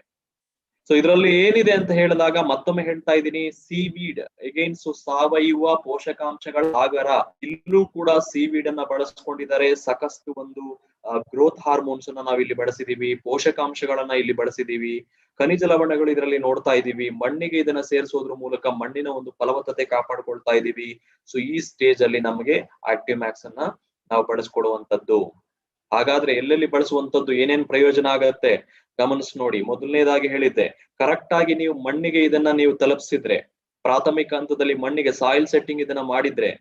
ಇದರಲ್ಲಿ ಏನಿದೆ ಅಂತ ಹೇಳಿದಾಗ ಮತ್ತೊಮ್ಮೆ ಹೇಳ್ತಾ ಇದ್ದೀನಿ, ಸೀವೀಡ್ ಅಗೈನ್ ಸಾವಯವ ಪೋಷಕಾಂಶಗಳ ಸಾಗರ. ಇಲ್ಲೂ ಕೂಡ ಸೀವೀಡ್ ಅನ್ನ ಬಳಸ್ಕೊಂಡಿದ್ದಾರೆ. ಸಾಕಷ್ಟು ಒಂದು ಗ್ರೋತ್ ಹಾರ್ಮೋನ್ಸ್ ಅನ್ನ ನಾವು ಇಲ್ಲಿ ಬಳಸಿದೀವಿ, ಪೋಷಕಾಂಶಗಳನ್ನ ಇಲ್ಲಿ ಬಳಸಿದೀವಿ, ಖನಿಜ ಲವಣಗಳು ಇದರಲ್ಲಿ ನೋಡ್ತಾ ಇದೀವಿ. ಮಣ್ಣಿಗೆ ಇದನ್ನ ಸೇರಿಸೋದ್ರ ಮೂಲಕ ಮಣ್ಣಿನ ಒಂದು ಫಲವತ್ತತೆ ಕಾಪಾಡ್ಕೊಳ್ತಾ ಇದೀವಿ. ಈ ಸ್ಟೇಜ್ ಅಲ್ಲಿ ನಮಗೆ ಆಕ್ಟಿವ್ ಮ್ಯಾಕ್ಸ್ ಅನ್ನ ನಾವು ಬಳಸ್ಕೊಡುವಂತದ್ದು. ಹಾಗಾದ್ರೆ ಎಲ್ಲೆಲ್ಲಿ ಬಳಸುವಂತದ್ದು, ಏನೇನ್ ಪ್ರಯೋಜನ ಆಗತ್ತೆ ಗಮನಿಸಿ ನೋಡಿ. ಮೊದಲನೇದಾಗಿ ಹೇಳಿದ್ದೆ, ಕರೆಕ್ಟ್ ಆಗಿ ನೀವು ಮಣ್ಣಿಗೆ ಇದನ್ನ ನೀವು ತಲುಪಿಸಿದ್ರೆ, ಪ್ರಾಥಮಿಕ ಹಂತದಲ್ಲಿ ಮಣ್ಣಿಗೆ ಸಾಯಿಲ್ ಸೆಟ್ಟಿಂಗ್ ಇದನ್ನ ಮಾಡಿದ್ರೆ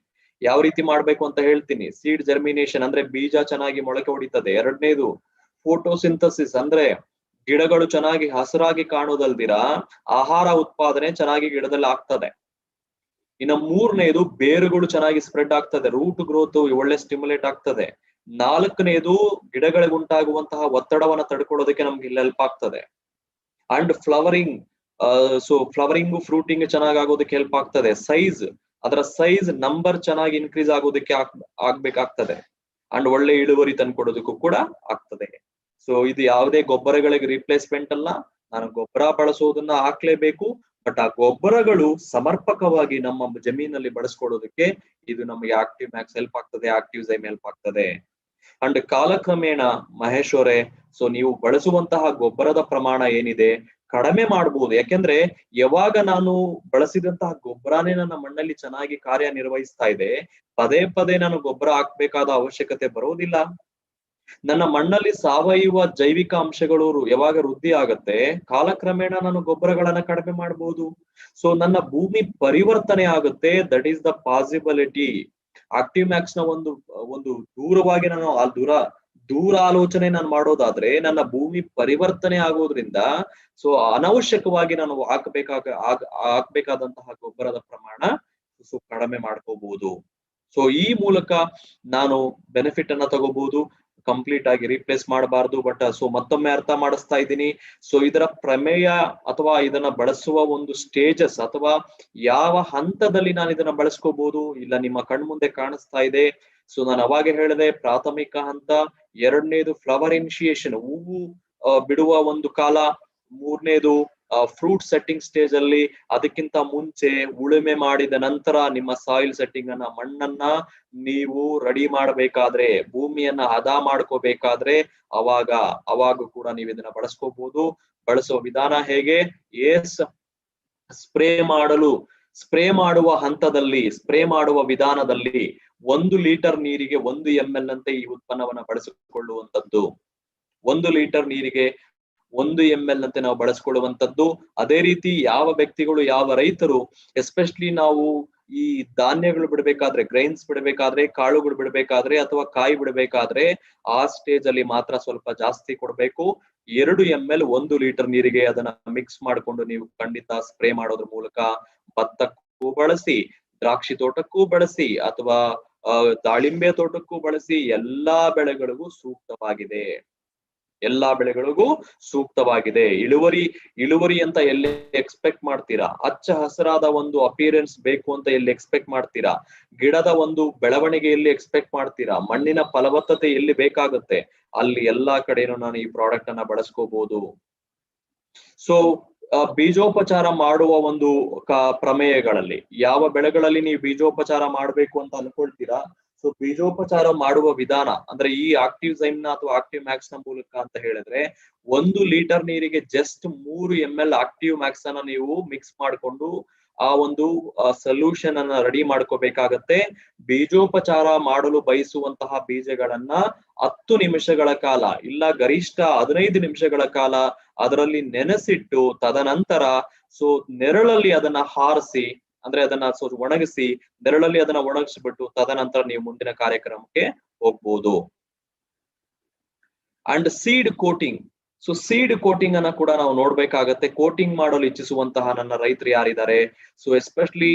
ಯಾವ ರೀತಿ ಮಾಡ್ಬೇಕು ಅಂತ ಹೇಳ್ತೀನಿ. ಸೀಡ್ ಜರ್ಮಿನೇಷನ್ ಅಂದ್ರೆ ಬೀಜ ಚೆನ್ನಾಗಿ ಮೊಳಕೆ ಹೊಡಿತದೆ. ಎರಡನೇದು ಫೋಟೋಸಿಂಥಸಿಸ್ ಅಂದ್ರೆ ಗಿಡಗಳು ಚೆನ್ನಾಗಿ ಹಸಿರಾಗಿ ಕಾಣೋದಲ್ದಿರ ಆಹಾರ ಉತ್ಪಾದನೆ ಚೆನ್ನಾಗಿ ಗಿಡದಲ್ಲಿ ಆಗ್ತದೆ. ಇನ್ನು ಮೂರನೇದು ಬೇರುಗಳು ಚೆನ್ನಾಗಿ ಸ್ಪ್ರೆಡ್ ಆಗ್ತದೆ, ರೂಟ್ ಗ್ರೋತ್ ಒಳ್ಳೆ ಸ್ಟಿಮ್ಯುಲೇಟ್ ಆಗ್ತದೆ. ನಾಲ್ಕನೇದು ಗಿಡಗಳಿಗೆ ಉಂಟಾಗುವಂತಹ ಒತ್ತಡವನ್ನ ತಡ್ಕೊಳ್ಳೋದಕ್ಕೆ ನಮ್ಗೆ ಇಲ್ಲಿ ಹೆಲ್ಪ್ ಆಗ್ತದೆ. ಅಂಡ್ ಫ್ಲವರಿಂಗ್, ಫ್ಲವರಿಂಗ್ ಫ್ರೂಟಿಂಗ್ ಚೆನ್ನಾಗಿ ಆಗೋದಕ್ಕೆ ಹೆಲ್ಪ್ ಆಗ್ತದೆ. ಅದರ ಸೈಜ್ ನಂಬರ್ ಚೆನ್ನಾಗಿ ಇನ್ಕ್ರೀಸ್ ಆಗೋದಕ್ಕೆ ಆಗ್ಬೇಕಾಗ್ತದೆ. ಅಂಡ್ ಒಳ್ಳೆ ಇಳುವರಿ ತಂದ್ಕೊಡೋದಕ್ಕೂ ಕೂಡ ಆಗ್ತದೆ. ಇದು ಯಾವುದೇ ಗೊಬ್ಬರಗಳಿಗೆ ರಿಪ್ಲೇಸ್ಮೆಂಟ್ ಅಲ್ಲ. ನಾನು ಗೊಬ್ಬರ ಬಳಸೋದನ್ನ ಹಾಕ್ಲೇಬೇಕು, ಬಟ್ ಆ ಗೊಬ್ಬರಗಳು ಸಮರ್ಪಕವಾಗಿ ನಮ್ಮ ಜಮೀನಲ್ಲಿ ಬಳಸ್ಕೊಡೋದಕ್ಕೆ ಇದು ನಮಗೆ ಆಕ್ಟಿವ್ ಮ್ಯಾಕ್ಸ್ ಹೆಲ್ಪ್ ಆಗ್ತದೆ, ಆಕ್ಟಿವ್ ಝೈಮ್ ಹೆಲ್ಪ್ ಆಗ್ತದೆ. ಅಂಡ್ ಕಾಲಕ್ರಮೇಣ ಮಹೇಶ್ ಅವರೇ, ನೀವು ಬಳಸುವಂತಹ ಗೊಬ್ಬರದ ಪ್ರಮಾಣ ಏನಿದೆ ಕಡಿಮೆ ಮಾಡಬಹುದು. ಯಾಕೆಂದ್ರೆ ಯಾವಾಗ ನಾನು ಬಳಸಿದಂತಹ ಗೊಬ್ಬರನೇ ನನ್ನ ಮಣ್ಣಲ್ಲಿ ಚೆನ್ನಾಗಿ ಕಾರ್ಯನಿರ್ವಹಿಸ್ತಾ ಇದೆ, ಪದೇ ಪದೇ ನಾನು ಗೊಬ್ಬರ ಹಾಕ್ಬೇಕಾದ ಅವಶ್ಯಕತೆ ಬರೋದಿಲ್ಲ. ನನ್ನ ಮಣ್ಣಲ್ಲಿ ಸಾವಯವ ಜೈವಿಕ ಅಂಶಗಳು ಯಾವಾಗ ವೃದ್ಧಿ ಆಗತ್ತೆ, ಕಾಲಕ್ರಮೇಣ ನಾನು ಗೊಬ್ಬರಗಳನ್ನ ಕಡಿಮೆ ಮಾಡಬಹುದು. ನನ್ನ ಭೂಮಿ ಪರಿವರ್ತನೆ ಆಗುತ್ತೆ. That is the possibility. Active Max ನ ಒಂದು ದೂರವಾಗಿ ನಾನು ದೂರ ಆಲೋಚನೆ ನಾನು ಮಾಡೋದಾದ್ರೆ ನನ್ನ ಭೂಮಿ ಪರಿವರ್ತನೆ ಆಗೋದ್ರಿಂದ ಅನವಶ್ಯಕವಾಗಿ ನಾನು ಹಾಕ್ಬೇಕಾದಂತಹ ಗೊಬ್ಬರದ ಪ್ರಮಾಣ ಕಡಿಮೆ ಮಾಡ್ಕೋಬಹುದು. ಈ ಮೂಲಕ ನಾನು ಬೆನಿಫಿಟ್ ಅನ್ನ ತಗೋಬಹುದು. ಕಂಪ್ಲೀಟ್ ಆಗಿ ರೀಪ್ಲೇಸ್ ಮಾಡಬಾರ್ದು. ಬಟ್ ಮತ್ತೊಮ್ಮೆ ಅರ್ಥ ಮಾಡಿಸ್ತಾ ಇದ್ದೀನಿ. ಇದರ ಪ್ರಮೇಯ ಅಥವಾ ಇದನ್ನ ಬಳಸುವ ಒಂದು ಸ್ಟೇಜಸ್ ಅಥವಾ ಯಾವ ಹಂತದಲ್ಲಿ ನಾನು ಇದನ್ನ ಬಳಸ್ಕೋಬಹುದು, ಇಲ್ಲ ನಿಮ್ಮ ಕಣ್ಮುಂದೆ ಕಾಣಿಸ್ತಾ ಇದೆ. ನಾನು ಅವಾಗ ಹೇಳಿದೆ, ಪ್ರಾಥಮಿಕ ಹಂತ. ಎರಡನೇದು ಫ್ಲವರ್ ಇನಿಷಿಯೇಷನ್, ಹೂವು ಬಿಡುವ ಒಂದು ಕಾಲ. ಮೂರನೇದು ಫ್ರೂಟ್ ಸೆಟ್ಟಿಂಗ್ ಸ್ಟೇಜ್ ಅಲ್ಲಿ, ಅದಕ್ಕಿಂತ ಮುಂಚೆ ಉಳುಮೆ ಮಾಡಿದ ನಂತರ ನಿಮ್ಮ ಸಾಯಿಲ್ ಸೆಟ್ಟಿಂಗ್ ಅನ್ನ, ಮಣ್ಣನ್ನ ನೀವು ರೆಡಿ ಮಾಡಬೇಕಾದ್ರೆ, ಭೂಮಿಯನ್ನ ಹದ ಮಾಡ್ಕೋಬೇಕಾದ್ರೆ ಅವಾಗ ಕೂಡ ನೀವು ಇದನ್ನ ಬಳಸ್ಕೋಬಹುದು. ಬಳಸುವ ವಿಧಾನ ಹೇಗೆ? ಸ್ಪ್ರೇ ಮಾಡುವ ಹಂತದಲ್ಲಿ, ಸ್ಪ್ರೇ ಮಾಡುವ ವಿಧಾನದಲ್ಲಿ 1 ಲೀಟರ್ ನೀರಿಗೆ 1 ml ಅಂತೆ ಈ ಉತ್ಪನ್ನವನ್ನ ಬಳಸಿಕೊಳ್ಳುವಂತದ್ದು. 1 ಲೀಟರ್ ನೀರಿಗೆ 1 ml ಅಂತೆ ನಾವು ಬಳಸ್ಕೊಳ್ಳುವಂತದ್ದು. ಅದೇ ರೀತಿ ಯಾವ ವ್ಯಕ್ತಿಗಳು, ಯಾವ ರೈತರು, ಎಸ್ಪೆಷಲಿ ನಾವು ಈ ಧಾನ್ಯಗಳು ಬಿಡಬೇಕಾದ್ರೆ, ಗ್ರೈನ್ಸ್ ಬಿಡಬೇಕಾದ್ರೆ, ಕಾಳುಗಳು ಬಿಡಬೇಕಾದ್ರೆ ಅಥವಾ ಕಾಯಿ ಬಿಡಬೇಕಾದ್ರೆ ಆ ಸ್ಟೇಜ್ ಅಲ್ಲಿ ಮಾತ್ರ ಸ್ವಲ್ಪ ಜಾಸ್ತಿ ಕೊಡ್ಬೇಕು. 2 ml 1 ಲೀಟರ್ ನೀರಿಗೆ ಅದನ್ನ ಮಿಕ್ಸ್ ಮಾಡ್ಕೊಂಡು ನೀವು ಖಂಡಿತ ಸ್ಪ್ರೇ ಮಾಡೋದ್ರ ಮೂಲಕ ಭತ್ತಕ್ಕೂ ಬಳಸಿ, ದ್ರಾಕ್ಷಿ ತೋಟಕ್ಕೂ ಬಳಸಿ, ಅಥವಾ ದಾಳಿಂಬೆ ತೋಟಕ್ಕೂ ಬಳಸಿ, ಎಲ್ಲಾ ಬೆಳೆಗಳಿಗೂ ಸೂಕ್ತವಾಗಿದೆ. ಇಳುವರಿ ಅಂತ ಎಲ್ಲಿ ಎಕ್ಸ್ಪೆಕ್ಟ್ ಮಾಡ್ತೀರಾ? ಹಚ್ಚ ಹಸಿರಾದ ಒಂದು ಅಪಿಯರೆನ್ಸ್ ಬೇಕು ಅಂತ ಎಲ್ಲಿ ಎಕ್ಸ್ಪೆಕ್ಟ್ ಮಾಡ್ತೀರಾ? ಗಿಡದ ಒಂದು ಬೆಳವಣಿಗೆಯಲ್ಲಿ ಎಕ್ಸ್ಪೆಕ್ಟ್ ಮಾಡ್ತೀರಾ? ಮಣ್ಣಿನ ಫಲವತ್ತತೆ ಎಲ್ಲಿ ಬೇಕಾಗುತ್ತೆ ಅಲ್ಲಿ ಎಲ್ಲಾ ಕಡೆನೂ ನಾನು ಈ ಪ್ರಾಡಕ್ಟ್ ಅನ್ನ ಬಳಸ್ಕೋಬಹುದು. ಬೀಜೋಪಚಾರ ಮಾಡುವ ಒಂದು ಪ್ರಮೇಯಗಳಲ್ಲಿ ಯಾವ ಬೆಳೆಗಳಲ್ಲಿ ನೀವು ಬೀಜೋಪಚಾರ ಮಾಡ್ಬೇಕು ಅಂತ ಅನ್ಕೊಳ್ತೀರಾ, ಬೀಜೋಪಚಾರ ಮಾಡುವ ವಿಧಾನ ಅಂದ್ರೆ ಈ ಆಕ್ಟಿವ್ ಝೈಮ್ ನ ಅಥವಾ ಆಕ್ಟಿವ್ ಮ್ಯಾಕ್ಸ್ ನ ಮೂಲಕ ಅಂತ ಹೇಳಿದ್ರೆ 1 ಲೀಟರ್ ನೀರಿಗೆ ಜಸ್ಟ್ 3 ml ಆಕ್ಟಿವ್ ಮ್ಯಾಕ್ಸ್ ಅನ್ನ ನೀವು ಮಿಕ್ಸ್ ಮಾಡ್ಕೊಂಡು ಆ ಒಂದು ಸೊಲ್ಯೂಷನ್ ಅನ್ನ ರೆಡಿ ಮಾಡ್ಕೋಬೇಕಾಗತ್ತೆ. ಬೀಜೋಪಚಾರ ಮಾಡಲು ಬಯಸುವಂತಹ ಬೀಜಗಳನ್ನ 10 ನಿಮಿಷಗಳ ಕಾಲ, ಇಲ್ಲ ಗರಿಷ್ಠ 15 ನಿಮಿಷಗಳ ಕಾಲ ಅದರಲ್ಲಿ ನೆನೆಸಿಟ್ಟು, ತದನಂತರ ನೆರಳಲ್ಲಿ ಅದನ್ನ ಹಾರಿಸಿ, ಅಂದ್ರೆ ಅದನ್ನ ಒಣಗಿಸಿ, ನೆರಳಲ್ಲಿ ಅದನ್ನ ಒಣಗಿಸ್ಬಿಟ್ಟು ತದನಂತರ ನೀವು ಮುಂದಿನ ಕಾರ್ಯಕ್ರಮಕ್ಕೆ ಹೋಗ್ಬೋದು. And seed coating. So seed coating ಅನ್ನ ಕೂಡ ನಾವು ನೋಡ್ಬೇಕಾಗತ್ತೆ. ಕೋಟಿಂಗ್ ಮಾಡಲು ಇಚ್ಛಿಸುವಂತಹ ನನ್ನ ರೈತರು ಯಾರಿದ್ದಾರೆ, ಸೊ ಎಸ್ಪೆಷಲಿ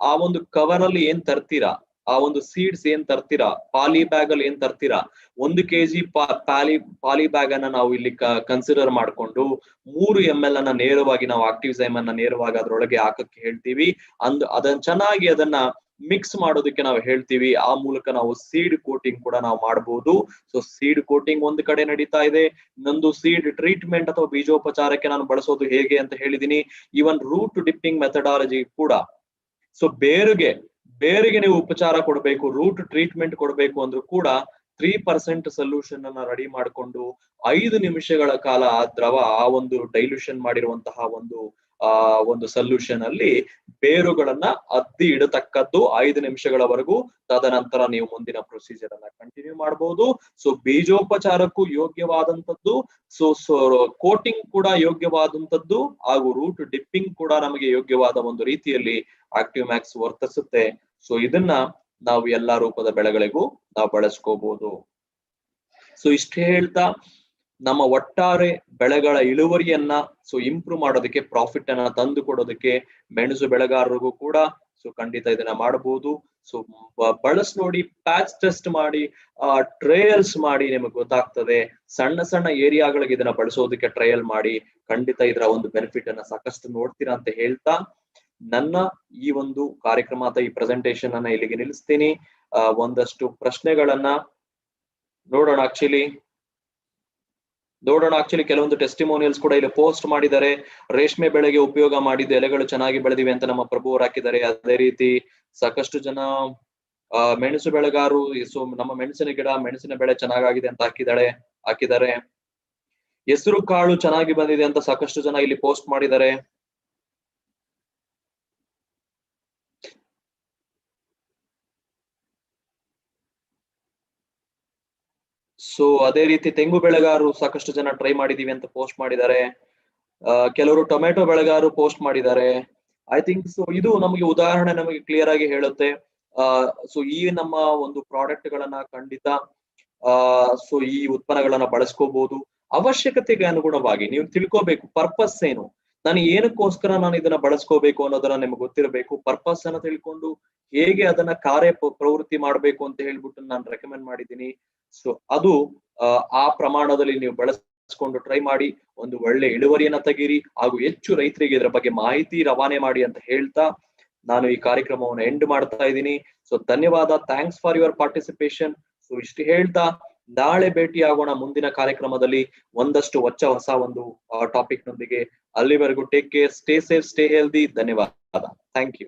ಆ ಒಂದು ಕವರ್ ಅಲ್ಲಿ ಏನ್ ತರ್ತೀರಾ, ಆ ಒಂದು ಸೀಡ್ಸ್ ಏನ್ ತರ್ತೀರಾ, ಪಾಲಿ ಬ್ಯಾಗ್ ಅಲ್ಲಿ ಏನ್ ತರ್ತೀರಾ, 1 kg ಪಾಲಿ ಬ್ಯಾಗ್ ಅನ್ನ ನಾವು ಇಲ್ಲಿ ಕನ್ಸಿಡರ್ ಮಾಡ್ಕೊಂಡು 3 ml ಅನ್ನ ನೇರವಾಗಿ ನಾವು ಆಕ್ಟಿವ್ಸೈಮ್ ಅನ್ನ ನೇರವಾಗಿ ಅದ್ರೊಳಗೆ ಹಾಕಕ್ಕೆ ಹೇಳ್ತೀವಿ. ಅದನ್ನ ಚೆನ್ನಾಗಿ ಅದನ್ನ ಮಿಕ್ಸ್ ಮಾಡೋದಕ್ಕೆ ನಾವು ಹೇಳ್ತೀವಿ. ಆ ಮೂಲಕ ನಾವು ಸೀಡ್ ಕೋಟಿಂಗ್ ಕೂಡ ನಾವು ಮಾಡಬಹುದು. ಸೊ ಸೀಡ್ ಕೋಟಿಂಗ್ ಒಂದು ಕಡೆ ನಡೀತಾ ಇದೆ. ಇನ್ನೊಂದು ಸೀಡ್ ಟ್ರೀಟ್ಮೆಂಟ್ ಅಥವಾ ಬೀಜೋಪಚಾರಕ್ಕೆ ನಾನು ಬಳಸೋದು ಹೇಗೆ ಅಂತ ಹೇಳಿದೀನಿ. ಈವನ್ ರೂಟ್ ಡಿಪ್ಪಿಂಗ್ ಮೆಥಡಾಲಜಿ ಕೂಡ, ಸೊ ಬೇರಿಗೆ ನೀವು ಉಪಚಾರ ಕೊಡಬೇಕು, ರೂಟ್ ಟ್ರೀಟ್ಮೆಂಟ್ ಕೊಡಬೇಕು ಅಂದ್ರೂ ಕೂಡ 3% ಸೊಲ್ಯೂಷನ್ ಅನ್ನ ರೆಡಿ ಮಾಡಿಕೊಂಡು 5 ನಿಮಿಷಗಳ ಕಾಲ ಆ ದ್ರವ, ಆ ಒಂದು ಡೈಲ್ಯೂಷನ್ ಮಾಡಿರುವಂತಹ ಒಂದು ಸೊಲ್ಯೂಷನ್ ಅಲ್ಲಿ ಬೇರುಗಳನ್ನ ಅದ್ದಿ ಇಡತಕ್ಕದ್ದು 5 ನಿಮಿಷಗಳವರೆಗೂ. ತದನಂತರ ನೀವು ಮುಂದಿನ ಪ್ರೊಸೀಜರ್ ಅನ್ನ ಕಂಟಿನ್ಯೂ ಮಾಡಬಹುದು. ಸೊ ಬೀಜೋಪಚಾರಕ್ಕೂ ಯೋಗ್ಯವಾದಂತದ್ದು, ಸೊ ಕೋಟಿಂಗ್ ಕೂಡ ಯೋಗ್ಯವಾದಂತದ್ದು, ಹಾಗೂ ರೂಟ್ ಡಿಪ್ಪಿಂಗ್ ಕೂಡ ನಮಗೆ ಯೋಗ್ಯವಾದ ಒಂದು ರೀತಿಯಲ್ಲಿ ಆಕ್ಟಿವ್ ಮ್ಯಾಕ್ಸ್ ವರ್ತಿಸುತ್ತೆ. ಸೊ ಇದನ್ನ ನಾವು ಎಲ್ಲಾ ರೂಪದ ಬೆಳೆಗಳಿಗೂ ನಾವು ಬಳಸ್ಕೋಬಹುದು. ಸೊ ಇಷ್ಟು ಹೇಳ್ತಾ ನಮ್ಮ ಒಟ್ಟಾರೆ ಬೆಳೆಗಳ ಇಳುವರಿಯನ್ನ ಸೊ ಇಂಪ್ರೂವ್ ಮಾಡೋದಕ್ಕೆ, ಪ್ರಾಫಿಟ್ ಅನ್ನ ತಂದು ಕೊಡೋದಕ್ಕೆ ಮೆಣಸು ಬೆಳೆಗಾರರಿಗೂ ಕೂಡ ಸೊ ಖಂಡಿತ ಇದನ್ನ ಮಾಡಬಹುದು. ಸೊ ಬಳಸ್ ನೋಡಿ, ಪ್ಯಾಚ್ ಟೆಸ್ಟ್ ಮಾಡಿ, ಟ್ರಯಲ್ಸ್ ಮಾಡಿ, ನಿಮಗೆ ಗೊತ್ತಾಗ್ತದೆ. ಸಣ್ಣ ಏರಿಯಾಗಳಿಗೆ ಇದನ್ನ ಬಳಸೋದಕ್ಕೆ ಟ್ರಯಲ್ ಮಾಡಿ, ಖಂಡಿತ ಇದರ ಒಂದು ಬೆನಿಫಿಟ್ ಅನ್ನ ಸಾಕಷ್ಟು ನೋಡ್ತೀರಾ ಅಂತ ಹೇಳ್ತಾ ನನ್ನ ಈ ಒಂದು ಕಾರ್ಯಕ್ರಮ ಅಥವಾ ಈ ಪ್ರೆಸೆಂಟೇಶನ್ ಅನ್ನ ಇಲ್ಲಿಗೆ ನಿಲ್ಲಿಸ್ತೀನಿ. ಒಂದಷ್ಟು ಪ್ರಶ್ನೆಗಳನ್ನ ನೋಡೋಣ. ಆಕ್ಚುಲಿ ಕೆಲವೊಂದು ಟೆಸ್ಟಿಮೋನಿಯಲ್ಸ್ ಕೂಡ ಇಲ್ಲಿ ಪೋಸ್ಟ್ ಮಾಡಿದ್ದಾರೆ. ರೇಷ್ಮೆ ಬೆಳೆಗೆ ಉಪಯೋಗ ಮಾಡಿದ ಎಲೆಗಳು ಚೆನ್ನಾಗಿ ಬೆಳೆದಿವೆ ಅಂತ ನಮ್ಮ ಪ್ರಭು ಅವರು ಹಾಕಿದ್ದಾರೆ. ಅದೇ ರೀತಿ ಸಾಕಷ್ಟು ಜನ ಮೆಣಸು ಬೆಳೆಗಾರರು, ಸೊ ನಮ್ಮ ಮೆಣಸಿನ ಬೆಳೆ ಚೆನ್ನಾಗಿದೆ ಅಂತ ಹಾಕಿದ್ದಾರೆ. ಹೆಸರು ಕಾಳು ಚೆನ್ನಾಗಿ ಬಂದಿದೆ ಅಂತ ಸಾಕಷ್ಟು ಜನ ಇಲ್ಲಿ ಪೋಸ್ಟ್ ಮಾಡಿದ್ದಾರೆ. ಸೊ ಅದೇ ರೀತಿ ತೆಂಗು ಬೆಳೆಗಾರರು ಸಾಕಷ್ಟು ಜನ ಟ್ರೈ ಮಾಡಿದೀವಿ ಅಂತ ಪೋಸ್ಟ್ ಮಾಡಿದ್ದಾರೆ. ಕೆಲವರು ಟೊಮೆಟೊ ಬೆಳೆಗಾರರು ಪೋಸ್ಟ್ ಮಾಡಿದ್ದಾರೆ. ಐ ಥಿಂಕ್ ಸೊ ಇದು ನಮಗೆ ಉದಾಹರಣೆ ನಮಗೆ ಕ್ಲಿಯರ್ ಆಗಿ ಹೇಳುತ್ತೆ. ಸೊ ಈ ನಮ್ಮ ಒಂದು ಪ್ರಾಡಕ್ಟ್ ಗಳನ್ನ ಖಂಡಿತ ಸೊ ಈ ಉತ್ಪನ್ನಗಳನ್ನ ಬಳಸ್ಕೋಬಹುದು. ಅವಶ್ಯಕತೆಗೆ ಅನುಗುಣವಾಗಿ ನೀವು ತಿಳ್ಕೋಬೇಕು ಪರ್ಪಸ್ ಏನು, ನಾನು ಏನಕ್ಕೋಸ್ಕರ ನಾನು ಇದನ್ನ ಬಳಸ್ಕೋಬೇಕು ಅನ್ನೋದನ್ನ ನಿಮ್ಗೆ ಗೊತ್ತಿರಬೇಕು. ಪರ್ಪಸ್ ಅನ್ನ ತಿಳ್ಕೊಂಡು ಹೇಗೆ ಅದನ್ನ ಪ್ರವೃತ್ತಿ ಮಾಡ್ಬೇಕು ಅಂತ ಹೇಳ್ಬಿಟ್ಟು ನಾನು ರೆಕಮೆಂಡ್ ಮಾಡಿದ್ದೀನಿ. ಸೊ ಅದು ಆ ಪ್ರಮಾಣದಲ್ಲಿ ನೀವು ಬಳಸ್ಕೊಂಡು ಟ್ರೈ ಮಾಡಿ, ಒಂದು ಒಳ್ಳೆ ಇಳುವರಿಯನ್ನ ತೆಗೀರಿ, ಹಾಗೂ ಹೆಚ್ಚು ರೈತರಿಗೆ ಇದರ ಬಗ್ಗೆ ಮಾಹಿತಿ ರವಾನೆ ಮಾಡಿ ಅಂತ ಹೇಳ್ತಾ ನಾನು ಈ ಕಾರ್ಯಕ್ರಮವನ್ನು ಎಂಡ್ ಮಾಡ್ತಾ ಇದ್ದೀನಿ. ಸೊ ಧನ್ಯವಾದ, thanks for your participation. So ಇಷ್ಟು ಹೇಳ್ತಾ ನಾಳೆ ಭೇಟಿ ಆಗೋಣ ಮುಂದಿನ ಕಾರ್ಯಕ್ರಮದಲ್ಲಿ ಒಂದಷ್ಟು ಹೊಸ ಒಂದು ಟಾಪಿಕ್ ನೊಂದಿಗೆ. ಅಲ್ಲಿವರೆಗೂ take care, stay safe, stay healthy. ಧನ್ಯವಾದ, ಥ್ಯಾಂಕ್ ಯು.